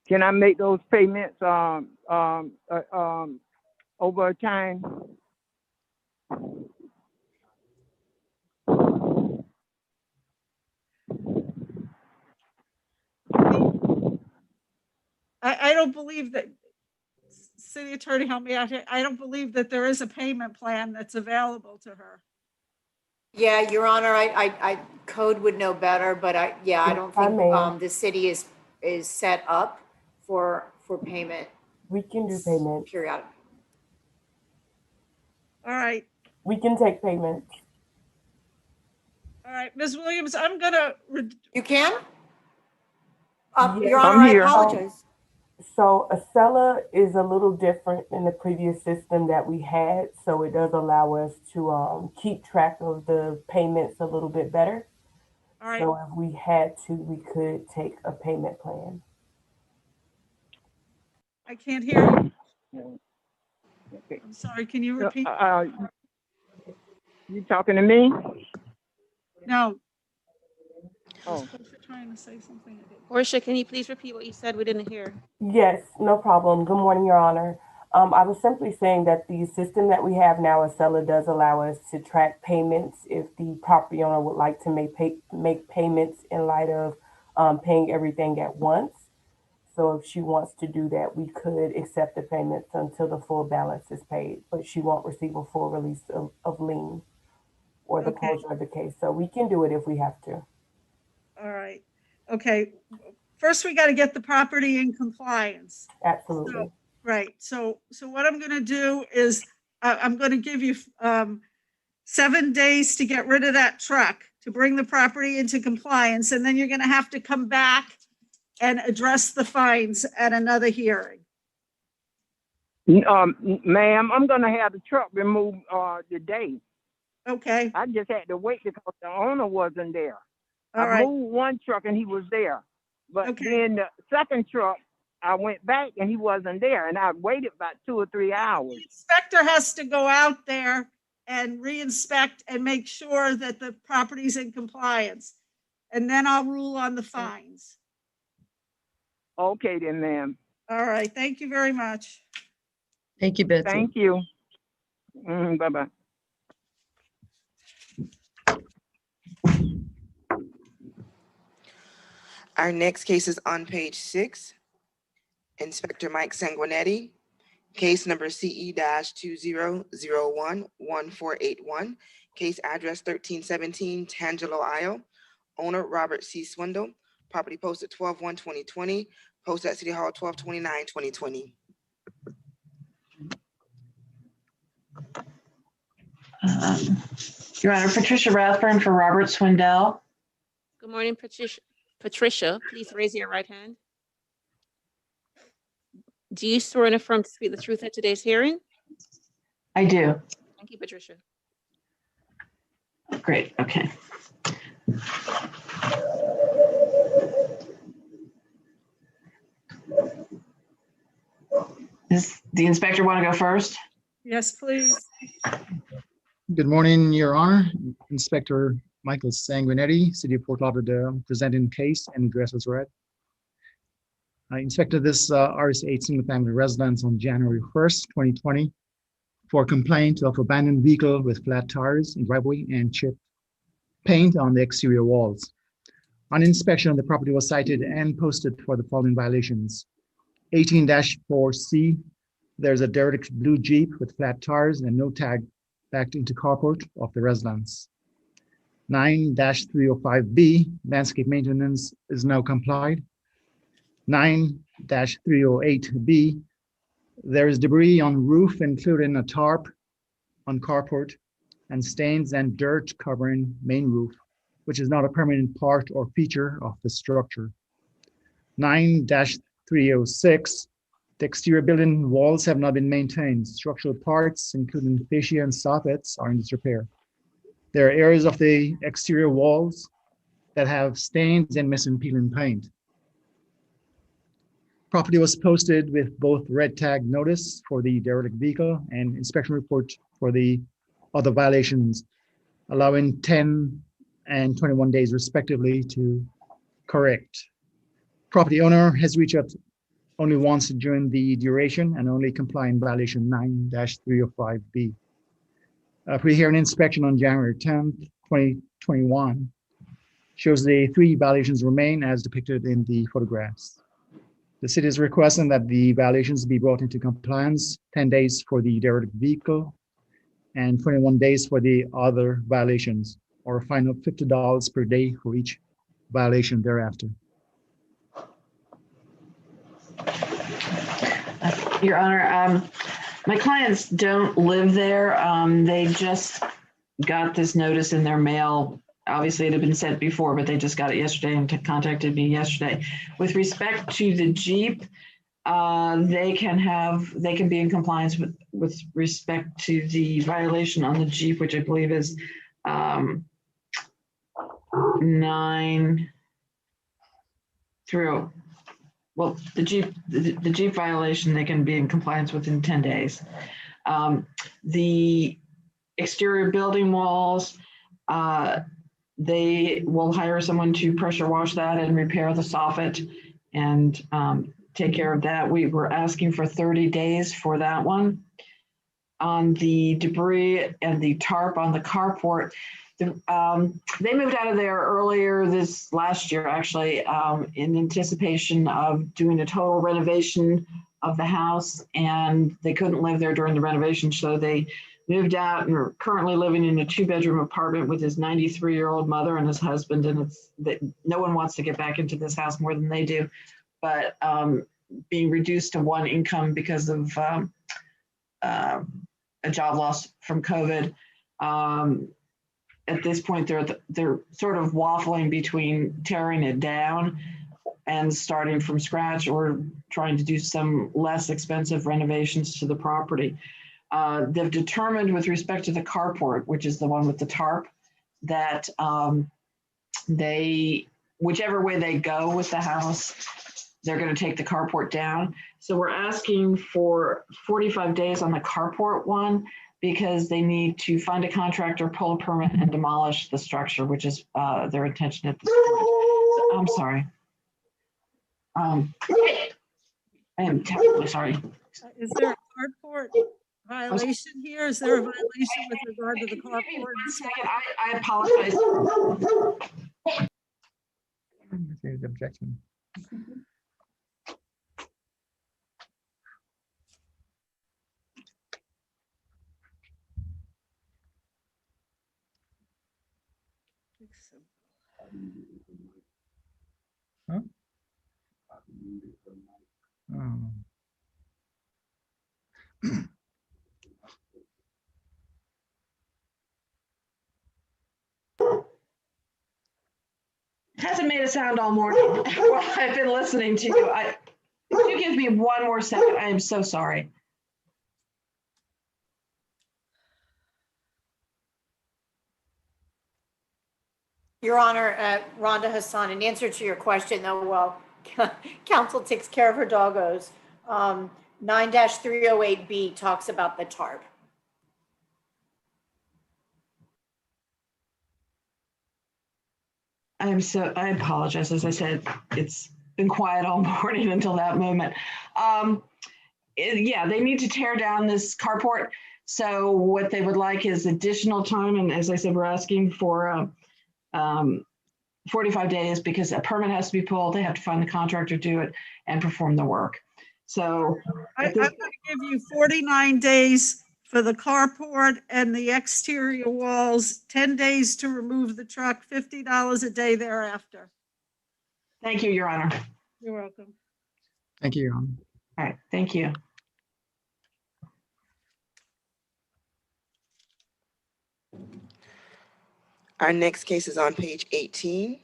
Can I make those payments over time? I don't believe that, city attorney, help me out here. I don't believe that there is a payment plan that's available to her. Yeah, Your Honor, I code would know better, but I don't think the city is set up for payment. We can do payment. Periodic. All right. We can take payments. All right, Ms. Williams, I'm gonna. You can? Yes. Your Honor, I apologize. So Acela is a little different than the previous system that we had. So it does allow us to keep track of the payments a little bit better. All right. So if we had to, we could take a payment plan. I can't hear you. I'm sorry, can you repeat? You talking to me? No. Oh. Trying to say something. Portia, can you please repeat what you said? We didn't hear. Yes, no problem. Good morning, Your Honor. I was simply saying that the system that we have now, Acela, does allow us to track payments if the property owner would like to make payments in light of paying everything at once. So if she wants to do that, we could accept the payments until the full balance is paid, but she won't receive a full release of lien or the closure of the case. So we can do it if we have to. All right. Okay. First, we got to get the property in compliance. Absolutely. Right. So what I'm going to do is I'm going to give you 7 days to get rid of that truck, to bring the property into compliance. And then you're going to have to come back and address the fines at another hearing. Ma'am, I'm going to have the truck removed today. Okay. I just had to wait because the owner wasn't there. All I right. moved one truck and he was there. But then the second truck, I went back and he wasn't there. And I waited about 2 or 3 hours. The inspector has to go out there and re-inspect and make sure that the property's in compliance. And then I'll rule on the fines. Okay then, ma'am. All right. Thank you very much. Thank you, Betsy. Thank you. Bye-bye. Our next case is on page 6. Inspector Mike Sanguinetti, case number CE-20011481, case address 1317 Tangelo Isle, owner Robert C. Swindle, property posted 12/1/2020, posted at City Hall 12/29/2020. Your Honor, Patricia Rathburn for Robert Swindell. Good morning, Patricia. Patricia, please raise your right hand. Do you swear and affirm to speak the truth at today's hearing? I do. Thank you, Patricia. Great, okay. Does the inspector want to go first? Yes, please. Good morning, Your Honor. Inspector Michael Sanguinetti, City of Fort Lauderdale, presenting case and address as read. I inspected this RS8 single-family residence on January 1st, 2020 for a complaint of abandoned vehicle with flat tires in driveway and chipped paint on the exterior walls. On inspection, the property was cited and posted for the following violations. 18-4C, there's a derelict blue Jeep with flat tires and no tag backed into carport of the residence. 9-305B, landscape maintenance is now complied. 9-308B, there is debris on roof, including a tarp on carport and stains and dirt covering main roof, which is not a permanent part or feature of the structure. 9-306, the exterior building walls have not been maintained. Structural parts, including fascia and soffits, are in disrepair. There are areas of the exterior walls that have stains and missing peeling paint. Property was posted with both red tag notice for the derelict vehicle and inspection report for the other violations, allowing 10 and 21 days respectively to correct. Property owner has reached out only once during the duration and only complying violation 9-305B. Pre-hearing inspection on January 10th, 2021 shows the 3 violations remain as depicted in the photographs. The city is requesting that the violations be brought into compliance, 10 days for the derelict vehicle and 21 days for the other violations, or a fine of $50 per day for each violation thereafter. Your Honor, my clients don't live there. They just got this notice in their mail. Obviously, it had been sent before, but they just got it yesterday and contacted me yesterday. With respect to the Jeep, they can be in compliance with respect to the violation on the Jeep, which I believe is 9 through. Well, the Jeep violation, they can be in compliance within 10 days. The exterior building walls, they will hire someone to pressure wash that and repair the soffit and take care of that. We were asking for 30 days for that one. On the debris and the tarp on the carport, they moved out of there earlier this last year, actually, in anticipation of doing a total renovation of the house, and they couldn't live there during the renovation, so they moved out and are currently living in a 2-bedroom apartment with his 93-year-old mother and his husband, and it's that no one wants to get back into this house more than they do, but being reduced to 1 income because of a job loss from COVID. At this point, they're sort of waffling between tearing it down and starting from scratch or trying to do some less expensive renovations to the property. They've determined with respect to the carport, which is the one with the tarp, that whichever way they go with the house, they're going to take the carport down. So we're asking for 45 days on the carport one, because they need to find a contractor, pull a permit, and demolish the structure, which is their intention at this point. So, I'm sorry. I am terribly sorry. Is there a carport violation here? Is there a violation with regard to the carport? One second, I apologize. There's objection. Huh? Hasn't made a sound all morning while I've been listening to you. If you give me 1 more second, I am so sorry. Your Honor, Rhonda Hassan, in answer to your question, though, well, counsel takes care of her doggos. 9-308B talks about the tarp. I apologize. As I said, it's been quiet all morning until that moment. Yeah, they need to tear down this carport. So what they would like is additional time. And as I said, we're asking for 45 days because a permit has to be pulled. They have to find the contractor, do it, and perform the work. So I'm going to give you 49 days for the carport and the exterior walls, 10 days to remove the truck, $50 a day thereafter. Thank you, Your Honor. You're welcome. Thank you, Your Honor. All right, thank you. Our next case is on page 18.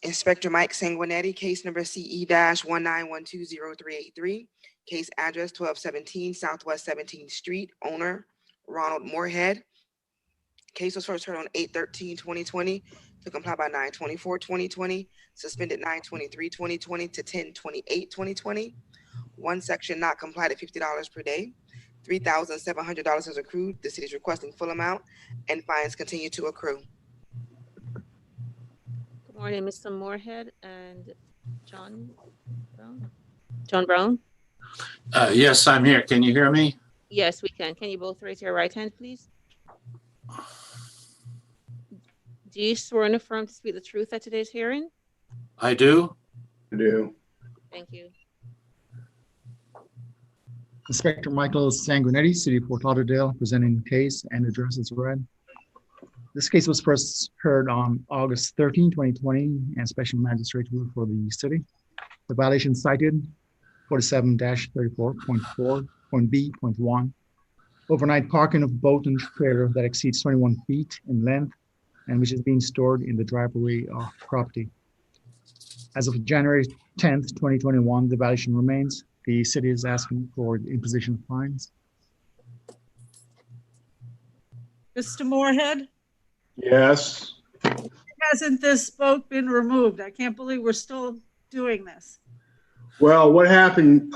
Inspector Mike Sanguinetti, case number CE-191200383, case address 1217 Southwest 17th Street, owner Ronald Moorhead. Case was first heard on 8/13/2020 to comply by 9/24/2020, suspended 9/23/2020 to 10/28/2020. One section not complied at $50 per day. $3,700 has accrued. The city is requesting full amount, and fines continue to accrue. Good morning, Mr. Moorhead and John Brown. John Brown? Yes, I'm here. Can you hear me? Yes, we can. Can you both raise your right hand, please? Do you swear and affirm to speak the truth at today's hearing? I do. I do. Thank you. Inspector Michael Sanguinetti, City of Fort Lauderdale, presenting case and address as read. This case was first heard on August 13, 2020, and special magistrate ruled for the city. The violation cited 47-34.4.B.1, overnight parking of boat and trailer that exceeds 21 feet in length and which is being stored in the driveway of property. As of January 10th, 2021, the violation remains. The city is asking for the imposition of fines. Mr. Moorhead, Yes. hasn't this boat been removed? I can't believe we're still doing this. Well, what happened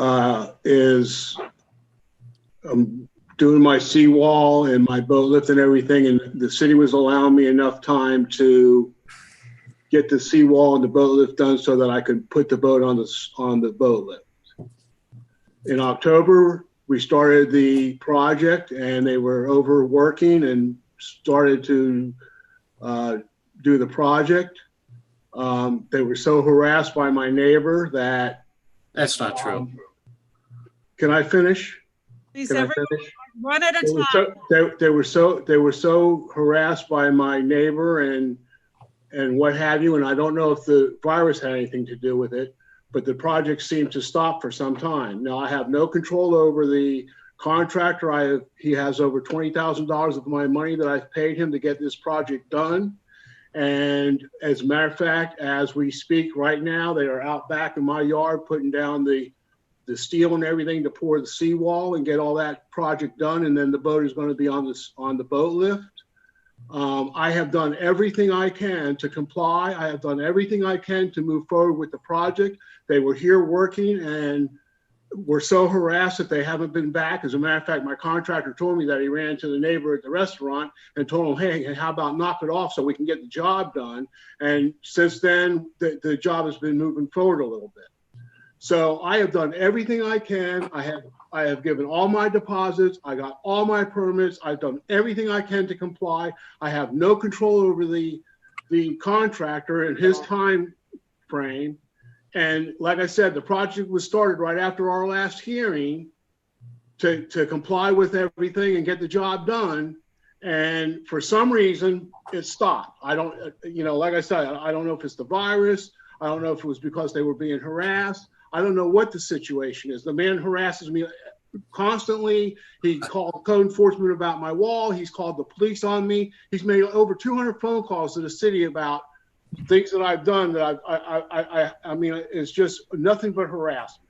is I'm doing my seawall and my boat lift and everything, and the city was allowing me enough time to get the seawall and the boat lift done so that I could put the boat on the boat lift. In October, we started the project, and they were overworking and started to do the project. They were so harassed by my neighbor that. That's not true. Can I finish? Please, Can I everyone, finish? one at a They were time. they were so harassed by my neighbor and what have you, and I don't know if the virus had anything to do with it, but the project seemed to stop for some time. Now I have no control over the contractor. He has over $20,000 of my money that I've paid him to get this project done. And as a matter of fact, as we speak right now, they are out back in my yard putting down the steel and everything to pour the seawall and get all that project done. And then the boat is going to be on the boat lift. I have done everything I can to comply. I have done everything I can to move forward with the project. They were here working and were so harassed that they haven't been back. As a matter of fact, my contractor told me that he ran to the neighbor at the restaurant and told him, hey, how about knock it off so we can get the job done? And since then, the job has been moving forward a little bit. So I have done everything I can. I have given all my deposits. I got all my permits. I've done everything I can to comply. I have no control over the contractor and his time frame. And like I said, the project was started right after our last hearing to comply with everything and get the job done. And for some reason, it stopped. I don't, like I said, I don't know if it's the virus. I don't know if it was because they were being harassed. I don't know what the situation is. The man harasses me constantly. He called code enforcement about my wall. He's called the police on me. He's made over 200 phone calls to the city about things that I've done that I mean, it's just nothing but harassment.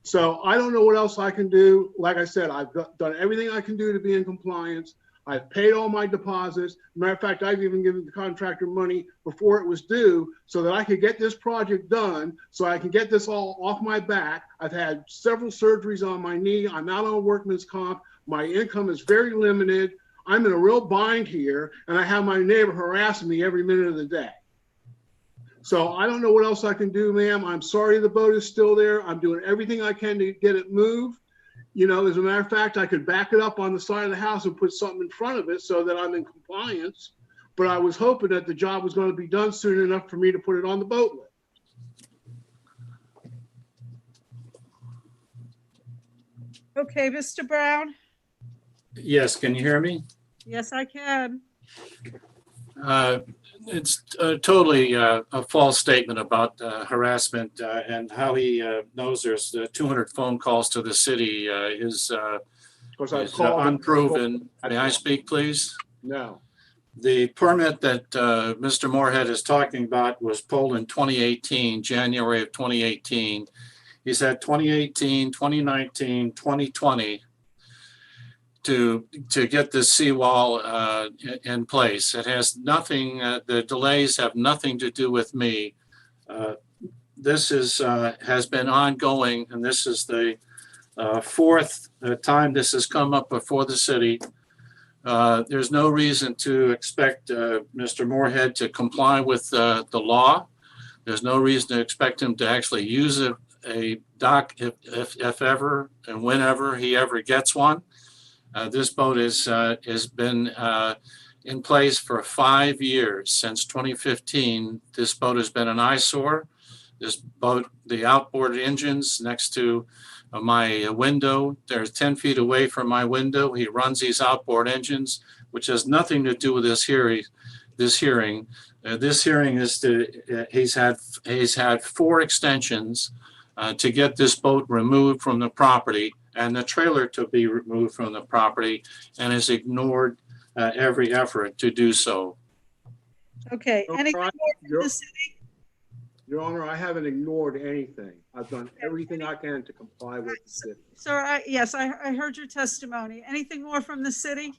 So I don't know what else I can do. Like I said, I've done everything I can do to be in compliance. I've paid all my deposits. Matter of fact, I've even given the contractor money before it was due so that I could get this project done, so I can get this all off my back. I've had several surgeries on my knee. I'm out on workman's comp. My income is very limited. I'm in a real bind here, and I have my neighbor harassing me every minute of the day. So I don't know what else I can do, ma'am. I'm sorry the boat is still there. I'm doing everything I can to get it moved. As a matter of fact, I could back it up on the side of the house and put something in front of it so that I'm in compliance. But I was hoping that the job was going to be done soon enough for me to put it on the boat lift. Okay, Mr. Brown? Yes, can you hear me? Yes, I can. It's totally a false statement about harassment and how he knows there's 200 phone calls to the city is unproven. May I speak, please? No. The permit that Mr. Moorhead is talking about was pulled in 2018, January of 2018. He's had 2018, 2019, 2020 to get this seawall in place. It has nothing, the delays have nothing to do with me. This has been ongoing, and this is the fourth time this has come up before the city. There's no reason to expect Mr. Moorhead to comply with the law. There's no reason to expect him to actually use a dock if ever and whenever he ever gets one. This boat has been in place for 5 years. Since 2015, this boat has been an eyesore. This boat, the outboard engines next to my window, they're 10 feet away from my window. He runs these outboard engines, which has nothing to do with this hearing. This hearing is he's had 4 extensions to get this boat removed from the property and the trailer to be removed from the property, and has ignored every effort to do so. Okay, anything more from the city? Your Honor, I haven't ignored anything. I've done everything I can to comply with the city. Sir, yes, I heard your testimony. Anything more from the city?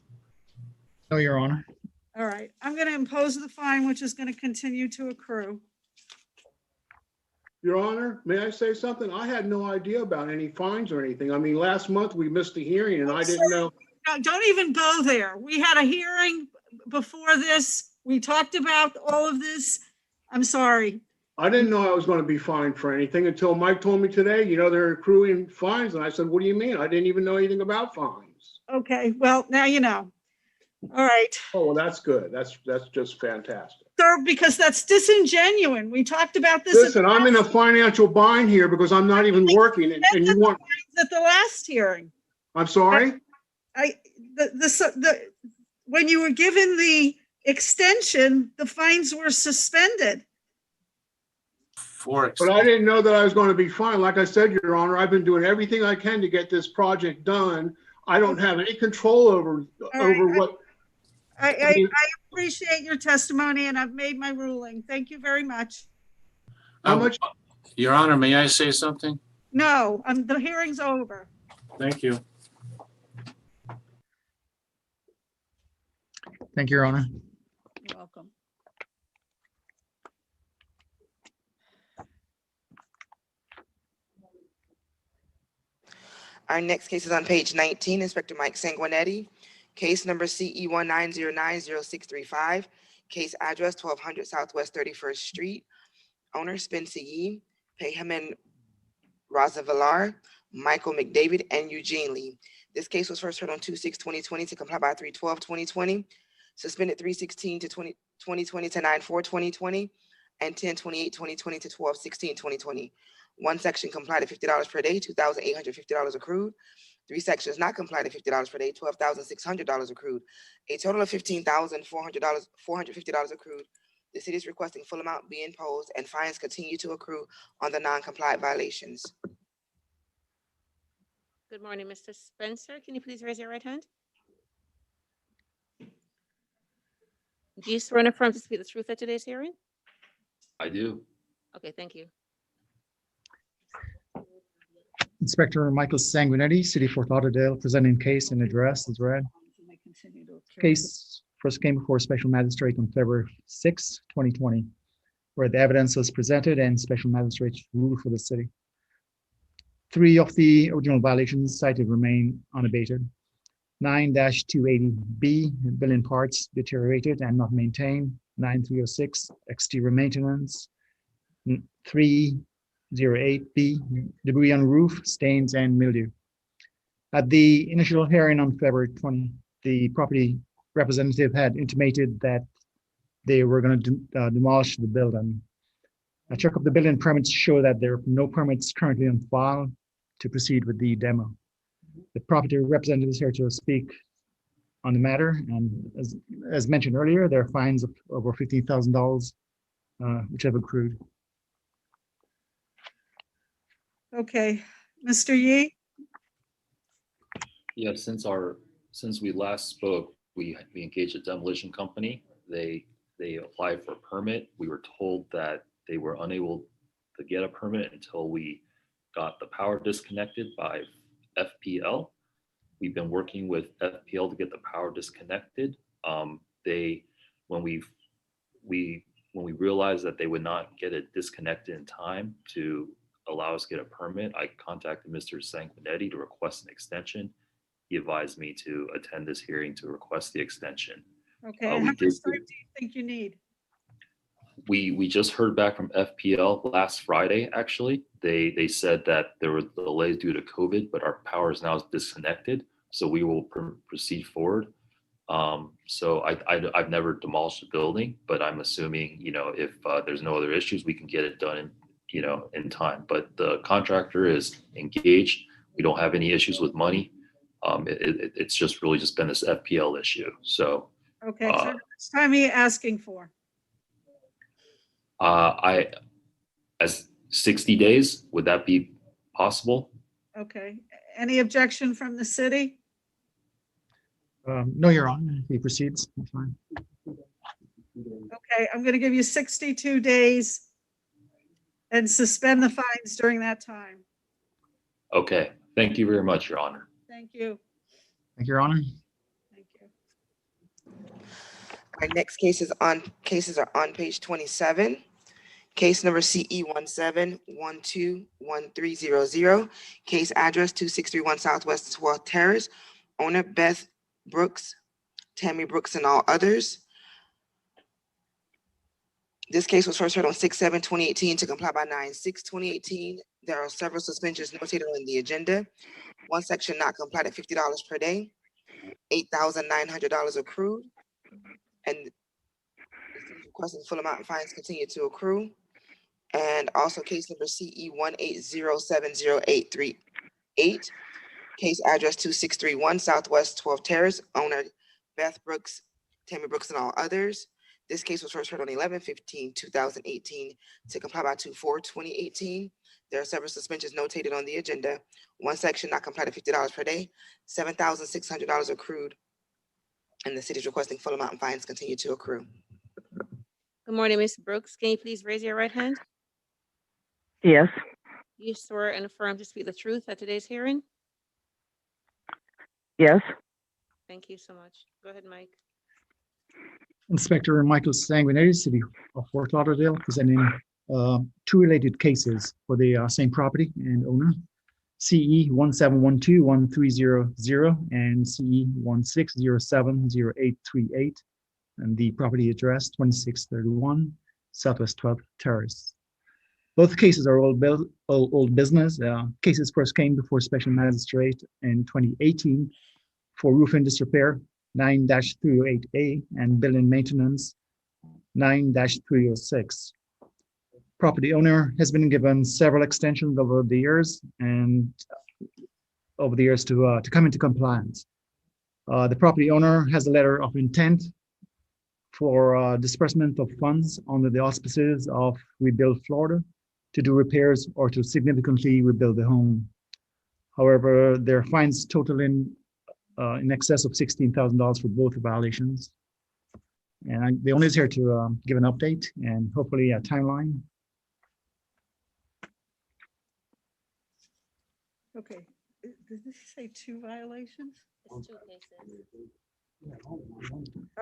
No, Your Honor. All right, I'm going to impose the fine, which is going to continue to accrue. Your Honor, may I say something? I had no idea about any fines or anything. I mean, last month we missed a hearing and I didn't know. No, don't even go there. We had a hearing before this. We talked about all of this. I'm sorry. I didn't know I was going to be fined for anything until Mike told me today, you know, they're accruing fines. And I said, what do you mean? I didn't even know anything about fines. Okay, well, now you know. All right. Oh, well, that's good. That's just fantastic. Sir, because that's disingenuous. We talked about this. Listen, I'm in a financial bind here because I'm not even working and you want. At the last hearing. I'm sorry? When you were given the extension, the fines were suspended. But I didn't know that I was going to be fined. Like I said, Your Honor, I've been doing everything I can to get this project done. I don't have any control over what. I appreciate your testimony and I've made my ruling. Thank you very much. How much? Your Honor, may I say something? No, the hearing's over. Thank you. Thank you, Your Honor. You're welcome. Our next case is on page 19, Inspector Mike Sanguinetti. Case number CE 1909065. Case address 1200 Southwest 31st Street. Owner Spencer Yee, Payhamen Razavilar, Michael McDavid, and Eugene Lee. This case was first heard on 2/6/2020 to comply by 3/12/2020, suspended 3/16 to 2020 to 9/4/2020, and 10/28/2020 to 12/16/2020. One section complied at $50 per day, $2,850 accrued. 3 sections not complied at $50 per day, $12,600 accrued. A total of $15,450 accrued. The city is requesting full amount be imposed and fines continue to accrue on the non-compliant violations. Good morning, Mr. Spencer. Can you please raise your right hand? Do you swear and affirm to speak the truth at today's hearing? I do. Okay, thank you. Inspector Michael Sanguinetti, City of Fort Lauderdale, presenting case and address is read. Case first came before Special Magistrate on February 6, 2020, where the evidence was presented and Special Magistrate ruled for the city. 3 of the original violations cited remain unabated. 9-280B, building parts deteriorated and not maintained. 9306, exterior maintenance. 308B, debris on roof, stains, and mildew. At the initial hearing on February 20, the property representative had intimated that they were going to demolish the building. A check of the building permits show that there are no permits currently on file to proceed with the demo. The property representative is here to speak on the matter. And as mentioned earlier, there are fines of over $15,000, which have accrued. Okay, Mr. Yee? Yeah, since we last spoke, we engaged a demolition company. They applied for a permit. We were told that they were unable to get a permit until we got the power disconnected by FPL. We've been working with FPL to get the power disconnected. When we realized that they would not get it disconnected in time to allow us to get a permit, I contacted Mr. Sanguinetti to request an extension. He advised me to attend this hearing to request the extension. Okay, and how much time do you think you need? We just heard back from FPL last Friday, actually. They said that there were delays due to COVID, but our power is now disconnected, so we will proceed forward. So I've never demolished a building, but I'm assuming, if there's no other issues, we can get it done in time. But the contractor is engaged. We don't have any issues with money. It's just really just been this FPL issue. So okay, so how much time are you asking for? As 60 days, would that be possible? Okay, any objection from the city? No, Your Honor, he proceeds. That's fine. Okay, I'm going to give you 62 days and suspend the fines during that time. Okay, thank you very much, Your Honor. Thank you. Thank you, Your Honor. Thank you. Our next cases are on page 27. Case number CE 17121300. Case address 2631 Southwest 12th Terrace. Owner Beth Brooks, Tammy Brooks, and all others. This case was first heard on 6/7/2018 to comply by 9/6/2018. There are several suspensions notated on the agenda. One section not complied at $50 per day, $8,900 accrued, and requesting full amount of fines continue to accrue. And also case number CE 180708388. Case address 2631 Southwest 12th Terrace. Owner Beth Brooks, Tammy Brooks, and all others. This case was first heard on 11/15/2018 to comply by 2/4/2018. There are several suspensions notated on the agenda. One section not complied at $50 per day, $7,600 accrued, and the city is requesting full amount of fines continue to accrue. Good morning, Ms. Brooks. Can you please raise your right hand? Yes, You swear and affirm to speak the truth at today's hearing? yes. Thank you so much. Go ahead, Mike. Inspector Michael Sanguinetti, City of Fort Lauderdale, presenting two related cases for the same property and owner. CE 17121300 and CE 16070838, and the property address 2631 Southwest 12th Terrace. Both cases are old business. Cases first came before Special Magistrate in 2018 for roof and disrepair 9-308A and building maintenance 9-306. Property owner has been given several extensions over the years to come into compliance. The property owner has a letter of intent for disbursement of funds under the auspices of Rebuild Florida to do repairs or to significantly rebuild the home. However, there are fines totaling in excess of $16,000 for both violations. And the owner is here to give an update and hopefully a timeline. Okay, did this say 2 violations? It's 2 cases.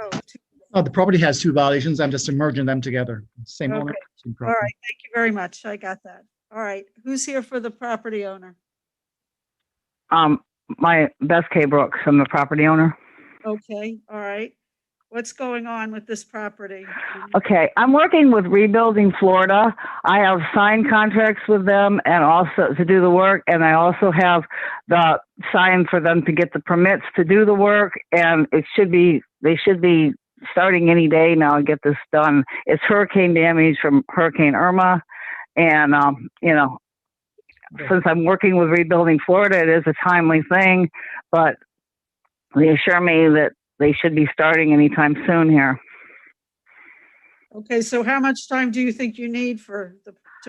Oh, 2. The property has 2 violations. I'm just merging them together. Same owner, Okay. same All property. right, thank you very much. I got that. All right, who's here for the property owner? My Beth K. Brooks, I'm the property owner. Okay, all right. What's going on with this property? Okay, I'm working with Rebuilding Florida. I have signed contracts with them and also to do the work, and I also have the sign for them to get the permits to do the work, and they should be starting any day now and get this done. It's hurricane damage from Hurricane Irma, and since I'm working with Rebuilding Florida, it is a timely thing, but they assure me that they should be starting anytime soon here. Okay, so how much time do you think you need to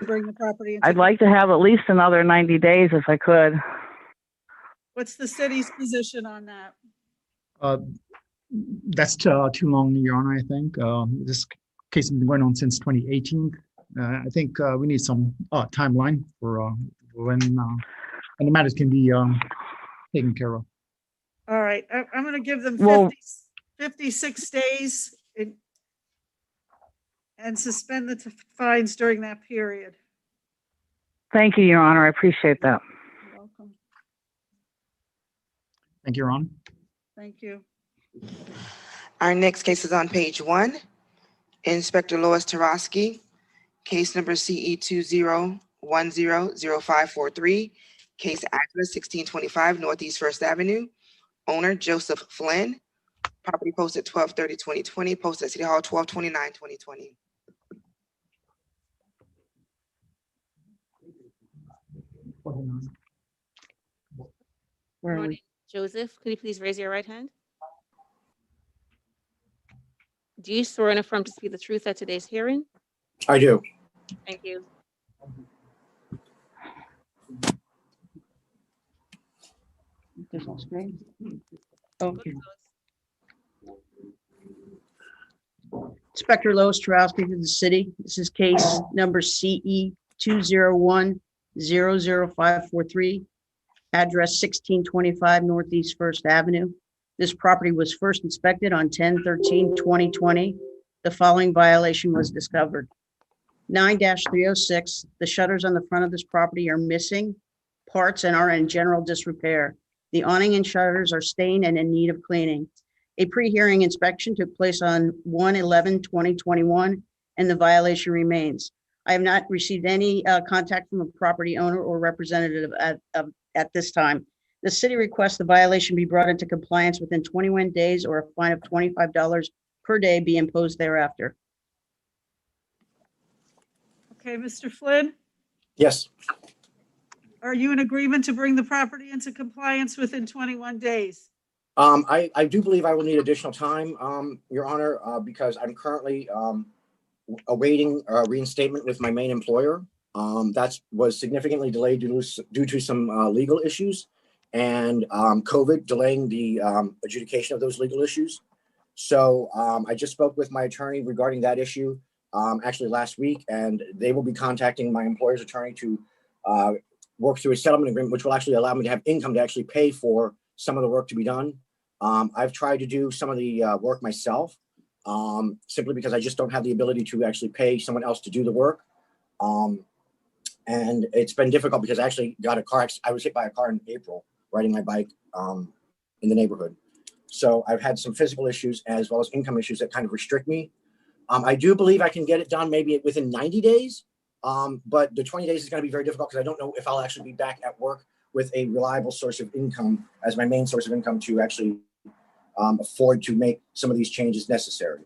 bring the property into? I'd like to have at least another 90 days if I could. What's the city's position on that? That's too long, Your Honor, I think. This case has been going on since 2018. I think we need some timeline for when the matters can be taken care of. All right, I'm going to give them 56 days and suspend the fines during that period. Thank you, Your Honor. I appreciate that. You're welcome. Thank you, Your Honor. Thank you. Our next case is on page 1. Inspector Lois Tarosky, case number CE20100543, case address 1625 Northeast First Avenue. Owner Joseph Flynn. Property posted 12/30/2020, posted at City Hall 12/29/2020. Morning. Joseph, could you please raise your right hand? Do you swear and affirm to speak the truth at today's hearing? I do. Thank you. There's no screen. Okay. Inspector Lois Tarowski for the city. This is case number CE 201-00543, address 1625 Northeast First Avenue. This property was first inspected on 10/13/2020. The following violation was discovered. 9-306, the shutters on the front of this property are missing parts and are in general disrepair. The awning and shutters are stained and in need of cleaning. A pre-hearing inspection took place on 1/11/2021, and the violation remains. I have not received any contact from a property owner or representative at this time. The city requests the violation be brought into compliance within 21 days or a fine of $25 per day be imposed thereafter. Okay, Mr. Flynn, Yes. are you in agreement to bring the property into compliance within 21 days? I do believe I will need additional time, Your Honor, because I'm currently awaiting reinstatement with my main employer. That was significantly delayed due to some legal issues and COVID delaying the adjudication of those legal issues. So I just spoke with my attorney regarding that issue actually last week, and they will be contacting my employer's attorney to work through a settlement agreement, which will actually allow me to have income to actually pay for some of the work to be done. I've tried to do some of the work myself, simply because I just don't have the ability to actually pay someone else to do the work. And it's been difficult because I actually got a car. I was hit by a car in April riding my bike in the neighborhood. So I've had some physical issues as well as income issues that kind of restrict me. I do believe I can get it done maybe within 90 days, but the 20 days is going to be very difficult because I don't know if I'll actually be back at work with a reliable source of income as my main source of income to actually afford to make some of these changes necessary.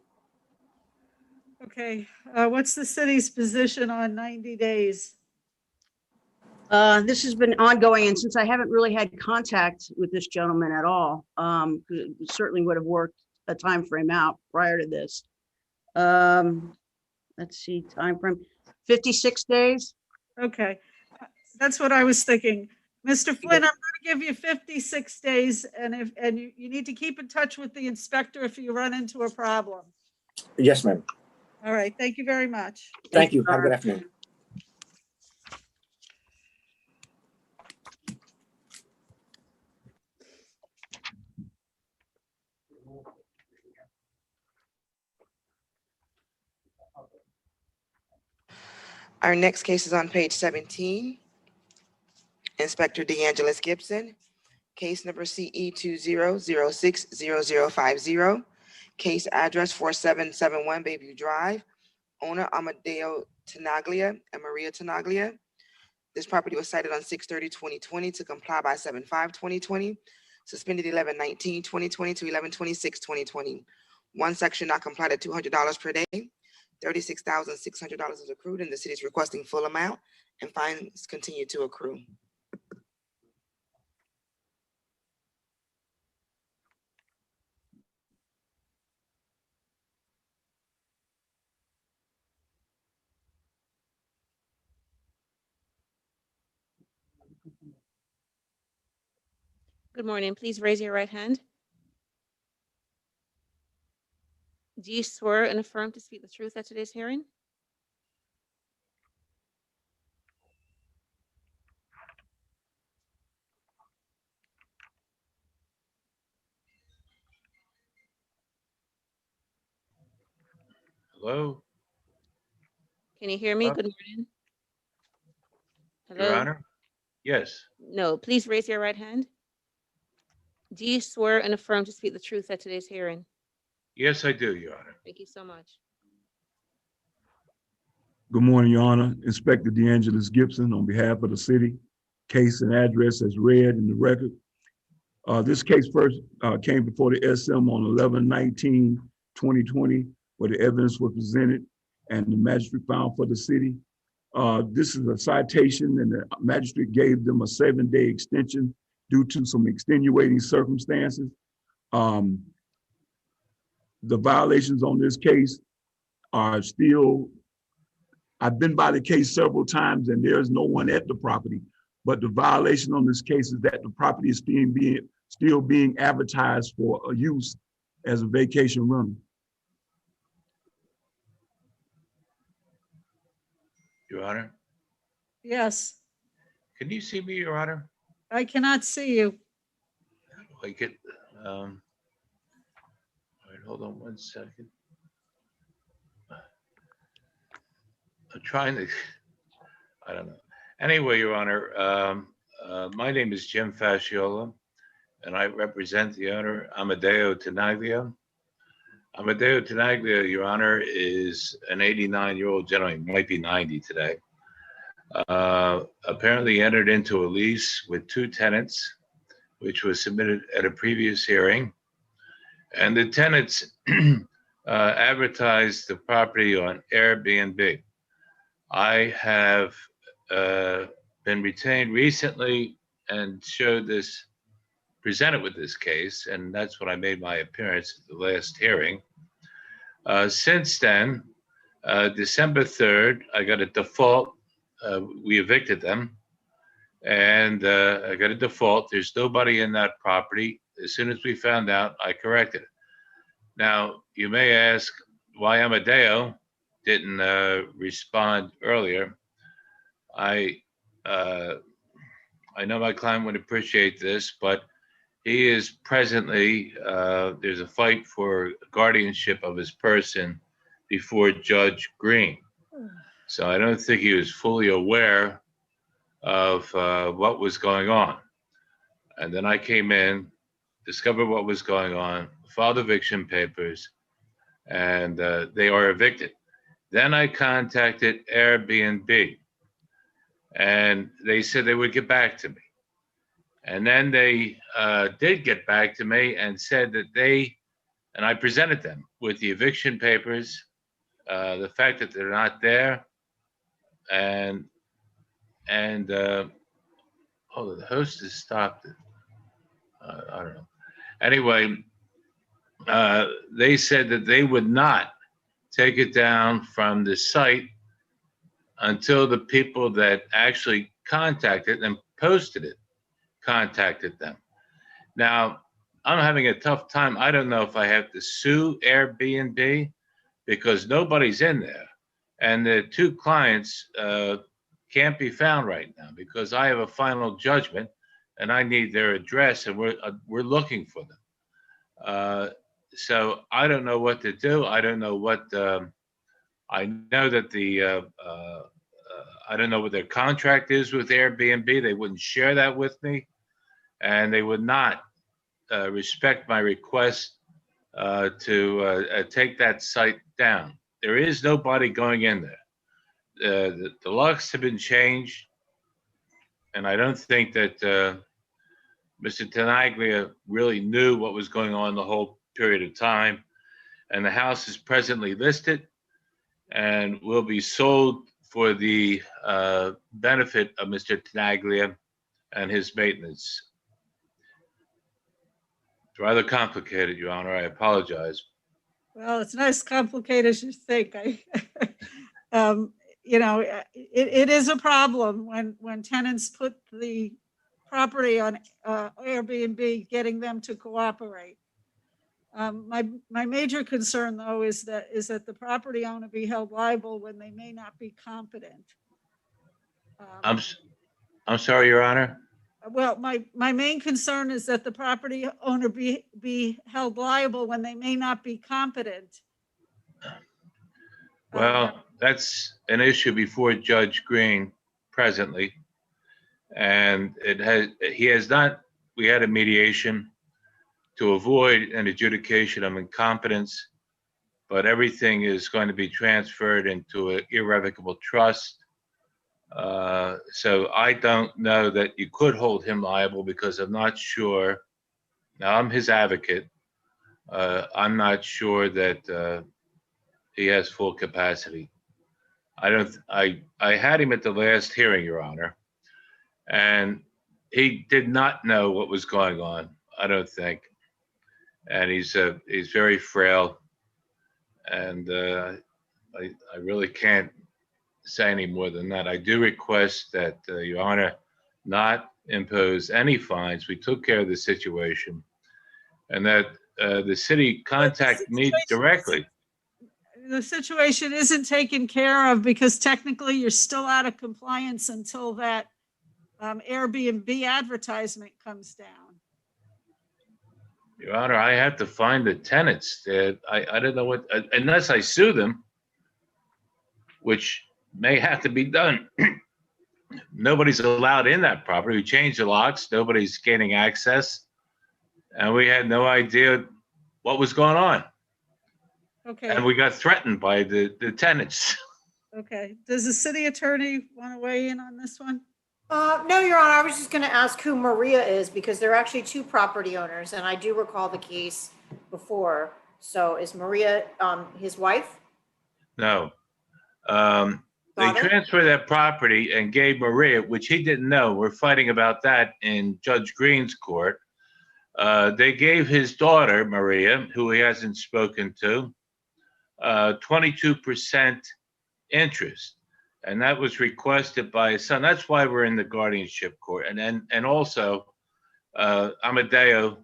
Okay, what's the city's position on 90 days? This has been ongoing, and since I haven't really had contact with this gentleman at all, certainly would have worked a time frame out prior to this. Let's see, time frame, 56 days. Okay, that's what I was thinking. Mr. Flynn, I'm going to give you 56 days, and you need to keep in touch with the inspector if you run into a problem. Yes, ma'am. All right, thank you very much. Thank you. Have a good afternoon. Our next case is on page 17. Inspector DeAngelis Gibson, case number CE 20060050, case address 4771 Bayview Drive, owner Amadeo Tenaglia and Maria Tenaglia. This property was cited on 6/30/2020 to comply by 7/5/2020, suspended 11/19/2020 to 11/26/2020. One section not complied at $200 per day. $36,600 is accrued, and the city is requesting full amount, and fines continue to accrue. Good morning. Please raise your right hand. Do you swear and affirm to speak the truth at today's hearing? Hello, Can you hear me? Good morning. Your Hello? Honor? Yes, No, please raise your right hand. Do you swear and affirm to speak the truth at today's hearing? yes, I do, Your Honor. Thank you so much. Good morning, Your Honor. Inspector DeAngelis Gibson on behalf of the city. Case and address as read in the record. This case first came before the SM on 11/19/2020, where the evidence was presented and the magistrate found for the city. This is a citation, and the magistrate gave them a 7-day extension due to some extenuating circumstances. The violations on this case are still, I've been by the case several times and there's no one at the property, but the violation on this case is that the property is still being advertised for a use as a vacation rental. Your Honor, Yes, can you see me, Your Honor? I cannot see you. Like it, all right, hold on 1 second. I'm trying to, I don't know. Anyway, Your Honor, my name is Jim Fasciola, and I represent the owner, Amadeo Tenaglia. Amadeo Tenaglia, Your Honor, is an 89-year-old gentleman, might be 90 today. Apparently entered into a lease with 2 tenants, which was submitted at a previous hearing. And the tenants advertised the property on Airbnb. I have been retained recently and presented with this case, and that's when I made my appearance at the last hearing. Since then, December 3rd, I got a default. We evicted them, and I got a default. There's nobody in that property. As soon as we found out, I corrected it. Now, you may ask why Amadeo didn't respond earlier. I know my client would appreciate this, but he is presently, there's a fight for guardianship of his person before Judge Green. So I don't think he was fully aware of what was going on. And then I came in, discovered what was going on, filed eviction papers, and they are evicted. Then I contacted Airbnb, and they said they would get back to me. And then they did get back to me and said that and I presented them with the eviction papers, the fact that they're not there, and the host has stopped it. I don't know. Anyway, they said that they would not take it down from the site until the people that actually contacted and posted it contacted them. Now, I'm having a tough time. I don't know if I have to sue Airbnb because nobody's in there. And the 2 clients can't be found right now because I have a final judgment and I need their address, and we're looking for them. So I don't know what to do. I don't know what, I know that I don't know what their contract is with Airbnb. They wouldn't share that with me, and they would not respect my request to take that site down. There is nobody going in there. The locks have been changed, and I don't think that Mr. Tenaglia really knew what was going on the whole period of time. And the house is presently listed, and will be sold for the benefit of Mr. Tenaglia and his maintenance. It's rather complicated, Your Honor. I apologize. Well, it's not as complicated as you think. It is a problem when tenants put the property on Airbnb, getting them to cooperate. My major concern, though, is that the property owner be held liable when they may not be competent. I'm sorry, Your Honor. Well, my main concern is that the property owner be held liable when they may not be competent. Well, that's an issue before Judge Green presently. And we had a mediation to avoid an adjudication of incompetence, but everything is going to be transferred into an irrevocable trust. So I don't know that you could hold him liable because I'm not sure. Now, I'm his advocate. I'm not sure that he has full capacity. I had him at the last hearing, Your Honor, and he did not know what was going on, I don't think. And he's very frail, and I really can't say any more than that. I do request that Your Honor not impose any fines. We took care of the situation, and that the city contact me directly. The situation isn't taken care of because technically you're still out of compliance until that Airbnb advertisement comes down. Your Honor, I have to find the tenants. I don't know what, unless I sue them, which may have to be done. Nobody's allowed in that property. We changed the locks. Nobody's gaining access. And we had no idea what was going on. Okay. And we got threatened by the tenants. Okay. Does the city attorney want to weigh in on this one? No, Your Honor, I was just going to ask who Maria is because there are actually two property owners, and I do recall the case before. So is Maria his wife? No. They transferred that property and gave Maria, which he didn't know. We're fighting about that in Judge Green's court. They gave his daughter, Maria, who he hasn't spoken to, 22% interest. And that was requested by his son. That's why we're in the guardianship court. And also, Amadeo,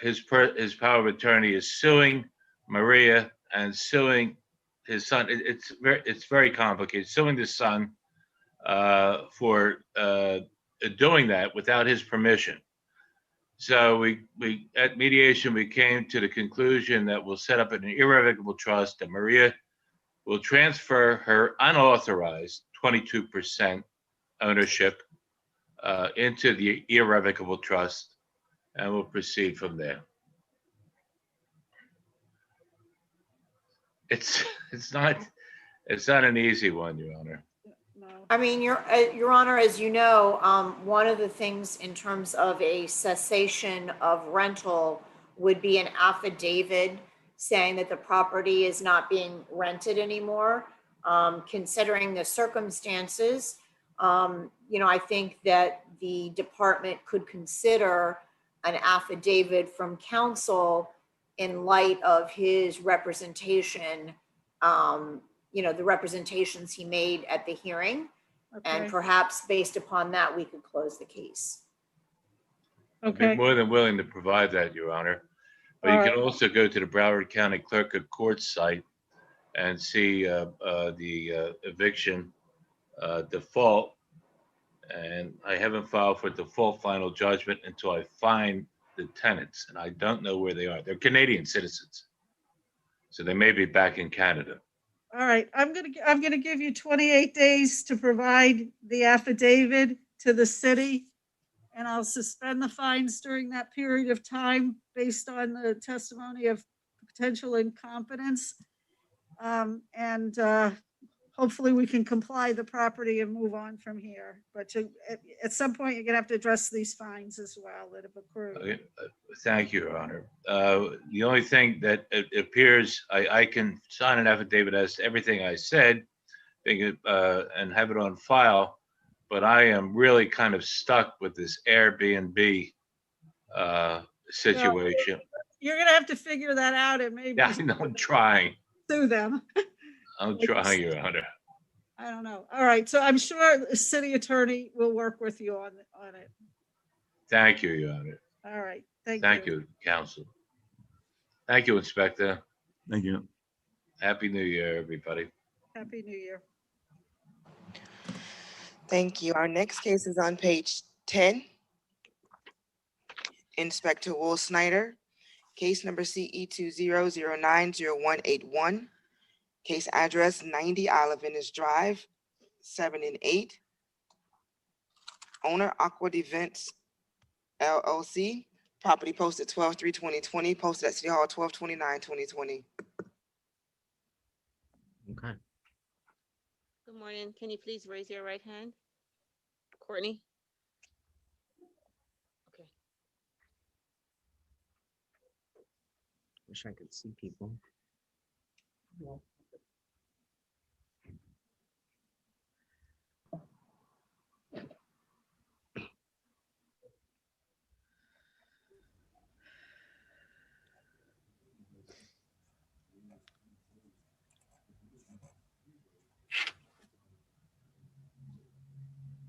his power of attorney is suing Maria and suing his son. It's very complicated. Suing the son for doing that without his permission. So we at mediation, we came to the conclusion that we'll set up an irrevocable trust, and Maria will transfer her unauthorized 22% ownership into the irrevocable trust, and we'll proceed from there. It's not an easy one, Your Honor. I mean, Your Honor, as you know, one of the things in terms of a cessation of rental would be an affidavit saying that the property is not being rented anymore. Considering the circumstances, I think that the department could consider an affidavit from counsel in light of his representation, the representations he made at the hearing. Okay. And perhaps based upon that, we could close the case. Okay. I'd be more than willing to provide that, Your Honor. But you can also go to the Broward County Clerk of Court site and see the eviction default. And I haven't filed for default final judgment until I find the tenants, and I don't know where they are. They're Canadian citizens, so they may be back in Canada. All right, I'm gonna give you 28 days to provide the affidavit to the city, and I'll suspend the fines during that period of time based on the testimony of potential incompetence. hopefully we can comply the property and move on from here. But at some point, you're gonna have to address these fines as well that have accrued. Okay, thank you, Your Honor. The only thing that it appears, I can sign an affidavit as to everything I said, and have it on file, but I am really kind of stuck with this Airbnb situation. You're gonna have to figure that out and maybe Yeah, I know, I'm trying. sue them. I'm trying, Your Honor. I don't know. All right, so I'm sure the city attorney will work with you on it. Thank you, Your Honor. All right, thank you, counsel. Thank you, Inspector. Thank you. Happy New Year, everybody. Happy New Year. Thank you. Our next case is on page 10. Inspector Will Snyder, case number CE 20090181. Case address 90 Olive Venice Drive, 7 and 8. Owner Aqua Events LLC. Property posted 12/3/2020, posted at City Hall 12/29/2020. Okay. Good morning. Can you please raise your right hand? Courtney? Okay. Wish I could see people.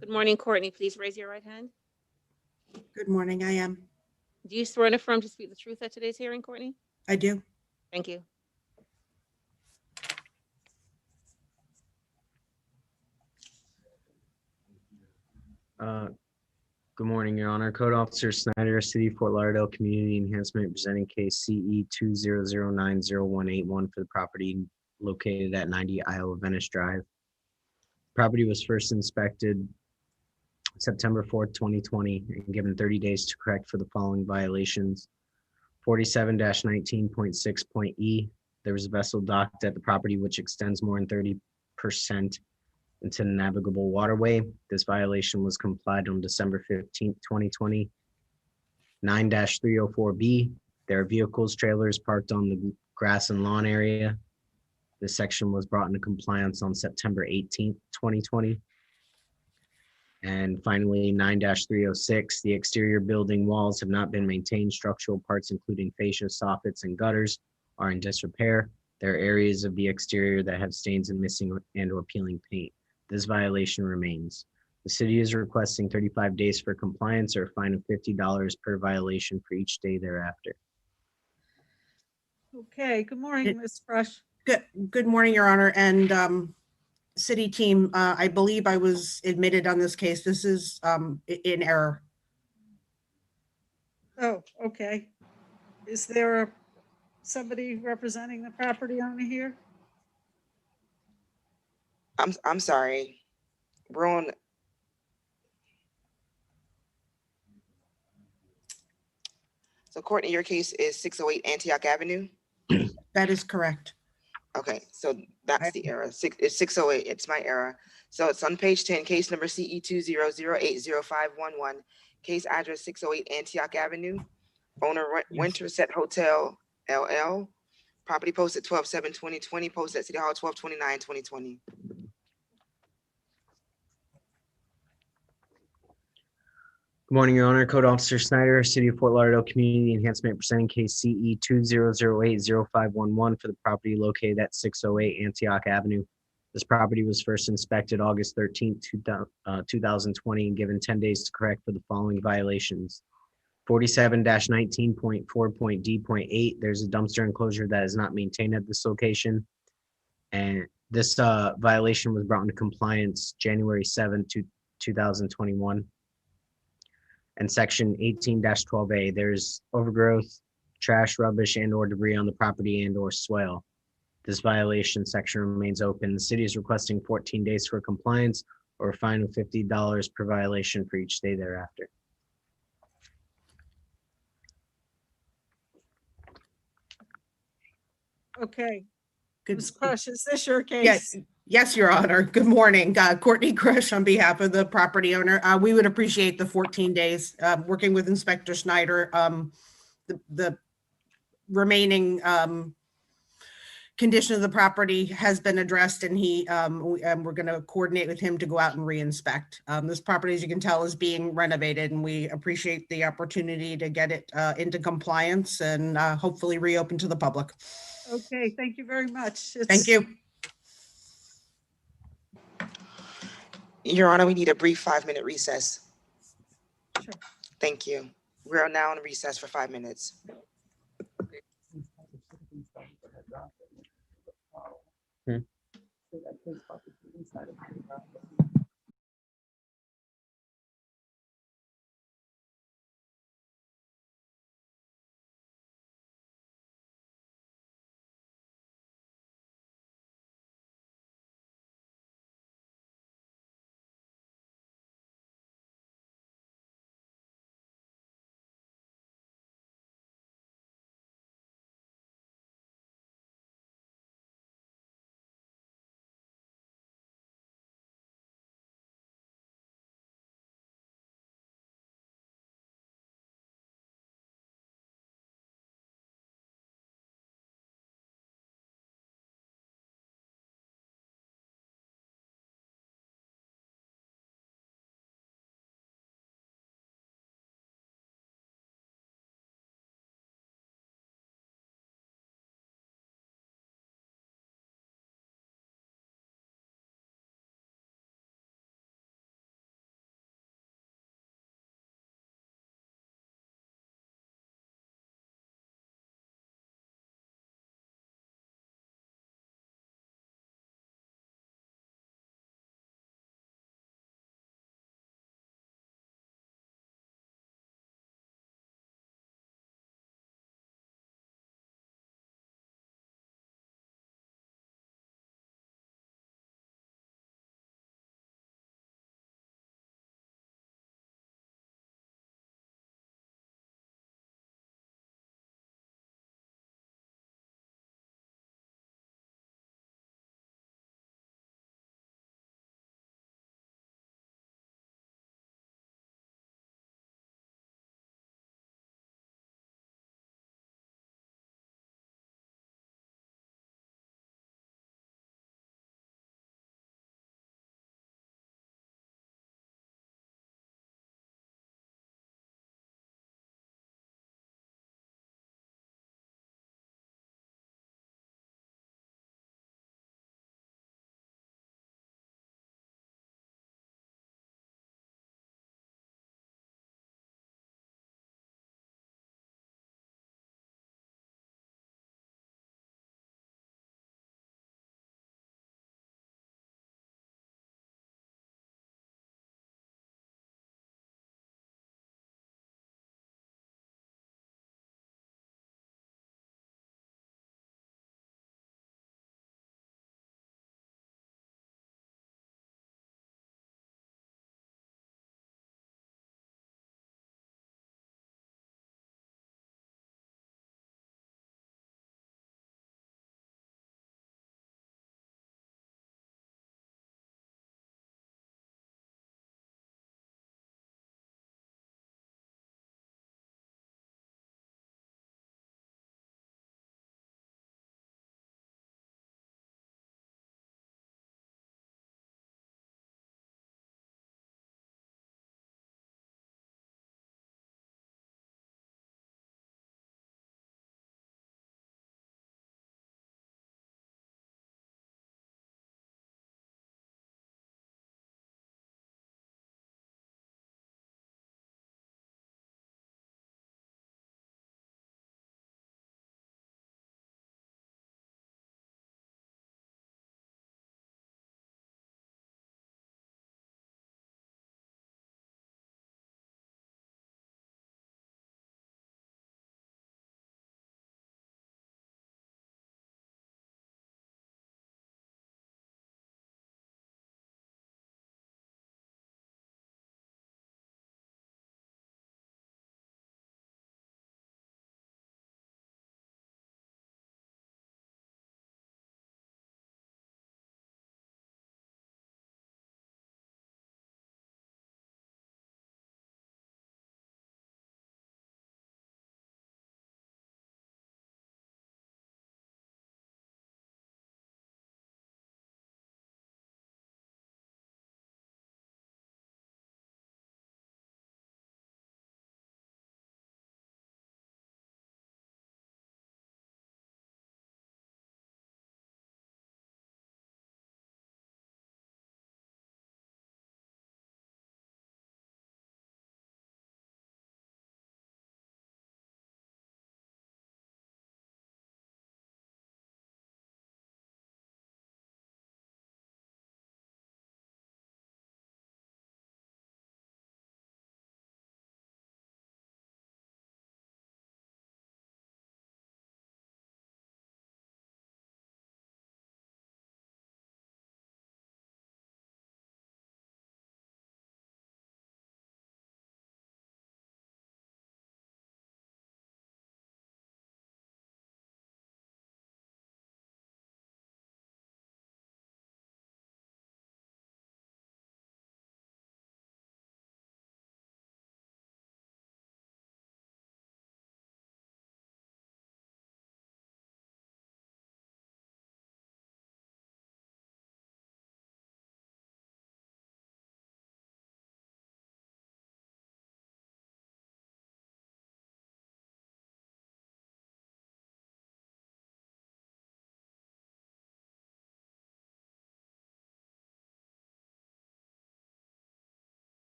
Good morning, Courtney. Please raise your right hand. Good morning, I am. Do you swear and affirm to speak the truth at today's hearing, Courtney? I do. Thank you. Good morning, Your Honor. Code Officer Snyder, City of Fort Lauderdale Community Enhancement, presenting case CE 20090181 for the property located at 90 Isle of Venice Drive. Property was first inspected September 4th, 2020, and given 30 days to correct for the following violations. 47-19.6.e, there was a vessel docked at the property which extends more than 30% into the navigable waterway. This violation was complied on December 15th, 2020. 9-304B, there are vehicles, trailers parked on the grass and lawn area. This section was brought into compliance on September 18th, 2020. And finally, 9-306, the exterior building walls have not been maintained. Structural parts, including fascia, soffits, and gutters, are in disrepair. There are areas of the exterior that have stains and missing and or peeling paint. This violation remains. The city is requesting 35 days for compliance or a fine of $50 per violation for each day thereafter. Okay, good morning, Ms. Fresh. Good morning, Your Honor, and city team. I believe I was admitted on this case. This is in error. Oh, okay. Is there somebody representing the property owner here? I'm sorry. We're on. So Courtney, your case is 608 Antioch Avenue? That is correct. Okay, so that's the error. It's 608, it's my error. So it's on page 10, case number CE 20080511, case address 608 Antioch Avenue, owner Winterset Hotel LL, property posted 12/7/2020, posted at City Hall 12/29/2020. Good morning, Your Honor. Code Officer Snyder, City of Fort Lauderdale Community Enhancement, presenting case CE 20080511 for the property located at 608 Antioch Avenue. This property was first inspected August 13th, 2020, and given 10 days to correct for the following violations. 47-19.4.d.8, there's a dumpster enclosure that is not maintained at this location. And this violation was brought into compliance January 7th, 2021. And section 18-12A, there's overgrowth, trash, rubbish, and or debris on the property and or swale. This violation section remains open. The city is requesting 14 days for compliance or a fine of $50 per violation for each day thereafter. Okay. Good. Ms. Crush, is this your case? Yes, Your Honor. Good morning. Courtney Crush on behalf of the property owner. We would appreciate the 14 days, working with Inspector Snyder. The remaining condition of the property has been addressed, and we're going to coordinate with him to go out and re-inspect. This property, as you can tell, is being renovated, and we appreciate the opportunity to get it into compliance and hopefully reopen to the public. Okay, thank you very much. Thank you. Your Honor, we need a brief 5-minute recess. Sure. Thank you. We are now in recess for 5 minutes.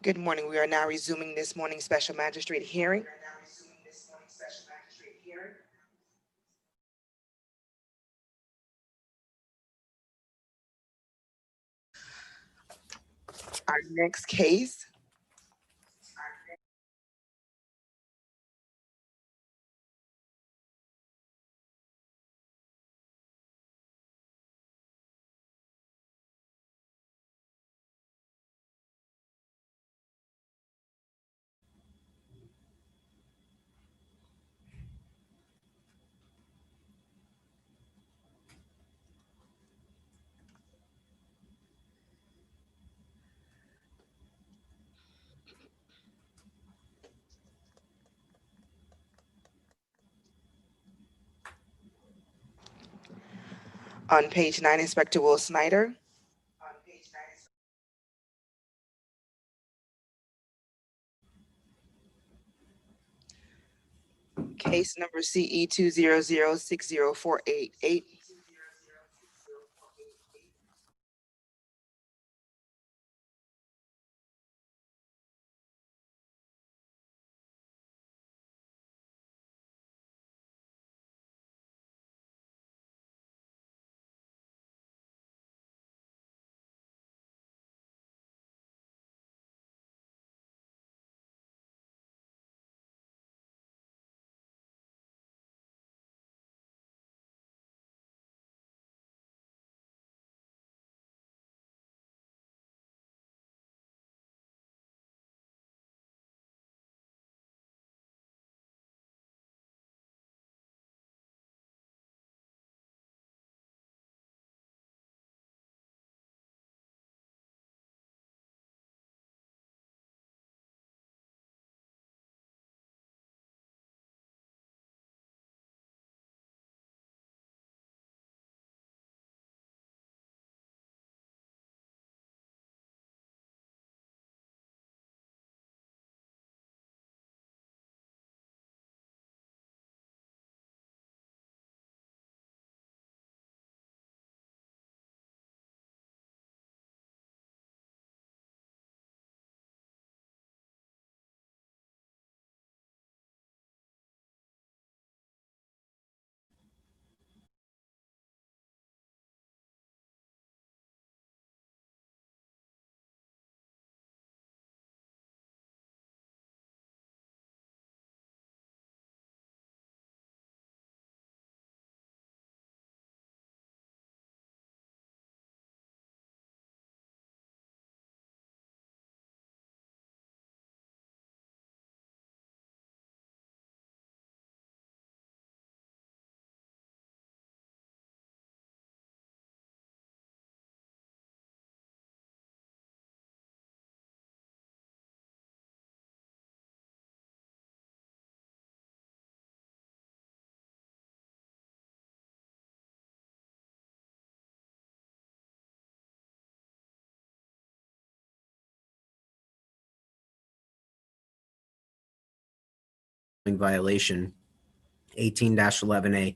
Good morning. We are now resuming this morning's special magistrate hearing. Our next case on page 9, Inspector Will Snyder. Case number CE 200604888. Violation 18-11A.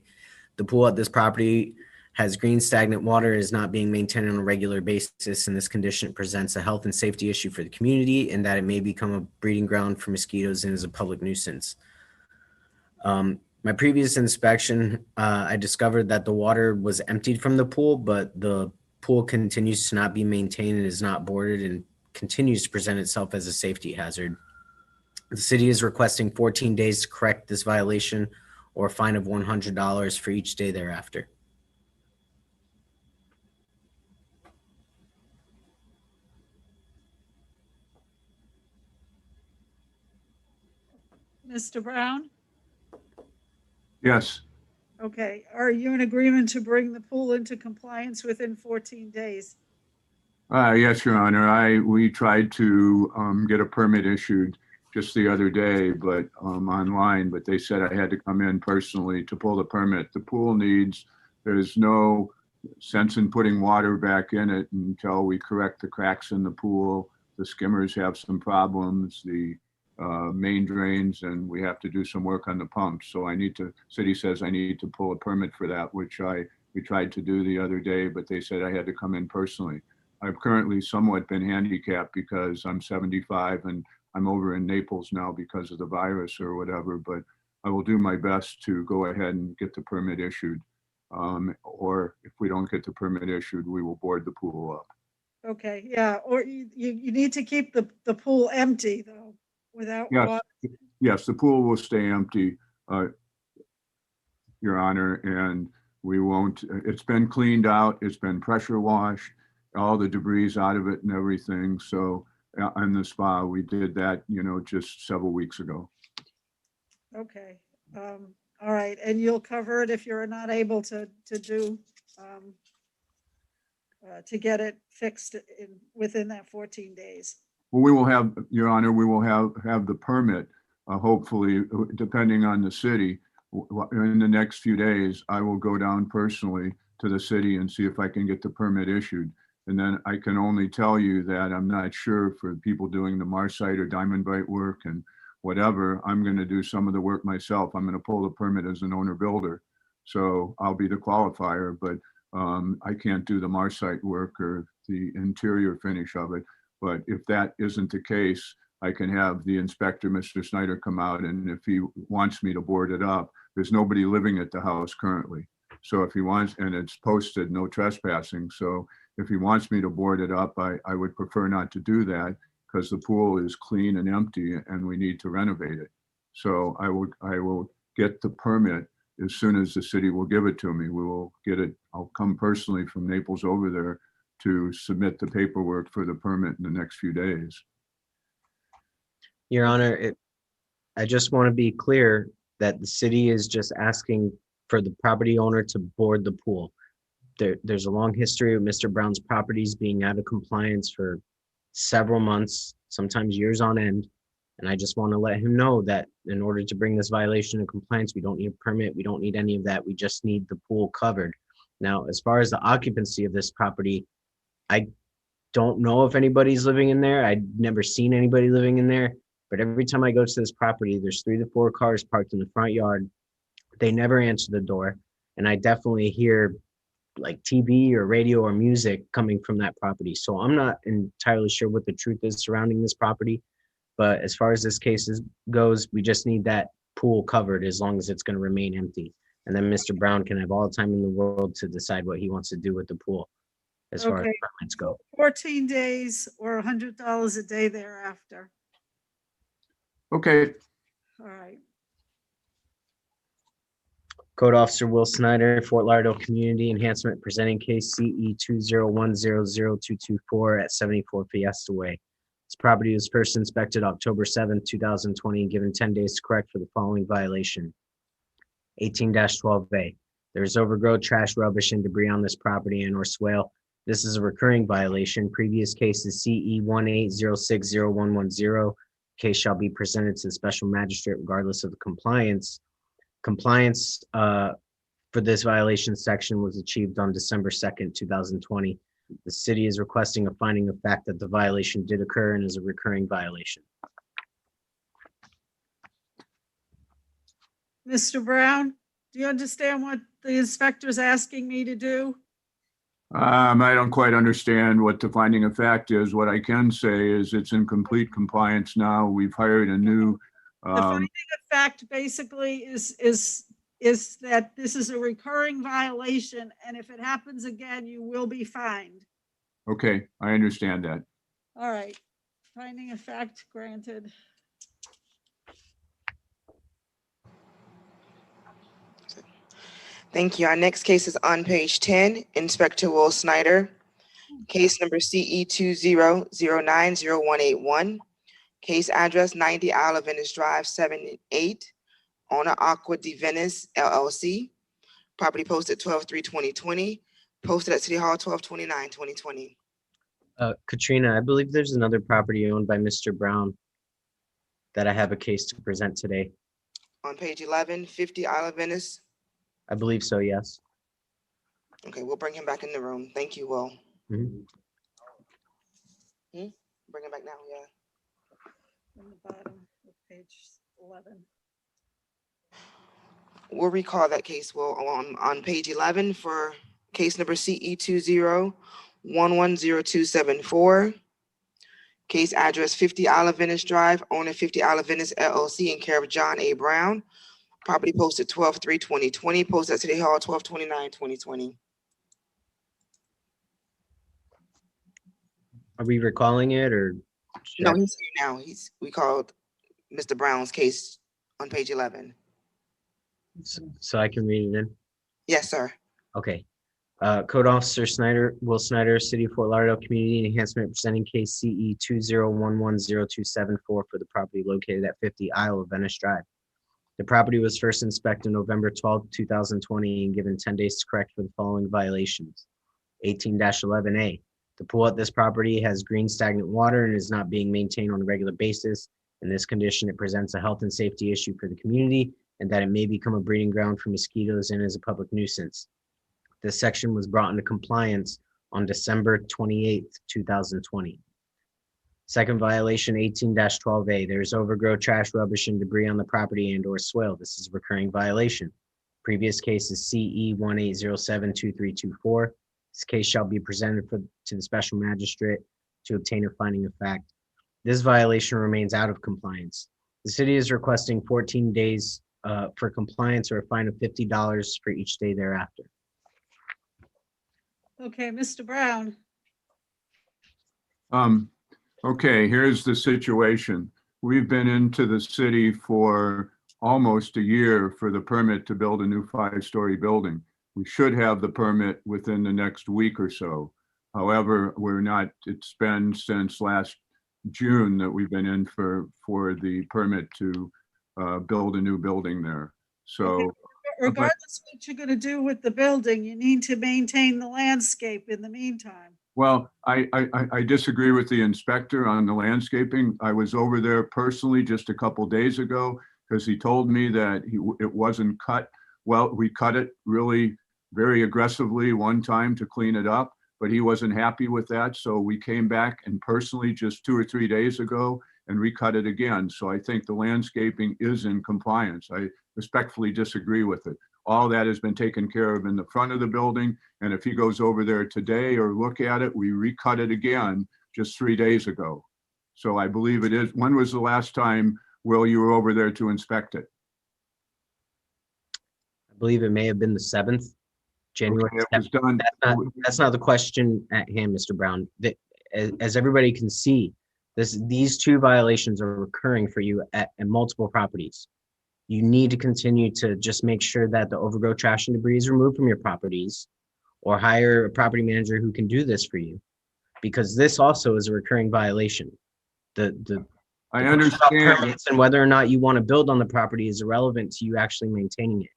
The pool at this property has green stagnant water, is not being maintained on a regular basis, and this condition presents a health and safety issue for the community in that it may become a breeding ground for mosquitoes and is a public nuisance. My previous inspection, I discovered that the water was emptied from the pool, but the pool continues to not be maintained and is not boarded and continues to present itself as a safety hazard. The city is requesting 14 days to correct this violation or a fine of $100 for each day thereafter. Mr. Brown? Yes. Okay, are you in agreement to bring the pool into compliance within 14 days? Yes, Your Honor. We tried to get a permit issued just the other day, but online, but they said I had to come in personally to pull the permit. The pool there's no sense in putting water back in it until we correct the cracks in the pool. The skimmers have some problems, the main drains, and we have to do some work on the pumps. So city says I need to pull a permit for that, which we tried to do the other day, but they said I had to come in personally. I've currently somewhat been handicapped because I'm 75 and I'm over in Naples now because of the virus or whatever, but I will do my best to go ahead and get the permit issued. Or if we don't get the permit issued, we will board the pool up. Okay, yeah, or you need to keep the pool empty though, without Yes, water. yes, the pool will stay empty, Your Honor, and we won't, it's been cleaned out, it's been pressure washed, all the debris out of it and everything. So in the spa, we did that, just several weeks ago. Okay, all right, and you'll cover it if you're not able to do, to get it fixed within that 14 days. Well, we will have, Your Honor, we will have the permit, hopefully, depending on the city. In the next few days, I will go down personally to the city and see if I can get the permit issued. And then I can only tell you that I'm not sure for people doing the Marsite or Diamond Bite work and whatever, I'm going to do some of the work myself. I'm going to pull the permit as an owner builder. So I'll be the qualifier, but I can't do the Marsite work or the interior finish of it. But if that isn't the case, I can have the inspector, Mr. Snyder, come out, and if he wants me to board it up, there's nobody living at the house currently. So if he wants, and it's posted, no trespassing. So if he wants me to board it up, I would prefer not to do that because the pool is clean and empty and we need to renovate it. So I will get the permit as soon as the city will give it to me. We will get it. I'll come personally from Naples over there to submit the paperwork for the permit in the next few days. Your Honor, I just want to be clear that the city is just asking for the property owner to board the pool. There's a long history of Mr. Brown's properties being out of compliance for several months, sometimes years on end. And I just want to let him know that in order to bring this violation in compliance, we don't need a permit. We don't need any of that. We just need the pool covered. Now, as far as the occupancy of this property, I don't know if anybody's living in there. I've never seen anybody living in there. But every time I go to this property, there's 3 to 4 cars parked in the front yard. They never answer the door. And I definitely hear like TV or radio or music coming from that property. So I'm not entirely sure what the truth is surrounding this property. But as far as this case goes, we just need that pool covered as long as it's going to remain empty. And then Mr. Brown can have all the time in the world to decide what he wants to do with the pool as far as permits go. 14 days or $100 a day thereafter. Okay. All right. Code Officer Will Snyder, Fort Lauderdale Community Enhancement, presenting case CE 201000224 at 74 Fiesta Way. This property was first inspected October 7th, 2020, and given 10 days to correct for the following violation. 18-12A. There is overgrowth, trash, rubbish, and debris on this property and or swale. This is a recurring violation. Previous case is CE 180601110. Case shall be presented to the special magistrate regardless of the compliance. Compliance for this violation section was achieved on December 2nd, 2020. The city is requesting a finding of fact that the violation did occur and is a recurring violation. Mr. Brown, do you understand what the inspector is asking me to do? I don't quite understand what the finding of fact is. What I can say is it's in complete compliance now. We've hired a new. The finding of fact basically is that this is a recurring violation, and if it happens again, you will be fined. Okay, I understand that. All right, finding of fact granted. Thank you. Our next case is on page 10, Inspector Will Snyder. Case number CE 2009081. Case address 90 Isle of Venice Drive 78. Owner Aqua de Venice LLC. Property posted 12/3/2020. Posted at City Hall 12/29/2020. Katrina, I believe there's another property owned by Mr. Brown that I have a case to present today. On page 11, 50 Isle of Venice. I believe so, yes. Okay, we'll bring him back in the room. Thank you, Will. Mhm. Bring him back now, yeah. On the bottom of page 11. We'll recall that case, Will, on page 11 for case number CE 110274. Case address 50 Olive Venice Drive, owner 50 Olive Venice LLC, in care of John A. Brown. Property posted 12/3/2020, posted at City Hall 12/29/2020. Are we recalling it or? No, he's here now. We called Mr. Brown's case on page 11. So I can read it in? Yes, sir. Okay. Code Officer Will Snyder, City of Fort Lauderdale Community Enhancement, presenting case CE 20110274 for the property located at 50 Isle of Venice Drive. The property was first inspected November 12, 2020, and given 10 days to correct for the following violations. 18-11A. The pool at this property has green stagnant water and is not being maintained on a regular basis. In this condition, it presents a health and safety issue for the community, and that it may become a breeding ground for mosquitoes and is a public nuisance. This section was brought into compliance on December 28, 2020. Second violation, 18-12A. There is overgrown trash, rubbish, and debris on the property and/or swale. This is a recurring violation. Previous case is CE 18072324. This case shall be presented to the special magistrate to obtain a finding of fact. This violation remains out of compliance. The city is requesting 14 days for compliance or a fine of $50 for each day thereafter. Okay, Mr. Brown. Okay, here's the situation. We've been into the city for almost a year for the permit to build a new 5-story building. We should have the permit within the next week or so. However, we're not, it's been since last June that we've been in for the permit to build a new building there. So Regardless of what you're going to do with the building, you need to maintain the landscape in the meantime. well, I disagree with the inspector on the landscaping. I was over there personally just a couple days ago because he told me that it wasn't cut. Well, we cut it really very aggressively one time to clean it up, but he wasn't happy with that. So we came back and personally just 2 or 3 days ago and recut it again. So I think the landscaping is in compliance. I respectfully disagree with it. All that has been taken care of in the front of the building. And if he goes over there today or look at it, we recut it again just 3 days ago. So I believe it is. When was the last time, Will, you were over there to inspect it? I believe it may have been the 7th, January. Okay, it was done. That's not the question at hand, Mr. Brown. As everybody can see, these 2 violations are recurring for you at multiple properties. You need to continue to just make sure that the overgrown trash and debris is removed from your properties, or hire a property manager who can do this for you, because this also is a recurring violation. I understand. And whether or not you want to build on the property is irrelevant to you actually maintaining it.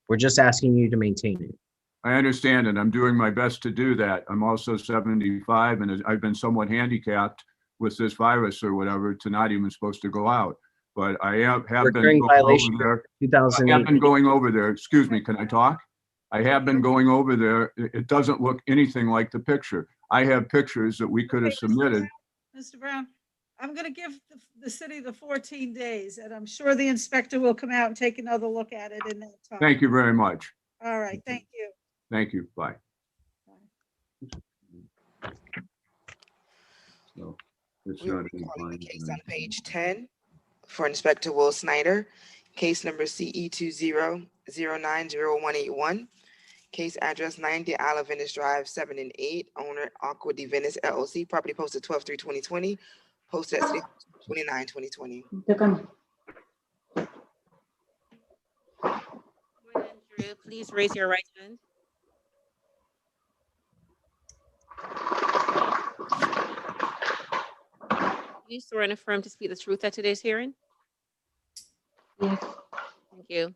We're just asking you to maintain it. I understand, and I'm doing my best to do that. I'm also 75, and I've been somewhat handicapped with this virus or whatever to not even supposed to go out. But I have been going over there. Excuse me, can I talk? I have been going over there. It doesn't look anything like the picture. I have pictures that we could have submitted. Mr. Brown, I'm going to give the city the 14 days, and I'm sure the inspector will come out and take another look at it in that time. Thank you very much. All right, thank you. Thank you. Bye. So we're calling the case on page 10 for Inspector Will Snyder, case number CE 20090181. Case address 90 Olive Venice Drive 7 and 8, owner Aqua de Venice LLC, property posted 12/3/2020, posted at 29/2020. Drew, please raise your right hand. Do you swear and affirm to speak the truth at today's hearing? Yes. Thank you.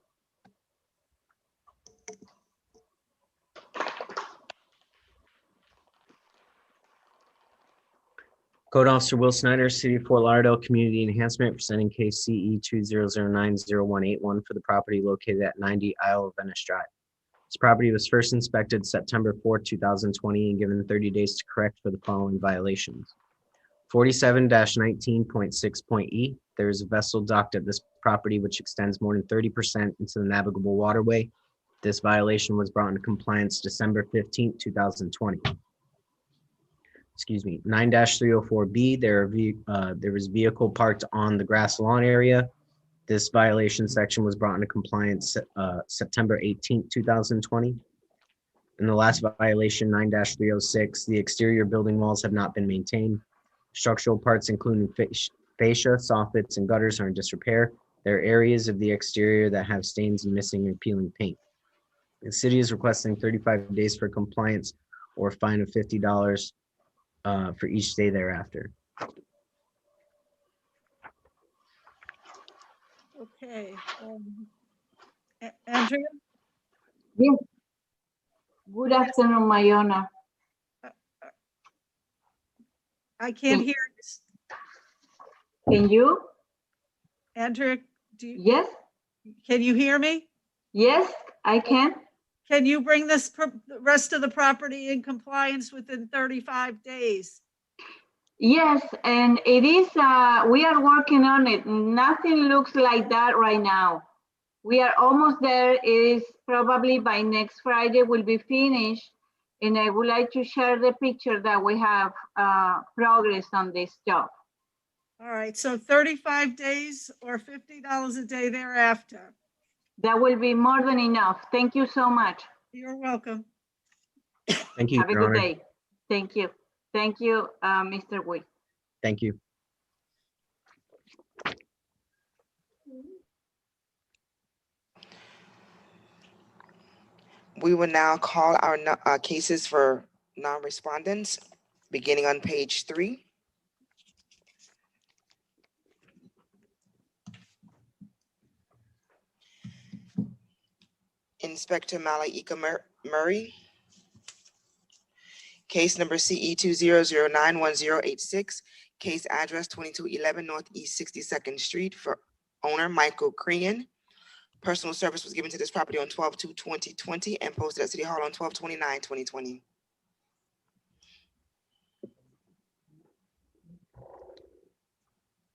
Code Officer Will Snyder, City of Fort Lauderdale Community Enhancement, presenting case CE 20090181 for the property located at 90 Isle of Venice Drive. This property was first inspected September 4, 2020, and given 30 days to correct for the following violations. 47-19.6.e. There is a vessel docked at this property which extends more than 30% into the navigable waterway. This violation was brought into compliance December 15, 2020. 9-304B, there was vehicle parked on the grass lawn area. This violation section was brought into compliance September 18th, 2020. And the last violation, 9-306, the exterior building walls have not been maintained. Structural parts including fascia, soffits, and gutters are in disrepair. There are areas of the exterior that have stains and missing or peeling paint. The city is requesting 35 days for compliance or a fine of $50 for each day thereafter. Okay. Andrea? Yes. Good afternoon, Mayona. I can't hear you. Can you? Andrea, do you? Yes. Can you hear me? Yes, I can. Can you bring this the rest of the property in compliance within 35 days? Yes, and it is, we are working on it. Nothing looks like that right now. We are almost there. It is probably by next Friday will be finished. And I would like to share the picture that we have progress on this job. All right, so 35 days or $50 a day thereafter. That will be more than enough. Thank you so much. You're welcome. Thank you, Have a Your good Honor. day. Thank you. Thank you, Mr. Wee. Thank you. We will now call our cases for non-respondents, beginning on page 3. Inspector Malaika Murray. Case number CE 20091086, case address 2211 Northeast 62nd Street for owner Michael Crean. Personal service was given to this property on 12/2/2020 and posted at City Hall on 12/29/2020.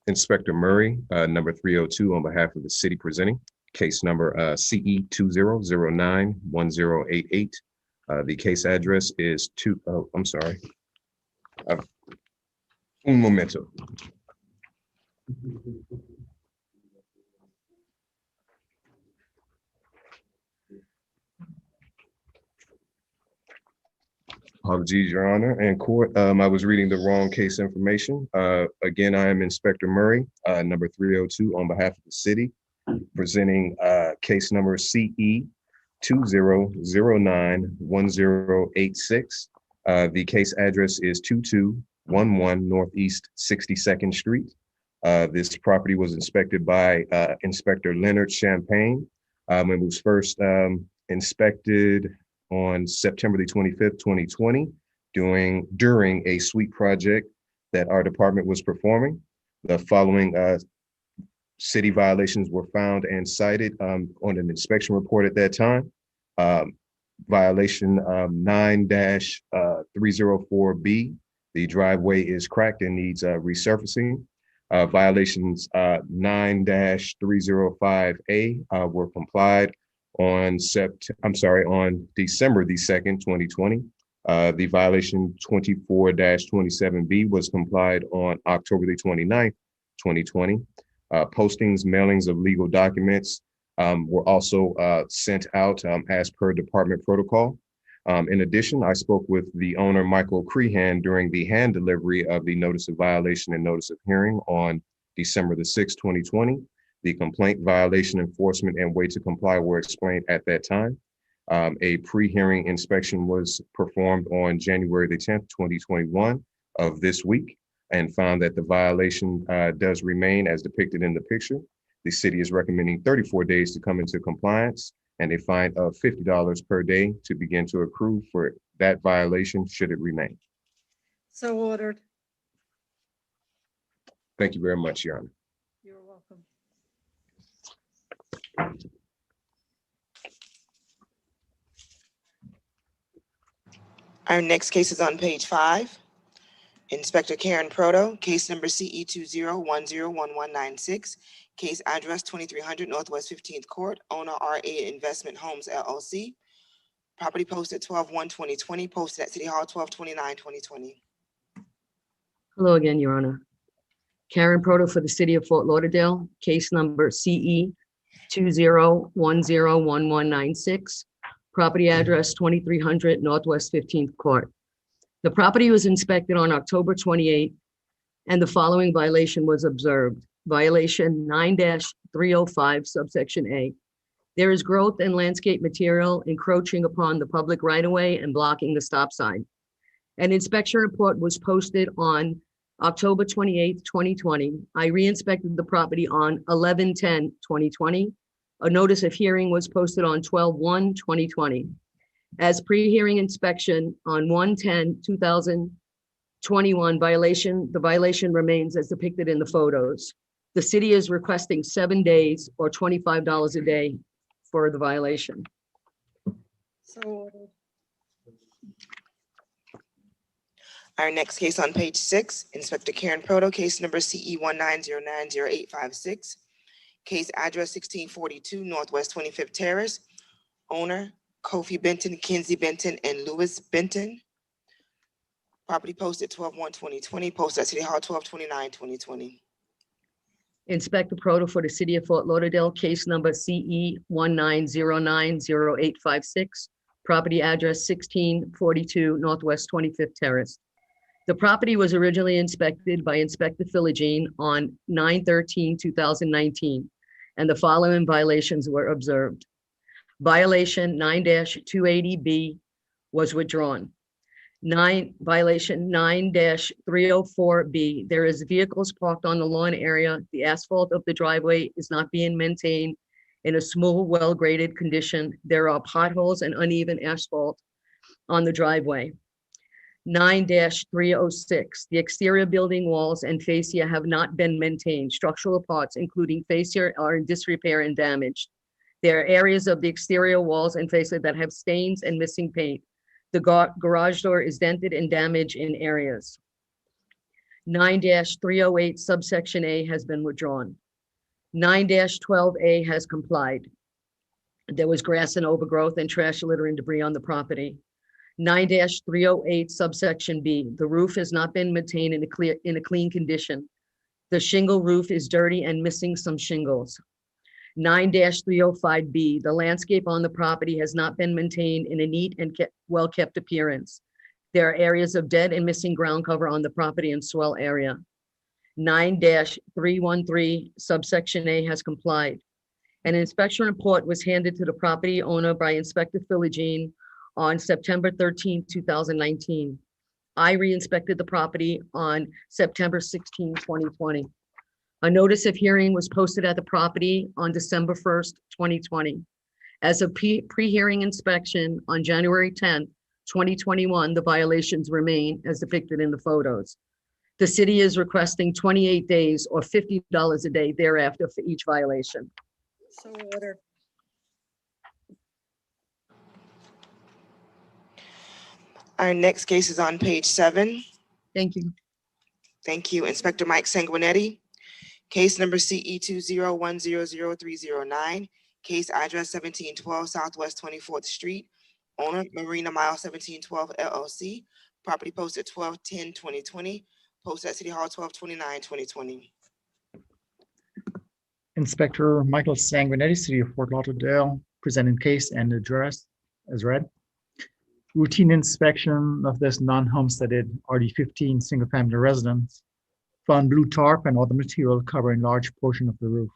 Inspector Murray, number 302 on behalf of the city presenting. Case number CE 20091088. The case address is un momento. Apologies, Your Honor and court. I was reading the wrong case information. Again, I am Inspector Murray, number 302 on behalf of the city, presenting case number CE 20091086. The case address is 2211 Northeast 62nd Street. This property was inspected by Inspector Leonard Champagne. It was first inspected on September the 25th, 2020, during a sweep project that our department was performing. The following city violations were found and cited on an inspection report at that time. Violation 9-304B, the driveway is cracked and needs resurfacing. Violations 9-305A were complied on December the 2nd, 2020. The violation 24-27B was complied on October the 29th, 2020. Postings, mailings of legal documents were also sent out as per department protocol. In addition, I spoke with the owner, Michael Crehan, during the hand delivery of the notice of violation and notice of hearing on December the 6th, 2020. The complaint, violation, enforcement, and way to comply were explained at that time. A pre-hearing inspection was performed on January the 10th, 2021 of this week, and found that the violation does remain as depicted in the picture. The city is recommending 34 days to come into compliance and a fine of $50 per day to begin to accrue for that violation should it remain. So ordered. Thank you very much, Your Honor. You're welcome. Our next case is on page 5. Inspector Karen Proto, case number CE 20101196, case address 2300 Northwest 15th Court, owner RA Investment Homes LLC. Property posted 12/1/2020, posted at City Hall 12/29/2020. Hello again, Your Honor. Karen Proto for the City of Fort Lauderdale, case number CE 20101196, property address 2300 Northwest 15th Court. The property was inspected on October 28, and the following violation was observed. Violation 9-305 subsection A. There is growth and landscape material encroaching upon the public right-of-way and blocking the stop sign. An inspection report was posted on October 28, 2020. I re-inspected the property on 11/10/2020. A notice of hearing was posted on 12/1/2020. As pre-hearing inspection on 1/10/2021 the violation remains as depicted in the photos. The city is requesting 7 days or $25 a day for the violation. So Our next case on page 6, Inspector Karen Proto, case number CE 190900856. Case address 1642 Northwest 25th Terrace. Owner Kofi Benton, Kinsey Benton, and Lewis Benton. Property posted 12/1/2020, posted at City Hall 12/29/2020. Inspector Proto for the City of Fort Lauderdale, case number CE 190900856, property address 1642 Northwest 25th Terrace. The property was originally inspected by Inspector Philogene on 9/13/2019, and the following violations were observed. Violation 9-280B was withdrawn. Violation 9-304B, there is vehicles parked on the lawn area. The asphalt of the driveway is not being maintained in a smooth, well-graded condition. There are potholes and uneven asphalt on the driveway. 9-306, the exterior building walls and fascia have not been maintained. Structural parts, including fascia, are in disrepair and damaged. There are areas of the exterior walls and fascia that have stains and missing paint. The garage door is dented and damaged in areas. 9-308 subsection A has been withdrawn. 9-12A has complied. There was grass and overgrowth and trash, litter, and debris on the property. 9-308 subsection B, the roof has not been maintained in a clean condition. The shingle roof is dirty and missing some shingles. 9-305B, the landscape on the property has not been maintained in a neat and well-kept appearance. There are areas of dead and missing ground cover on the property and swell area. 9-313 subsection A has complied. An inspection report was handed to the property owner by Inspector Philogene on September 13, 2019. I re-inspected the property on September 16, 2020. A notice of hearing was posted at the property on December 1st, 2020. As a pre-hearing inspection on January 10th, 2021, the violations remain as depicted in the photos. The city is requesting 28 days or $50 a day thereafter for each violation. So ordered. Our next case is on page 7. Thank you. Thank you. Inspector Mike Sanguinetti. Case number CE 201000309. Case address 1712 Southwest 24th Street. Owner Marina Mile 1712 LLC. Property posted 12/10/2020. Posted at City Hall 12/29/2020. Inspector Michael Sanguinetti, City of Fort Lauderdale, presenting case and address as read. Routine inspection of this non-homesteaded RD15 single-family residence found blue tarp and other material covering large portion of the roof.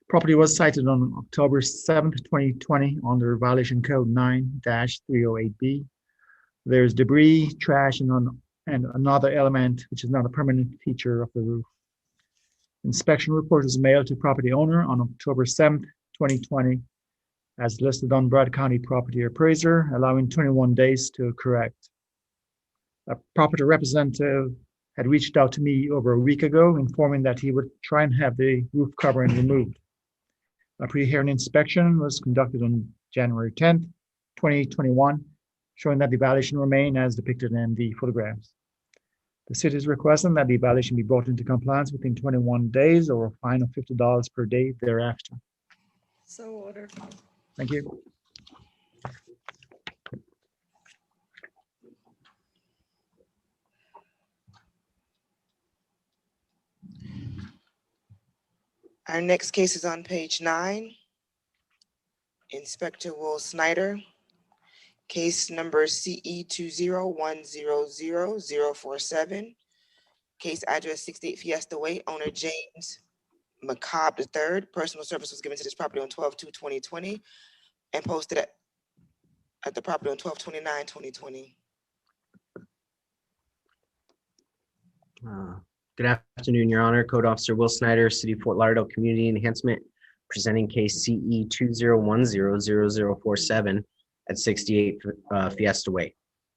Property was cited on October 7th, 2020 under violation code 9-308B. There's debris, trash, and another element which is not a permanent feature of the roof. Inspection report was mailed to property owner on October 7th, 2020, as listed on Broward County Property Appraiser, allowing 21 days to correct. A property representative had reached out to me over a week ago, informing that he would try and have the roof covering removed. A pre-hearing inspection was conducted on January 10th, 2021, showing that the violation remained as depicted in the photographs. The city is requesting that the violation be brought into compliance within 21 days or a fine of $50 per day thereafter. So ordered. Thank you. Our next case is on page 9. Inspector Will Snyder, case number CE 201000047. Case address 68 Fiesta Way, owner James McCobb III. Personal service was given to this property on 12/2/2020 and posted at the property on 12/29/2020. Good afternoon, Your Honor. Code Officer Will Snyder, City of Fort Lauderdale Community Enhancement, presenting case CE 201000047 at 68 Fiesta Way.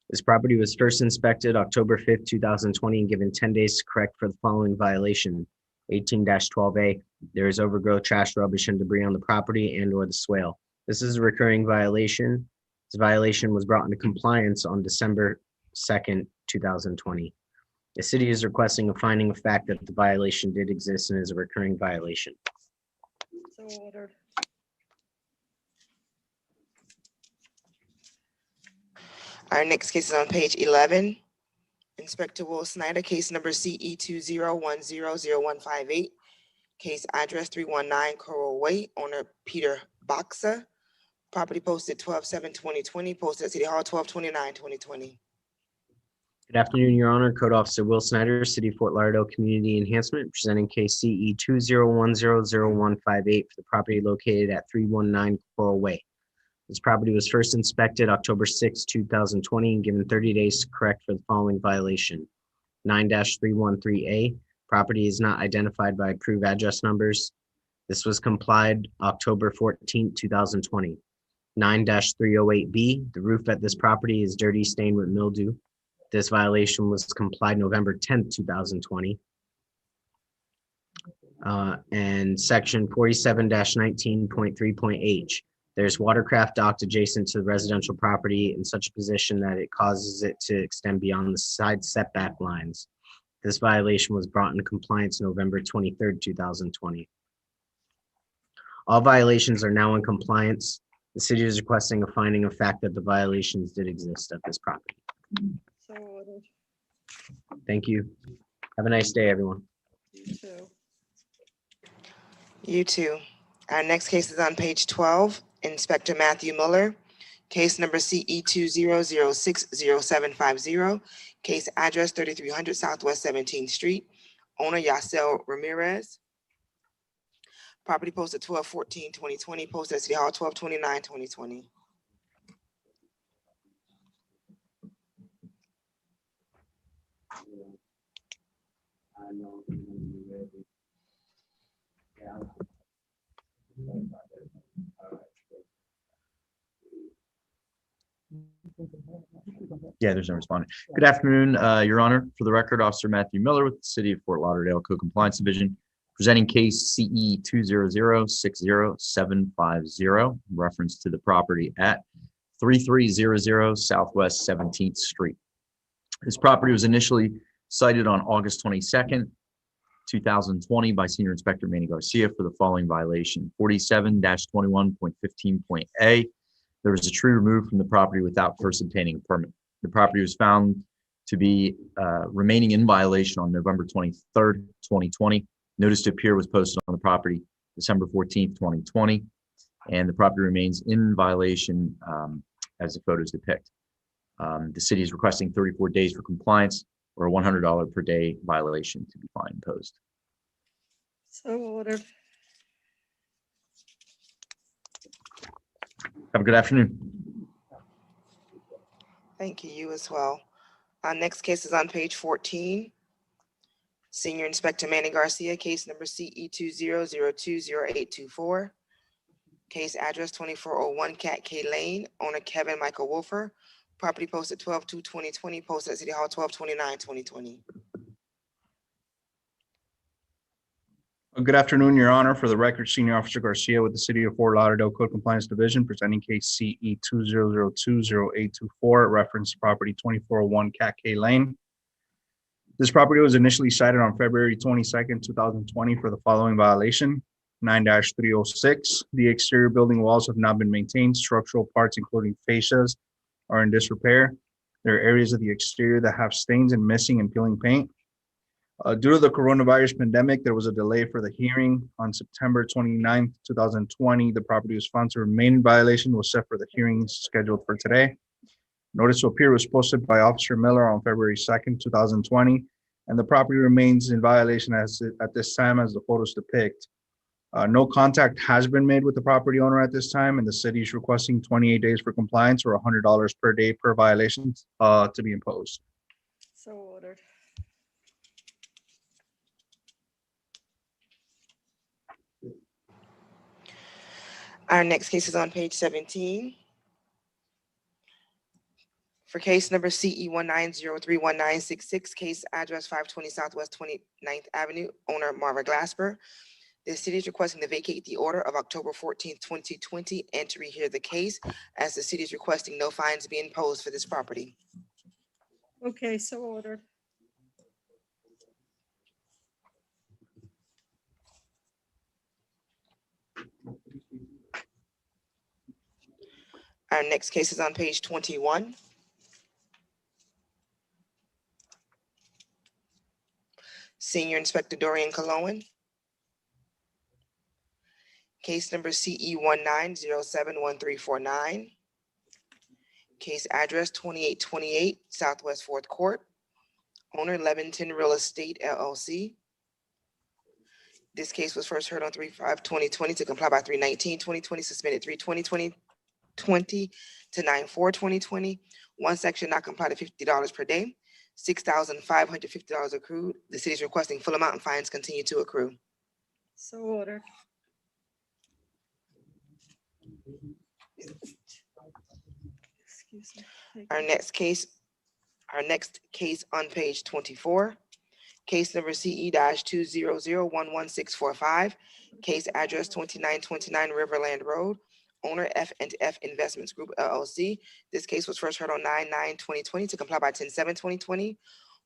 This property was first inspected October 5th, 2020, and given 10 days to correct for the following violation. 18-12A, there is overgrowth, trash, rubbish, and debris on the property and/or the swale. This is a recurring violation. This violation was brought into compliance on December 2nd, 2020. The city is requesting a finding of fact that the violation did exist and is a recurring violation. So ordered. Our next case is on page 11. Inspector Will Snyder, case number CE 201000158. Case address 319 Coral Way, owner Peter Boxa. Property posted 12/7/2020, posted at City Hall 12/29/2020. Good afternoon, Your Honor. Code Officer Will Snyder, City of Fort Lauderdale Community Enhancement, presenting case CE 201000158 for the property located at 319 Coral Way. This property was first inspected October 6, 2020, and given 30 days to correct for the following violation. 9-313A, property is not identified by approved address numbers. This was complied October 14, 2020. 9-308B, the roof at this property is dirty, stained with mildew. This violation was complied November 10th, 2020. And section 47-19.3.H. There's watercraft docked adjacent to the residential property in such a position that it causes it to extend beyond the side setback lines. This violation was brought into compliance November 23rd, 2020. All violations are now in compliance. The city is requesting a finding of fact that the violations did exist at this property. So ordered. Thank you. Have a nice day, everyone. You too. You too. Our next case is on page 12. Inspector Matthew Mueller, case number CE 200600750. Case address 3300 Southwest 17th Street. Owner Yacel Ramirez. Property posted 12/14/2020, posted at City Hall 12/29/2020. Yeah, there's no respondent. Good afternoon, Your Honor. For the record, Officer Matthew Miller with the City of Fort Lauderdale Code Compliance Division, presenting case CE 200-60750, reference to the property at 3300 Southwest 17th Street. This property was initially cited on August 22nd, 2020 by Senior Inspector Manny Garcia for the following violation: 47-21.15.A. There was a tree removed from the property without first obtaining a permit. The property was found to be remaining in violation on November 23rd, 2020. Notice to appear was posted on the property December 14th, 2020, and the property remains in violation as the photos depict. The city is requesting 34 days for compliance or a $100 per day violation to be fine imposed. So ordered. Have a good afternoon. Thank you, you as well. Our next case is on page 14. Senior Inspector Manny Garcia, case number CE 200200824. Case address 2401 Cat K Lane, owner Kevin Michael Wolfer. Property posted 12/2/2020, posted at City Hall 12/29/2020. Good afternoon, Your Honor. For the record, Senior Officer Garcia with the City of Fort Lauderdale Code Compliance Division, presenting case CE 200200824, reference property 2401 Cat K Lane. This property was initially cited on February 22nd, 2020 for the following violation: 9-306. The exterior building walls have not been maintained. Structural parts, including fascias, are in disrepair. There are areas of the exterior that have stains and missing and peeling paint. Due to the coronavirus pandemic, there was a delay for the hearing on September 29th, 2020. The property was found to remain in violation, was set for the hearing scheduled for today. Notice to appear was posted by Officer Miller on February 2nd, 2020, and the property remains in violation at this time as the photos depict. No contact has been made with the property owner at this time, and the city is requesting 28 days for compliance or $100 per day per violation to be imposed. So ordered. Our next case is on page 17. For case number CE 190319666, case address 520 Southwest 29th Avenue, owner Marva Glasper. The city is requesting to vacate the order of October 14th, 2020, and to rehear the case, as the city is requesting no fines be imposed for this property. Okay, so ordered. Our next case is on page 21. Senior Inspector Dorian Cologne. Case number CE 19071349. Case address 2828 Southwest 4th Court. Owner Leventon Real Estate LLC. This case was first heard on 3/5/2020 to comply by 3/19/2020, suspended 3/20/2020 to 9/4/2020. One section not complied to $50 per day, $6,550 accrued. The city is requesting full amount and fines continue to accrue. So ordered. Excuse me. Our next case on page 24. Case number CE-200111645, case address 2929 Riverland Road, owner F&F Investments Group LLC. This case was first heard on 9/9/2020 to comply by 10/7/2020.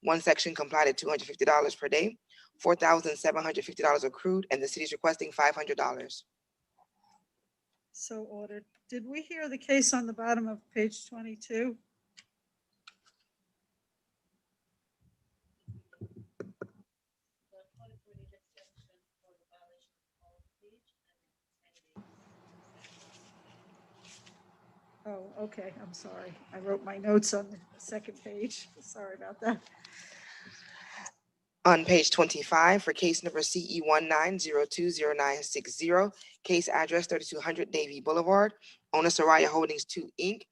One section complied at $250 per day, $4,750 accrued, and the city is requesting $500. So ordered. Did we hear the case on the bottom of page 22? Oh, okay, I'm sorry. I wrote my notes on the second page. Sorry about that. On page 25 for case number CE 19020960, case address 3200 Davie Boulevard, owner Soraya Holdings 2 Inc.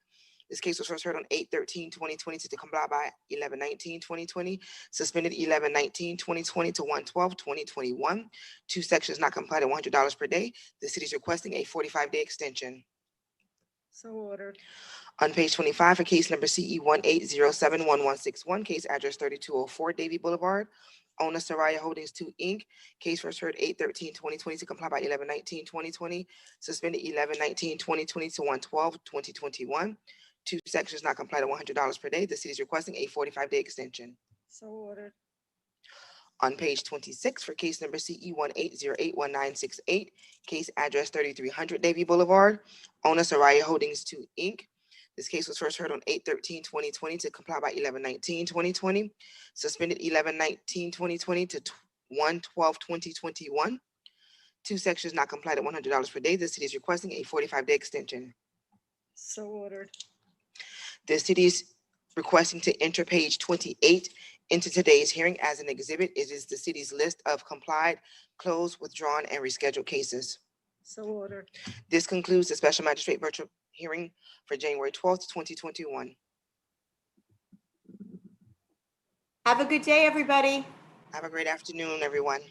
This case was first heard on 8/13/2020 to comply by 11/19/2020, suspended 11/19/2020 to 1/12/2021. Two sections not complied at $100 per day. The city is requesting a 45-day extension. So ordered. On page 25 for case number CE 18071161, case address 3204 Davie Boulevard, owner Soraya Holdings 2 Inc. Case first heard 8/13/2020 to comply by 11/19/2020, suspended 11/19/2020 to 1/12/2021. Two sections not complied at $100 per day. The city is requesting a 45-day extension. So ordered. On page 26 for case number CE 18081968, case address 3300 Davie Boulevard, owner Soraya Holdings 2 Inc. This case was first heard on 8/13/2020 to comply by 11/19/2020, suspended 11/19/2020 to 1/12/2021. Two sections not complied at $100 per day. The city is requesting a 45-day extension. So ordered. The city is requesting to enter page 28 into today's hearing as an exhibit. It is the city's list of complied, closed, withdrawn, and rescheduled cases. So ordered. This concludes the special magistrate virtual hearing for January 12th, 2021. Have a good day, everybody. Have a great afternoon, everyone.